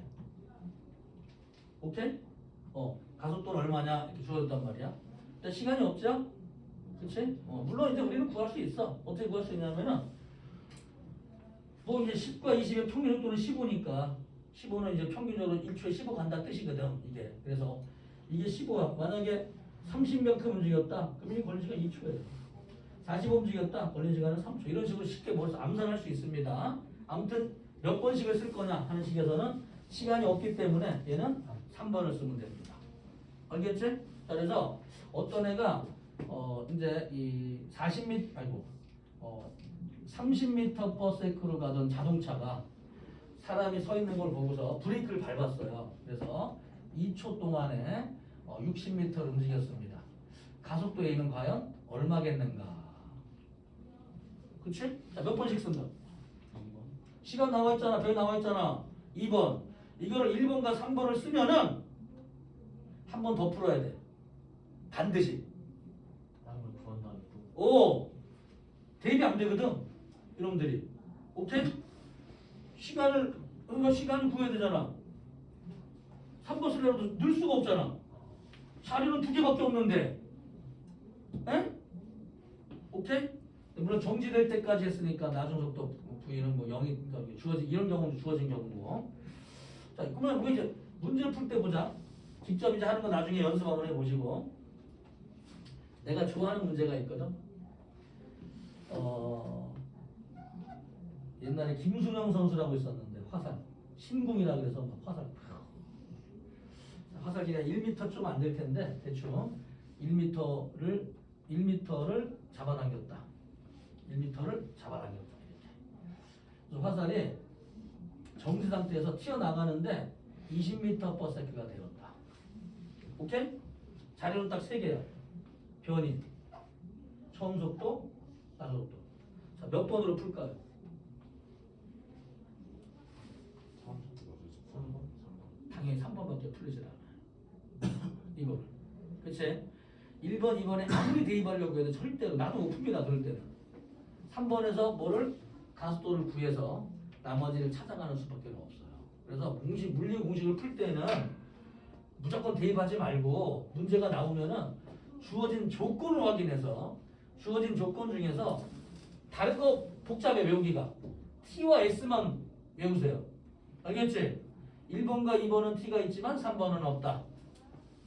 오케이? 가속도는 얼마냐 이렇게 주어졌단 말이야. 근데 시간이 없죠? 그치? 물론 이제 우리는 구할 수 있어. 어떻게 구할 수 있냐면은 뭐 이제 10과 20의 평균 속도는 15니까 15는 이제 평균적으로 1초에 15 간다 뜻이거든. 이게. 그래서 이게 15가 만약에 30만큼 움직였다. 그럼 이 걸린 시간 2초예요. 45 움직였다. 걸린 시간은 3초. 이런 식으로 쉽게 머릿속 암산할 수 있습니다. 아무튼 몇 번씩을 쓸 거냐 하는 식에서는 시간이 없기 때문에 얘는 3번을 쓰면 됩니다. 알겠지? 자, 그래서 어떤 애가 이제 이 30m/s로 가던 자동차가 사람이 서 있는 걸 보고서 브레이크를 밟았어요. 그래서 2초 동안에 60m를 움직였습니다. 가속도 A는 과연 얼마겠는가? 그치? 자, 몇 번씩 쓴다? 2번. 시간 나와 있잖아. 별 나와 있잖아. 2번. 이거를 1번과 3번을 쓰면은 한 번 더 풀어야 돼. 반드시. 다른 걸 구한 다음에 또. 대입이 안 되거든. 이놈들이. 오케이? 시간을 구해야 되잖아. 3번 쓰려고 늘 수가 없잖아. 자리는 2개밖에 없는데. 에? 오케이? 물론 정지될 때까지 했으니까 나중 속도 V는 뭐 0이 주어진 이런 경우는 주어진 경우고. 자, 그러면 우리 이제 문제 풀 때 보자. 직접 이제 하는 거 나중에 연습 한번 해보시고. 내가 좋아하는 문제가 있거든. 옛날에 김순영 선수라고 있었는데 화살 신궁이라 그래서 막 화살 그냥 1m 좀 안 될 텐데 대충 1m를 잡아당겼다. 1m를 잡아당겼다. 이렇게. 그래서 화살이 정지 상태에서 튀어나가는데 20m/s가 되었다. 오케이? 자료는 딱 3개야. 변이, 처음 속도, 나중 속도. 자, 몇 번으로 풀까요? 3번. 당연히 3번밖에 풀리질 않아요. 이거를. 그치? 1번, 2번에 아무리 대입하려고 해도 절대로 나도 못 풉니다. 그럴 때는. 3번에서 뭐를 가속도를 구해서 나머지를 찾아가는 수밖에 없어요. 그래서 물리 공식을 풀 때는 무조건 대입하지 말고 문제가 나오면은 주어진 조건을 확인해서 주어진 조건 중에서 다른 거 복잡해 외우기가 T와 S만 외우세요. 알겠지? 1번과 2번은 T가 있지만 3번은 없다.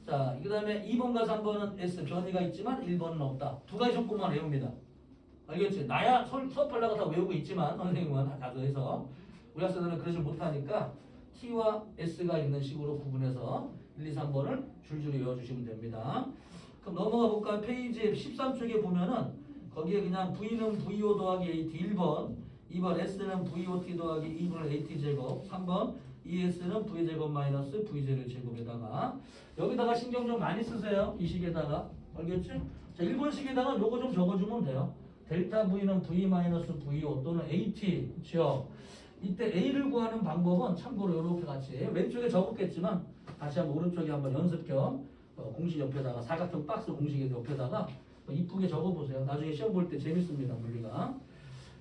자, 그 다음에 2번과 3번은 S 변이가 있지만 1번은 없다. 2가지 조건만 외웁니다. 알겠지? 나야 수업하려고 다 외우고 있지만 선생님은 다 가져해서 우리 학생들은 그러지 못하니까 T와 S가 있는 식으로 구분해서 1, 2, 3번을 줄줄이 외워주시면 됩니다. 그럼 넘어가 볼까요? 페이지 13쪽에 보면은 거기에 그냥 V는 VO 더하기 AT 1번, 2번 S는 VOT 더하기 2분의 AT 제곱, 3번 ES는 V 제곱 마이너스 VJ를 제곱에다가 여기다가 신경 좀 많이 쓰세요. 이 식에다가. 알겠지? 자, 1번식에다가 요거 좀 적어주면 돼요. 델타 V는 V 마이너스 VO 또는 AT. 그렇죠? 이때 A를 구하는 방법은 참고로 이렇게 같이 왼쪽에 적었겠지만 다시 한번 오른쪽에 한번 연습 겸 공식 옆에다가 사각형 박스 공식 옆에다가 이쁘게 적어보세요. 나중에 시험 볼 때 재밌습니다. 물리가.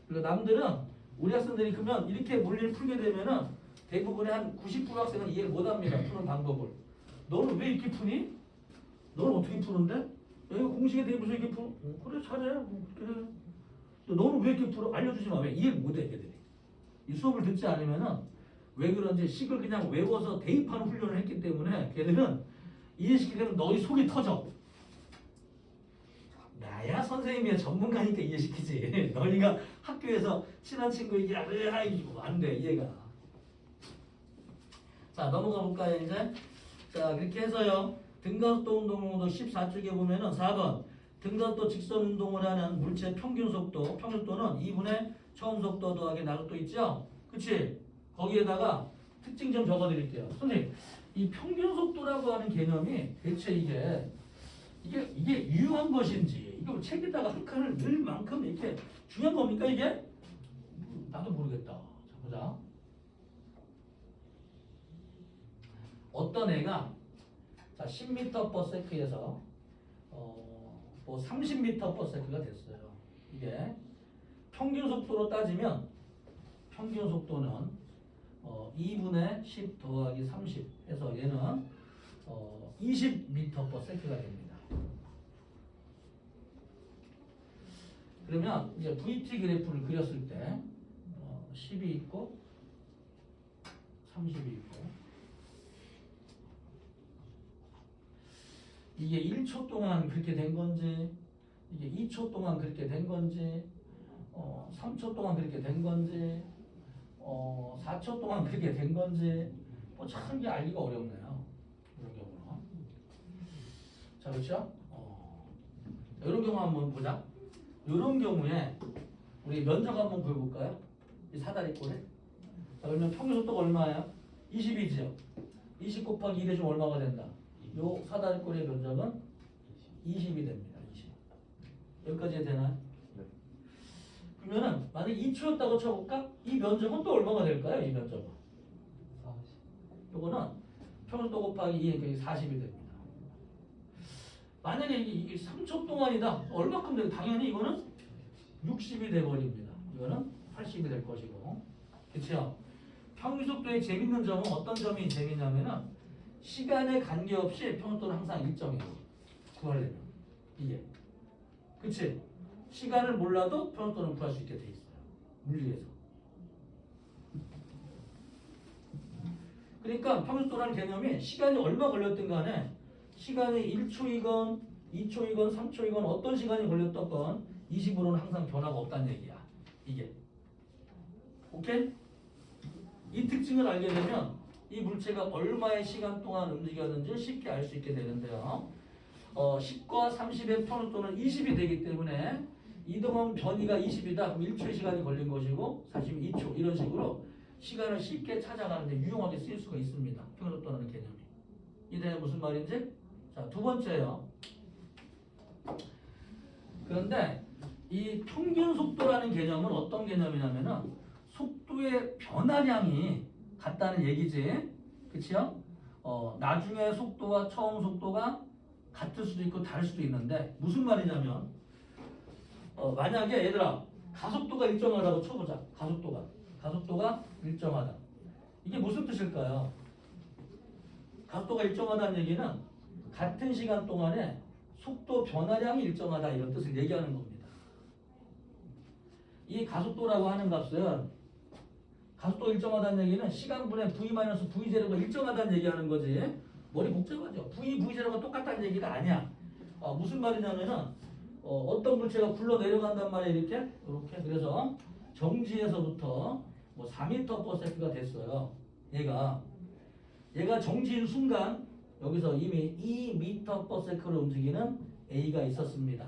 그리고 남들은 우리 학생들이 그러면 이렇게 물리를 풀게 되면은 대부분의 한 90% 학생은 이해를 못합니다. 푸는 방법을. 너는 왜 이렇게 푸니? 너는 어떻게 푸는데? 이거 공식에 대입해서 이렇게 풀어? 그래 잘해. 그래. 너는 왜 이렇게 풀어? 알려주지 마. 왜? 이해를 못해 걔들이. 이 수업을 듣지 않으면은 왜 그런지 식을 그냥 외워서 대입하는 훈련을 했기 때문에 걔들은 이해시키게 되면 너희 속이 터져. 나야 선생님이야 전문가니까 이해시키지. 너희가 학교에서 친한 친구 얘기하래 이거 안 돼 이해가. 자 넘어가 볼까요 이제. 자 그렇게 해서요. 등가속도 운동도 14쪽에 보면은 4번 등가속도 직선 운동을 하는 물체 평균 속도는 2분의 처음 속도 더하기 나속도 있죠? 그치? 거기에다가 특징 좀 적어드릴게요. 선생님, 이 평균 속도라고 하는 개념이 대체 이게 유효한 것인지, 이거 책에다가 한 칸을 넣을 만큼 이렇게 중요한 겁니까, 이게? 나도 모르겠다. 자, 보자. 어떤 애가, 자, 10m/s에서, 뭐 30m/s가 됐어요. 이게. 평균 속도로 따지면 평균 속도는 2분의 10 더하기 30 해서 얘는 20m/s가 됩니다. 그러면 이제 VT 그래프를 그렸을 때 10이 있고 30이 있고 이게 1초 동안 그렇게 된 건지 이게 2초 동안 그렇게 된 건지 3초 동안 그렇게 된 건지 4초 동안 그렇게 된 건지 뭐 참 이게 알기가 어렵네요. 이런 경우는. 자 그렇죠? 이런 경우 한번 보자. 이런 경우에 우리 면적 한번 구해볼까요? 이 사다리꼴에. 자 그러면 평균 속도가 얼마야? 20이죠. 20 곱하기 2 대중 얼마가 된다? 요 사다리꼴의 면적은 20이 됩니다. 20. 여기까지 되나요? 그러면은 만약 2초였다고 쳐볼까? 이 면적은 또 얼마가 될까요? 이 면적은 40. 요거는 평균속도 곱하기 2에 40이 됩니다. 만약에 이게 3초 동안이다. 얼마큼 돼요? 당연히 이거는 60이 돼버립니다. 이거는 80이 될 것이고. 그렇죠? 평균속도의 재밌는 점은 어떤 점이 재밌냐면은 시간에 관계없이 평속도는 항상 일정해요. 구하려면 이게 그치? 시간을 몰라도 평속도는 구할 수 있게 돼 있어요. 물리에서. 그러니까 평속도라는 개념이 시간이 얼마 걸렸든 간에 시간이 1초이건 2초이건 3초이건 어떤 시간이 걸렸던 20으로는 항상 변화가 없다는 얘기야. 이게. 오케이? 이 특징을 알게 되면 이 물체가 얼마의 시간 동안 움직였는지 쉽게 알 수 있게 되는데요. 10과 30의 평속도는 20이 되기 때문에 이동한 변이가 20이다. 그럼 1초의 시간이 걸린 것이고 42초 이런 식으로 시간을 쉽게 찾아가는데 유용하게 쓰일 수가 있습니다. 평속도라는 개념이. 이게 무슨 말인지? 자, 두 번째요. 그런데 이 평균 속도라는 개념은 어떤 개념이냐면은 속도의 변화량이 같다는 얘기지. 그치요? 나중에 속도와 처음 속도가 같을 수도 있고 다를 수도 있는데 무슨 말이냐면 만약에 얘들아 가속도가 일정하다고 쳐보자. 가속도가 일정하다. 이게 무슨 뜻일까요? 가속도가 일정하다는 얘기는 같은 시간 동안에 속도 변화량이 일정하다 이런 뜻을 얘기하는 겁니다. 이 가속도라고 하는 값은 가속도가 일정하다는 얘기는 시간분의 v-v0가 일정하다는 얘기하는 거지. 머리 복잡하죠. v-v0가 똑같다는 얘기가 아니야. 무슨 말이냐면은 어떤 물체가 굴러 내려간단 말이야 이렇게. 그래서 정지에서부터 뭐 4m/s가 됐어요. 얘가 정지인 순간 여기서 이미 2m/s로 움직이는 A가 있었습니다.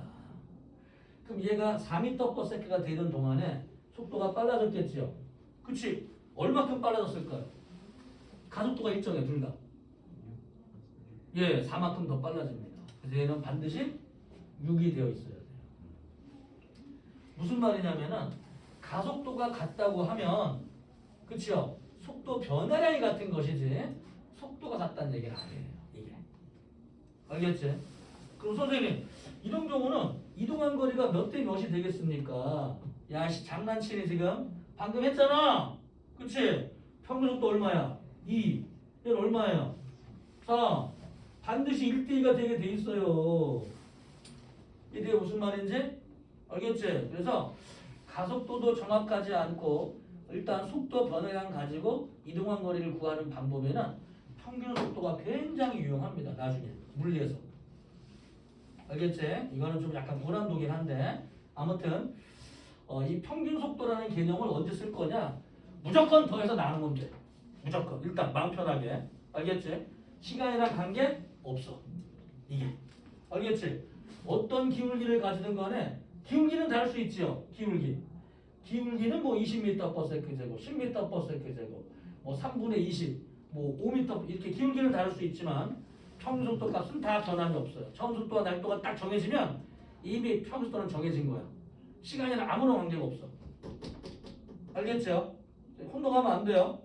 그럼 얘가 4m/s가 되는 동안에 속도가 빨라졌겠지요. 그치? 얼마큼 빨라졌을까요? 가속도가 일정해 둘 다. 예, 4만큼 더 빨라집니다. 그래서 얘는 반드시 6이 되어 있어야 돼요. 무슨 말이냐면은 가속도가 같다고 하면 그치요? 속도 변화량이 같은 것이지 속도가 같다는 얘기는 아니에요. 이게. 알겠지? 그럼 선생님 이런 경우는 이동한 거리가 몇 대 몇이 되겠습니까? 야, 장난치니 지금? 방금 했잖아. 그치? 평균 속도 얼마야? 2. 얘는 얼마예요? 4. 반드시 1대2가 되게 돼 있어요. 이게 무슨 말인지? 알겠지? 그래서 가속도도 정확하지 않고 일단 속도 변화량 가지고 이동한 거리를 구하는 방법에는 평균 속도가 굉장히 유용합니다. 나중에 물리에서. 알겠지? 이거는 좀 약간 고난도긴 한데 아무튼 이 평균 속도라는 개념을 언제 쓸 거냐? 무조건 더해서 나누면 돼. 무조건. 일단 마음 편하게. 알겠지? 시간이랑 관계 없어. 이게. 알겠지? 어떤 기울기를 가지든 간에 기울기는 다를 수 있지요. 기울기는 뭐 20m/s제곱, 10m/s제곱, 뭐 3분의 20, 뭐 5m 이렇게 기울기는 다를 수 있지만 평균 속도 값은 다 변함이 없어요. 처음 속도와 날도가 딱 정해지면 이미 평균 속도는 정해진 거야. 시간이랑 아무런 관계가 없어. 알겠죠? 혼동하면 안 돼요.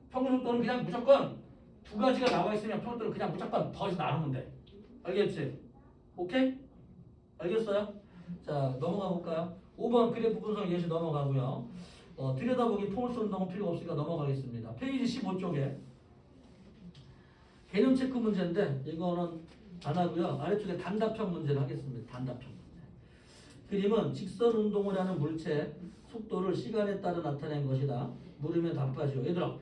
평균 속도는 그냥 무조건 두 가지가 나와 있으면 평균 속도는 그냥 무조건 더해서 나누면 돼. 알겠지? 오케이? 알겠어요? 자, 넘어가 볼까요? 5번 그래프 분석 예시 넘어가고요. 들여다보기 포물스 운동은 필요가 없으니까 넘어가겠습니다. 페이지 15쪽에 개념 체크 문제인데 이거는 안 하고요. 아래쪽에 단답형 문제를 하겠습니다. 단답형 문제. 그림은 직선 운동을 하는 물체 속도를 시간에 따라 나타낸 것이다. 물으면 답하시오. 얘들아,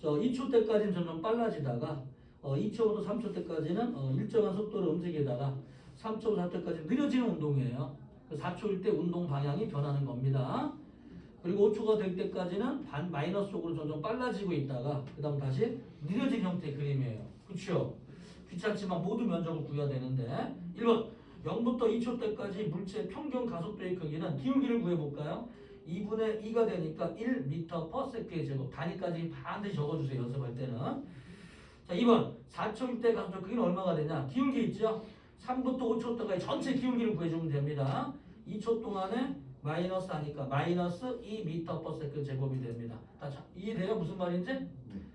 2초 때까지는 점점 빨라지다가 2초부터 3초 때까지는 일정한 속도로 움직이다가 3초, 4초까지 느려지는 운동이에요. 4초일 때 운동 방향이 변하는 겁니다. 그리고 5초가 될 때까지는 마이너스 쪽으로 점점 빨라지고 있다가 그 다음 다시 느려진 형태의 그림이에요. 그렇죠? 귀찮지만 모두 면적을 구해야 되는데 1번 0부터 2초 때까지 물체의 평균 가속도의 크기는 기울기를 구해볼까요? 2분의 2가 되니까 1m/s의 제곱 단위까지 반드시 적어주세요. 연습할 때는. 자 2번 4초일 때 가속도 크기는 얼마가 되냐? 기울기 있죠? 3부터 5초 때까지 전체 기울기를 구해주면 됩니다. 2초 동안에 마이너스 하니까 마이너스 2m/s 제곱이 됩니다. 이해돼요? 무슨 말인지?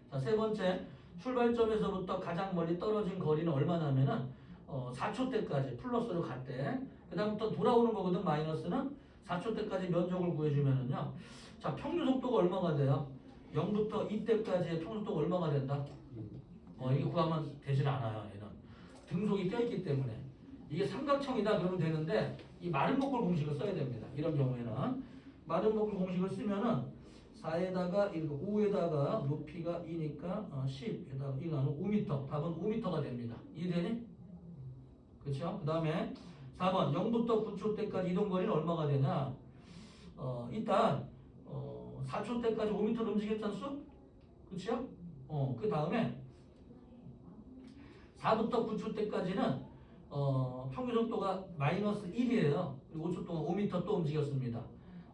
자, 세 번째 출발점에서부터 가장 멀리 떨어진 거리는 얼마냐면은 4초 때까지 플러스로 갔대. 그 다음부터 돌아오는 거거든. 마이너스는 4초 때까지 면적을 구해주면은요. 자, 평균 속도가 얼마가 돼요? 0부터 2 때까지의 평균 속도가 얼마가 된다? 이게 구하면 되질 않아요. 얘는 등속이 껴있기 때문에 이게 삼각형이다 그러면 되는데 이 마른 목골 공식을 써야 됩니다. 이런 경우에는 마른 목골 공식을 쓰면은 4에다가 5에다가 높이가 2니까 10에다가 1 나누면 5m. 답은 5m가 됩니다. 이해되니? 그렇죠? 그 다음에 4번 0부터 9초 때까지 이동 거리는 얼마가 되냐? 일단 4초 때까지 5m를 움직였지 않소? 그렇죠? 그 다음에 4부터 9초 때까지는 평균 속도가 마이너스 1이에요. 그리고 5초 동안 5m 또 움직였습니다.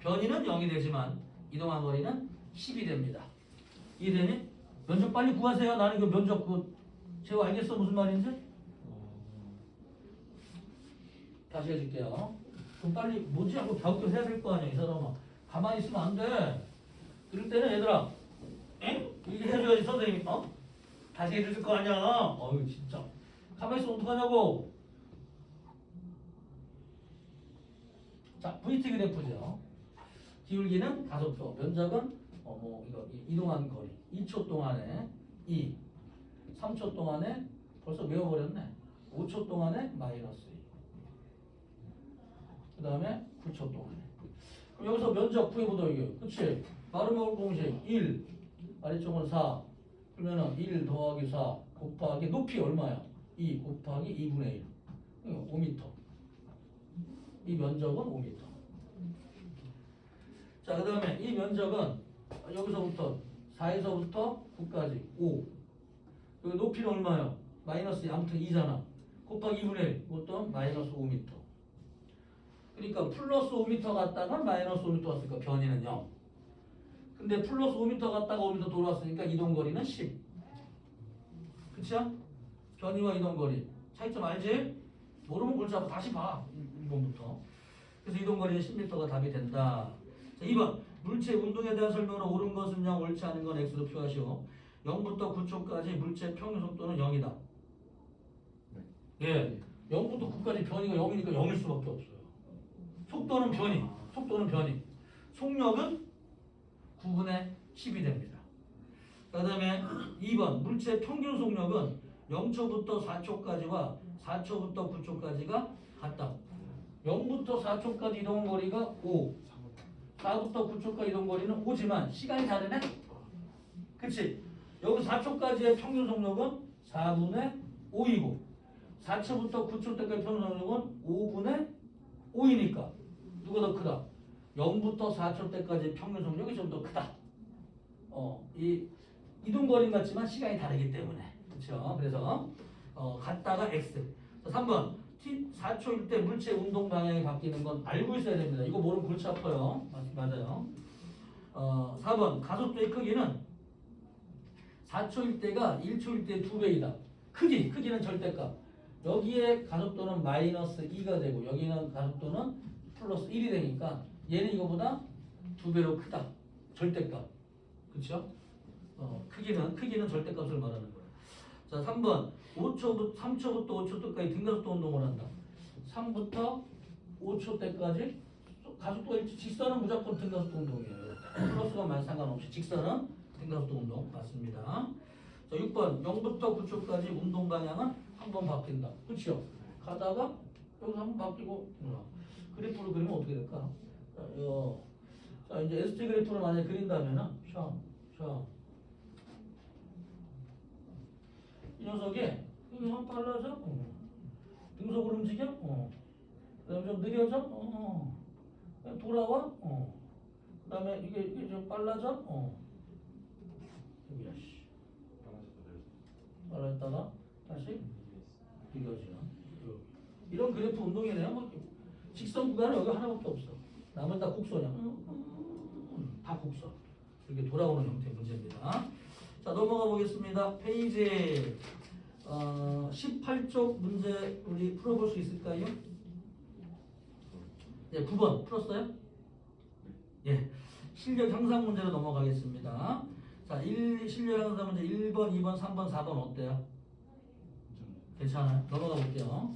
변이는 0이 되지만 이동한 거리는 10이 됩니다. 이해되니? 면적 빨리 구하세요. 나는 이거 면적 제가 알겠어 무슨 말인지? 다시 해줄게요. 그럼 빨리 뭐지 하고 갸웃겨 해야 될 거 아니야 이 사람아. 가만히 있으면 안 돼. 그럴 때는 얘들아 이렇게 해줘야지 선생님이 다시 해줄 거 아니야. 어휴 진짜 가만히 있으면 어떡하냐고. 자 VT 그래프죠. 기울기는 가속도, 면적은 이거 이동한 거리 2초 동안에 2, 3초 동안에 벌써 외워버렸네. 5초 동안에 마이너스 2, 그 다음에 9초 동안에. 그럼 여기서 면적 구해보도록 해요. 그치? 마름모글 공식 1, 아래쪽은 4, 그러면은 1 더하기 4 곱하기 높이 얼마야? 2 곱하기 2분의 1, 5m. 이 면적은 5m. 자, 그 다음에 이 면적은 여기서부터 4에서부터 9까지 5. 여기 높이는 얼마요? 마이너스 아무튼 2잖아. 곱하기 2분의 1, 이것도 마이너스 5m. 그러니까 플러스 5m 갔다가 마이너스 5m 왔으니까 변이는 0. 근데 플러스 5m 갔다가 5m 돌아왔으니까 이동거리는 10. 그쵸? 변이와 이동거리. 차이점 알지? 모르면 골치 아파. 다시 봐. 1번부터. 그래서 이동거리는 10m가 답이 된다. 자, 2번 물체 운동에 대한 설명으로 옳은 것은 0, 옳지 않은 건 X로 표하시오. 0부터 9초까지 물체 평균 속도는 0이다. 예, 0부터 9까지 변이가 0이니까 0일 수밖에 없어요. 속도는 변이, 속도는 변이. 속력은 9분의 10이 됩니다. 그 다음에 2번 물체 평균 속력은 0초부터 4초까지와 4초부터 9초까지가 같다. 0부터 4초까지 이동 거리가 5, 4부터 9초까지 이동 거리는 5지만 시간이 다르네? 그치? 여기 4초까지의 평균 속력은 4분의 5이고 4초부터 9초 때까지 평균 속력은 5분의 5이니까 누가 더 크다? 0부터 4초 때까지 평균 속력이 좀 더 크다. 이 이동 거리는 같지만 시간이 다르기 때문에. 그렇죠? 그래서 같다가 X. 3번 T 4초일 때 물체 운동 방향이 바뀌는 건 알고 있어야 됩니다. 이거 모르면 골치 아파요. 맞아요. 4번 가속도의 크기는 4초일 때가 1초일 때 2배이다. 크기는 절대값. 여기에 가속도는 마이너스 2가 되고 여기는 가속도는 플러스 1이 되니까 얘는 이거보다 2배로 크다. 절대값. 그렇죠? 크기는 절대값을 말하는 거예요. 자, 3번 3초부터 5초 때까지 등가속도 운동을 한다. 3부터 5초 때까지 가속도가 직선은 무조건 등가속도 운동이에요. 플러스가 상관없이 직선은 등가속도 운동 맞습니다. 자, 6번 0부터 9초까지 운동 방향은 한 번 바뀐다. 그렇죠? 가다가 여기서 한 번 바뀌고 그래프를 그리면 어떻게 될까? 자, 이제 ST 그래프를 만약에 그린다면은 이 녀석이 여기 한 빨라져? 등속으로 움직여? 그 다음에 좀 느려져? 돌아와? 그 다음에 이게 좀 빨라져? 여기야 씨 빨라졌다가 다시 느려지는 이런 그래프 운동이네요. 뭐 직선 구간은 여기 하나밖에 없어. 나머지 다 곡선이야. 다 곡선. 이렇게 돌아오는 형태의 문제입니다. 자, 넘어가 보겠습니다. 페이지 18쪽 문제 우리 풀어볼 수 있을까요? 네, 9번 풀었어요? 예, 실력 향상 문제로 넘어가겠습니다. 자, 실력 향상 문제 1번, 2번, 3번, 4번 어때요? 괜찮아요? 넘어가 볼게요.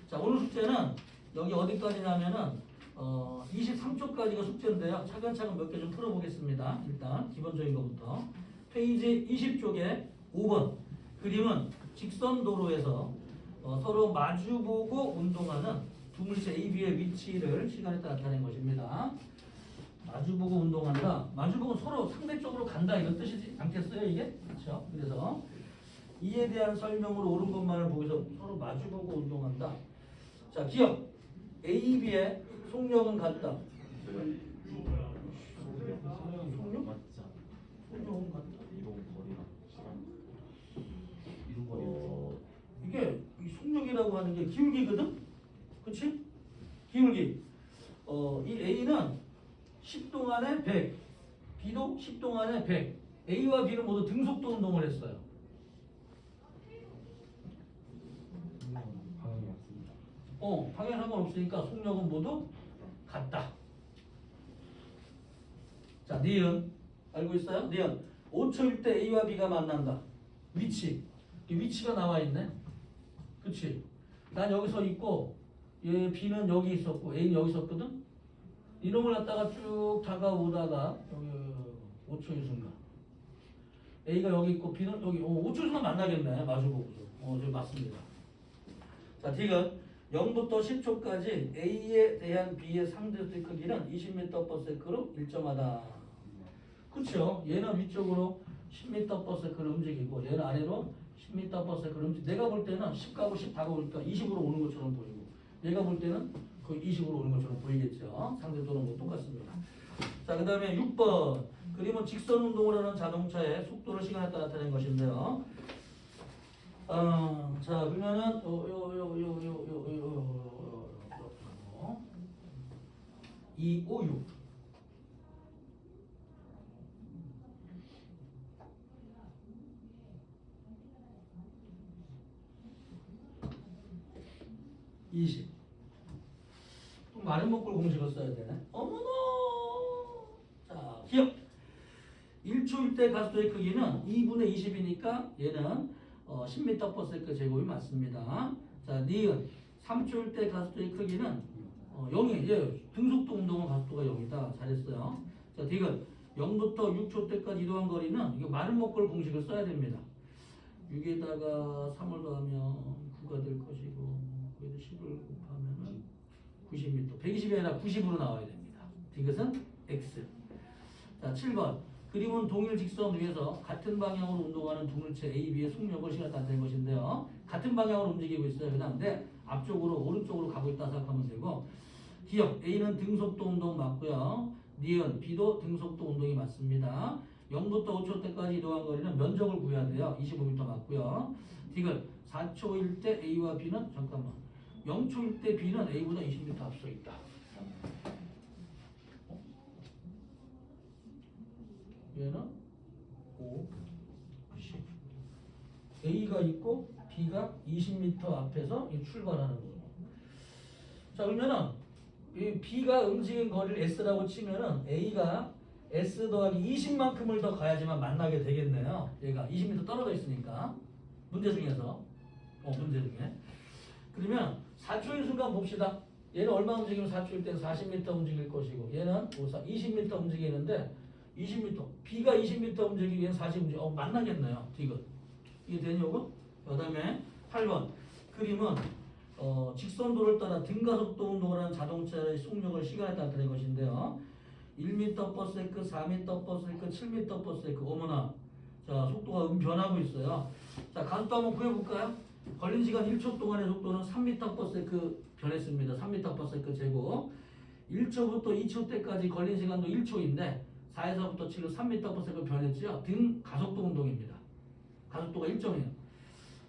자, 오늘 숙제는 여기 어디까지냐면은 23쪽까지가 숙제인데요. 차근차근 몇 개 좀 풀어보겠습니다. 일단 기본적인 것부터 페이지 20쪽에 5번 그림은 직선 도로에서 서로 마주보고 운동하는 두 물체 A, B의 위치를 시간에 따라 나타낸 것입니다. 마주보고 운동한다. 마주보고 서로 상대쪽으로 간다 이런 뜻이지 않겠어요 이게? 그렇죠? 그래서 이에 대한 설명으로 옳은 것만을 보고서 서로 마주보고 운동한다. 자, 기억. A, B의 속력은 같다. 속력? 맞자. 속력은 같다. 이동 거리랑 시간. 이동 거리에서 이게 이 속력이라고 하는 게 기울기거든? 그치? 기울기. 이 A는 10 동안에 100, B도 10 동안에 100. A와 B는 모두 등속도 운동을 했어요. 방향이 없습니다. 방향 상관없으니까 속력은 모두 같다. 자, 니은 알고 있어요? 니은 5초일 때 A와 B가 만난다. 위치. 이 위치가 나와 있네. 그치? 난 여기 서 있고 얘 B는 여기 있었고 A는 여기 있었거든? 이놈을 갖다가 쭉 다가오다가 여기 5초의 순간 A가 여기 있고 B는 여기 5초의 순간 만나겠네. 마주보고서. 저 맞습니다. 자, D는 0부터 10초까지 A에 대한 B의 상대수의 크기는 20m/s로 일정하다. 그렇죠? 얘는 위쪽으로 10m/s를 움직이고 얘는 아래로 10m/s를 움직이고 내가 볼 때는 10 가고 10 다가오니까 20으로 오는 것처럼 보이고 얘가 볼 때는 그 20으로 오는 것처럼 보이겠죠? 상대도는 뭐 똑같습니다. 자, 그 다음에 6번 그림은 직선 운동을 하는 자동차의 속도를 시간에 따라 나타낸 것인데요. 자, 그러면은 2, 5, 6 20 또 많은 목골 공식을 써야 되네. 어머나. 자, 기억 1초일 때 가속도의 크기는 2분의 20이니까 얘는 10m/s 제곱이 맞습니다. 자, 니은 3초일 때 가속도의 크기는 0이 등속도 운동은 가속도가 0이다. 잘했어요. 자, 디귿 0부터 6초 때까지 이동한 거리는 이거 많은 목골 공식을 써야 됩니다. 6에다가 3을 더하면 9가 될 것이고 거기다 10을 곱하면 90m. 120이 아니라 90으로 나와야 됩니다. 디귿은 X. 자, 7번 그림은 동일 직선 위에서 같은 방향으로 운동하는 두 물체 A, B의 속력을 시간에 따라 낸 것인데요. 같은 방향으로 움직이고 있어요. 그런데 앞쪽으로 오른쪽으로 가고 있다 생각하면 되고 기억 A는 등속도 운동 맞고요. 니은 B도 등속도 운동이 맞습니다. 0부터 5초 때까지 이동한 거리는 면적을 구해야 돼요. 25m 맞고요. 디귿 4초일 때 A와 B는 0초일 때 B는 A보다 20m 앞서 있다. 얘는 5, 10. A가 있고 B가 20m 앞에서 출발하는 거예요. 자, 그러면은 이 B가 움직인 거리를 S라고 치면은 A가 S 더하기 20만큼을 더 가야지만 만나게 되겠네요. 얘가 20m 떨어져 있으니까 문제 중에서 문제 중에 그러면 4초의 순간 봅시다. 얘는 얼마 움직이면 4초일 때는 40m 움직일 것이고 얘는 20m 움직이는데 20m B가 20m 움직이기 위해 40 움직여 만나겠네요. 디귿 이게 되냐고? 그 다음에 8번 그림은 직선도를 따라 등가속도 운동을 하는 자동차의 속력을 시간에 따라 나타낸 것인데요. 1m/s, 4m/s, 7m/s 어머나 자 속도가 변하고 있어요. 자 가속도 한번 구해볼까요? 걸린 시간 1초 동안의 속도는 3m/s 변했습니다. 3m/s 제곱 1초부터 2초 때까지 걸린 시간도 1초인데 4에서부터 7로 3m/s 변했죠. 등 가속도 운동입니다. 가속도가 일정해요.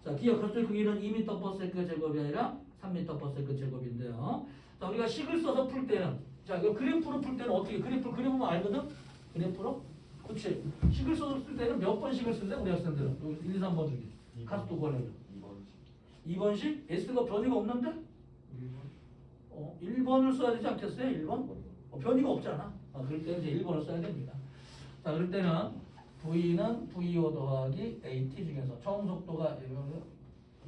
자, 기억 가속도의 크기는 2m/s 제곱이 아니라 3m/s 제곱인데요. 자, 우리가 식을 써서 풀 때는 자, 이거 그래프로 풀 때는 어떻게 그래프 그려보면 알거든? 그래프로? 그렇지. 식을 써서 쓸 때는 몇 번씩을 쓸래? 우리 학생들은 여기 1, 2, 3번 중에 가속도 구하려면 2번씩? S가 변이가 없는데? 1번을 써야 되지 않겠어요? 1번? 변이가 없잖아. 그럴 때는 이제 1번을 써야 됩니다. 자, 그럴 때는 V는 VO 더하기 AT 중에서 처음 속도가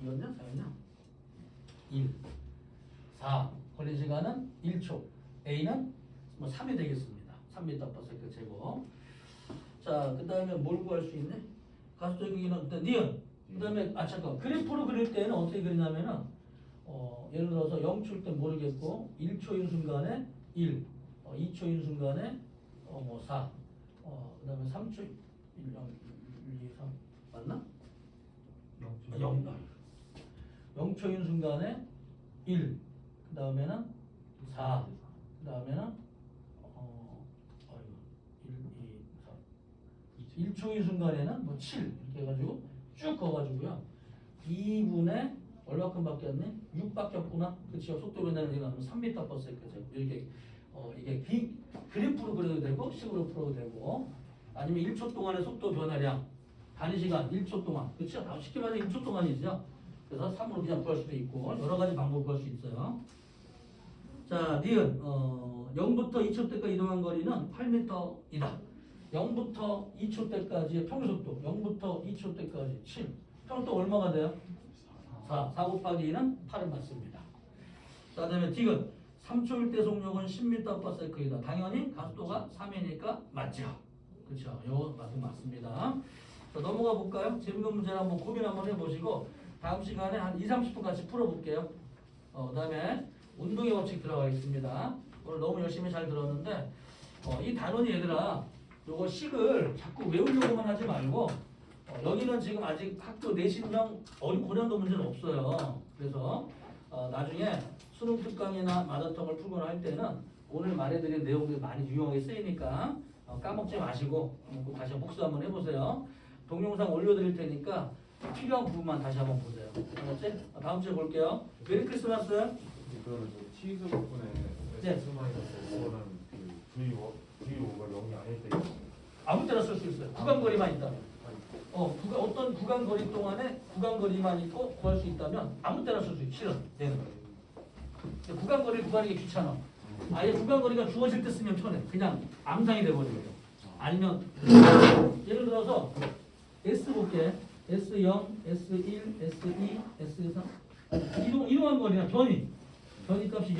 2였냐? 4였냐? 1 4 걸린 시간은 1초 A는 3이 되겠습니다. 3m/s 제곱. 자, 그 다음에 뭘 구할 수 있네? 가속도의 크기는 일단 니은 그다음에 잠깐 그래프로 그릴 때는 어떻게 그리냐면은 예를 들어서 0초일 때 모르겠고 1초인 순간에 1, 2초인 순간에 뭐 4, 그다음에 3초 1, 0, 1, 2, 3 맞나? 0초인 순간에 1, 그다음에는 4, 그다음에는 1, 2, 3 1초인 순간에는 뭐 7 이렇게 해가지고 쭉 가가지고요 2분의 얼마큼 바뀌었네? 6 바뀌었구나. 그치요? 속도 변화는 지금 3m/s죠. 이렇게 이게 그래프로 그려도 되고 식으로 풀어도 되고 아니면 1초 동안의 속도 변화량 단위 시간 1초 동안 그렇죠? 쉽게 말해서 1초 동안이죠. 그래서 3으로 그냥 구할 수도 있고 여러 가지 방법을 구할 수 있어요. 자, 니은 0부터 2초 때까지 이동한 거리는 8m이다. 0부터 2초 때까지의 평속도 0부터 2초 때까지 7. 평속도 얼마가 돼요? 4 곱하기 2는 8은 맞습니다. 자, 다음에 디귿 3초일 때 속력은 10m/s이다. 당연히 가속도가 3이니까 맞죠. 그렇죠. 이거 맞습니다. 자, 넘어가 볼까요? 재밌는 문제를 한번 고민 한번 해보시고 다음 시간에 한 2-30분 같이 풀어볼게요. 그다음에 운동의 법칙 들어가겠습니다. 오늘 너무 열심히 잘 들었는데 이 단원이 얘들아 요거 식을 자꾸 외우려고만 하지 말고 여기는 지금 아직 학교 내신형 고난도 문제는 없어요. 그래서 나중에 수능 특강이나 마더턱을 풀거나 할 때는 오늘 말해드린 내용들이 많이 유용하게 쓰이니까 까먹지 마시고 다시 복수 한번 해보세요. 동영상 올려드릴 테니까 필요한 부분만 다시 한번 보세요. 알았지? 다음 주에 볼게요. 메리 크리스마스. 그러면 치즈 덕분에 네. S-마이너스 그거는 그 V5가 0이 아닐 때 아무 때나 쓸 수 있어요. 구간 거리만 있다면. 어떤 구간 거리 동안에 구간 거리만 있고 구할 수 있다면 아무 때나 쓸 수 있어요. 실은 얘는. 근데 구간 거리를 구하는 게 귀찮아. 아예 구간 거리가 주어질 때 쓰면 편해. 그냥 암상이 돼버리거든요. 아니면 예를 들어서 S 볼게. S0, S1, S2, S3 이동한 거리나 변이 값이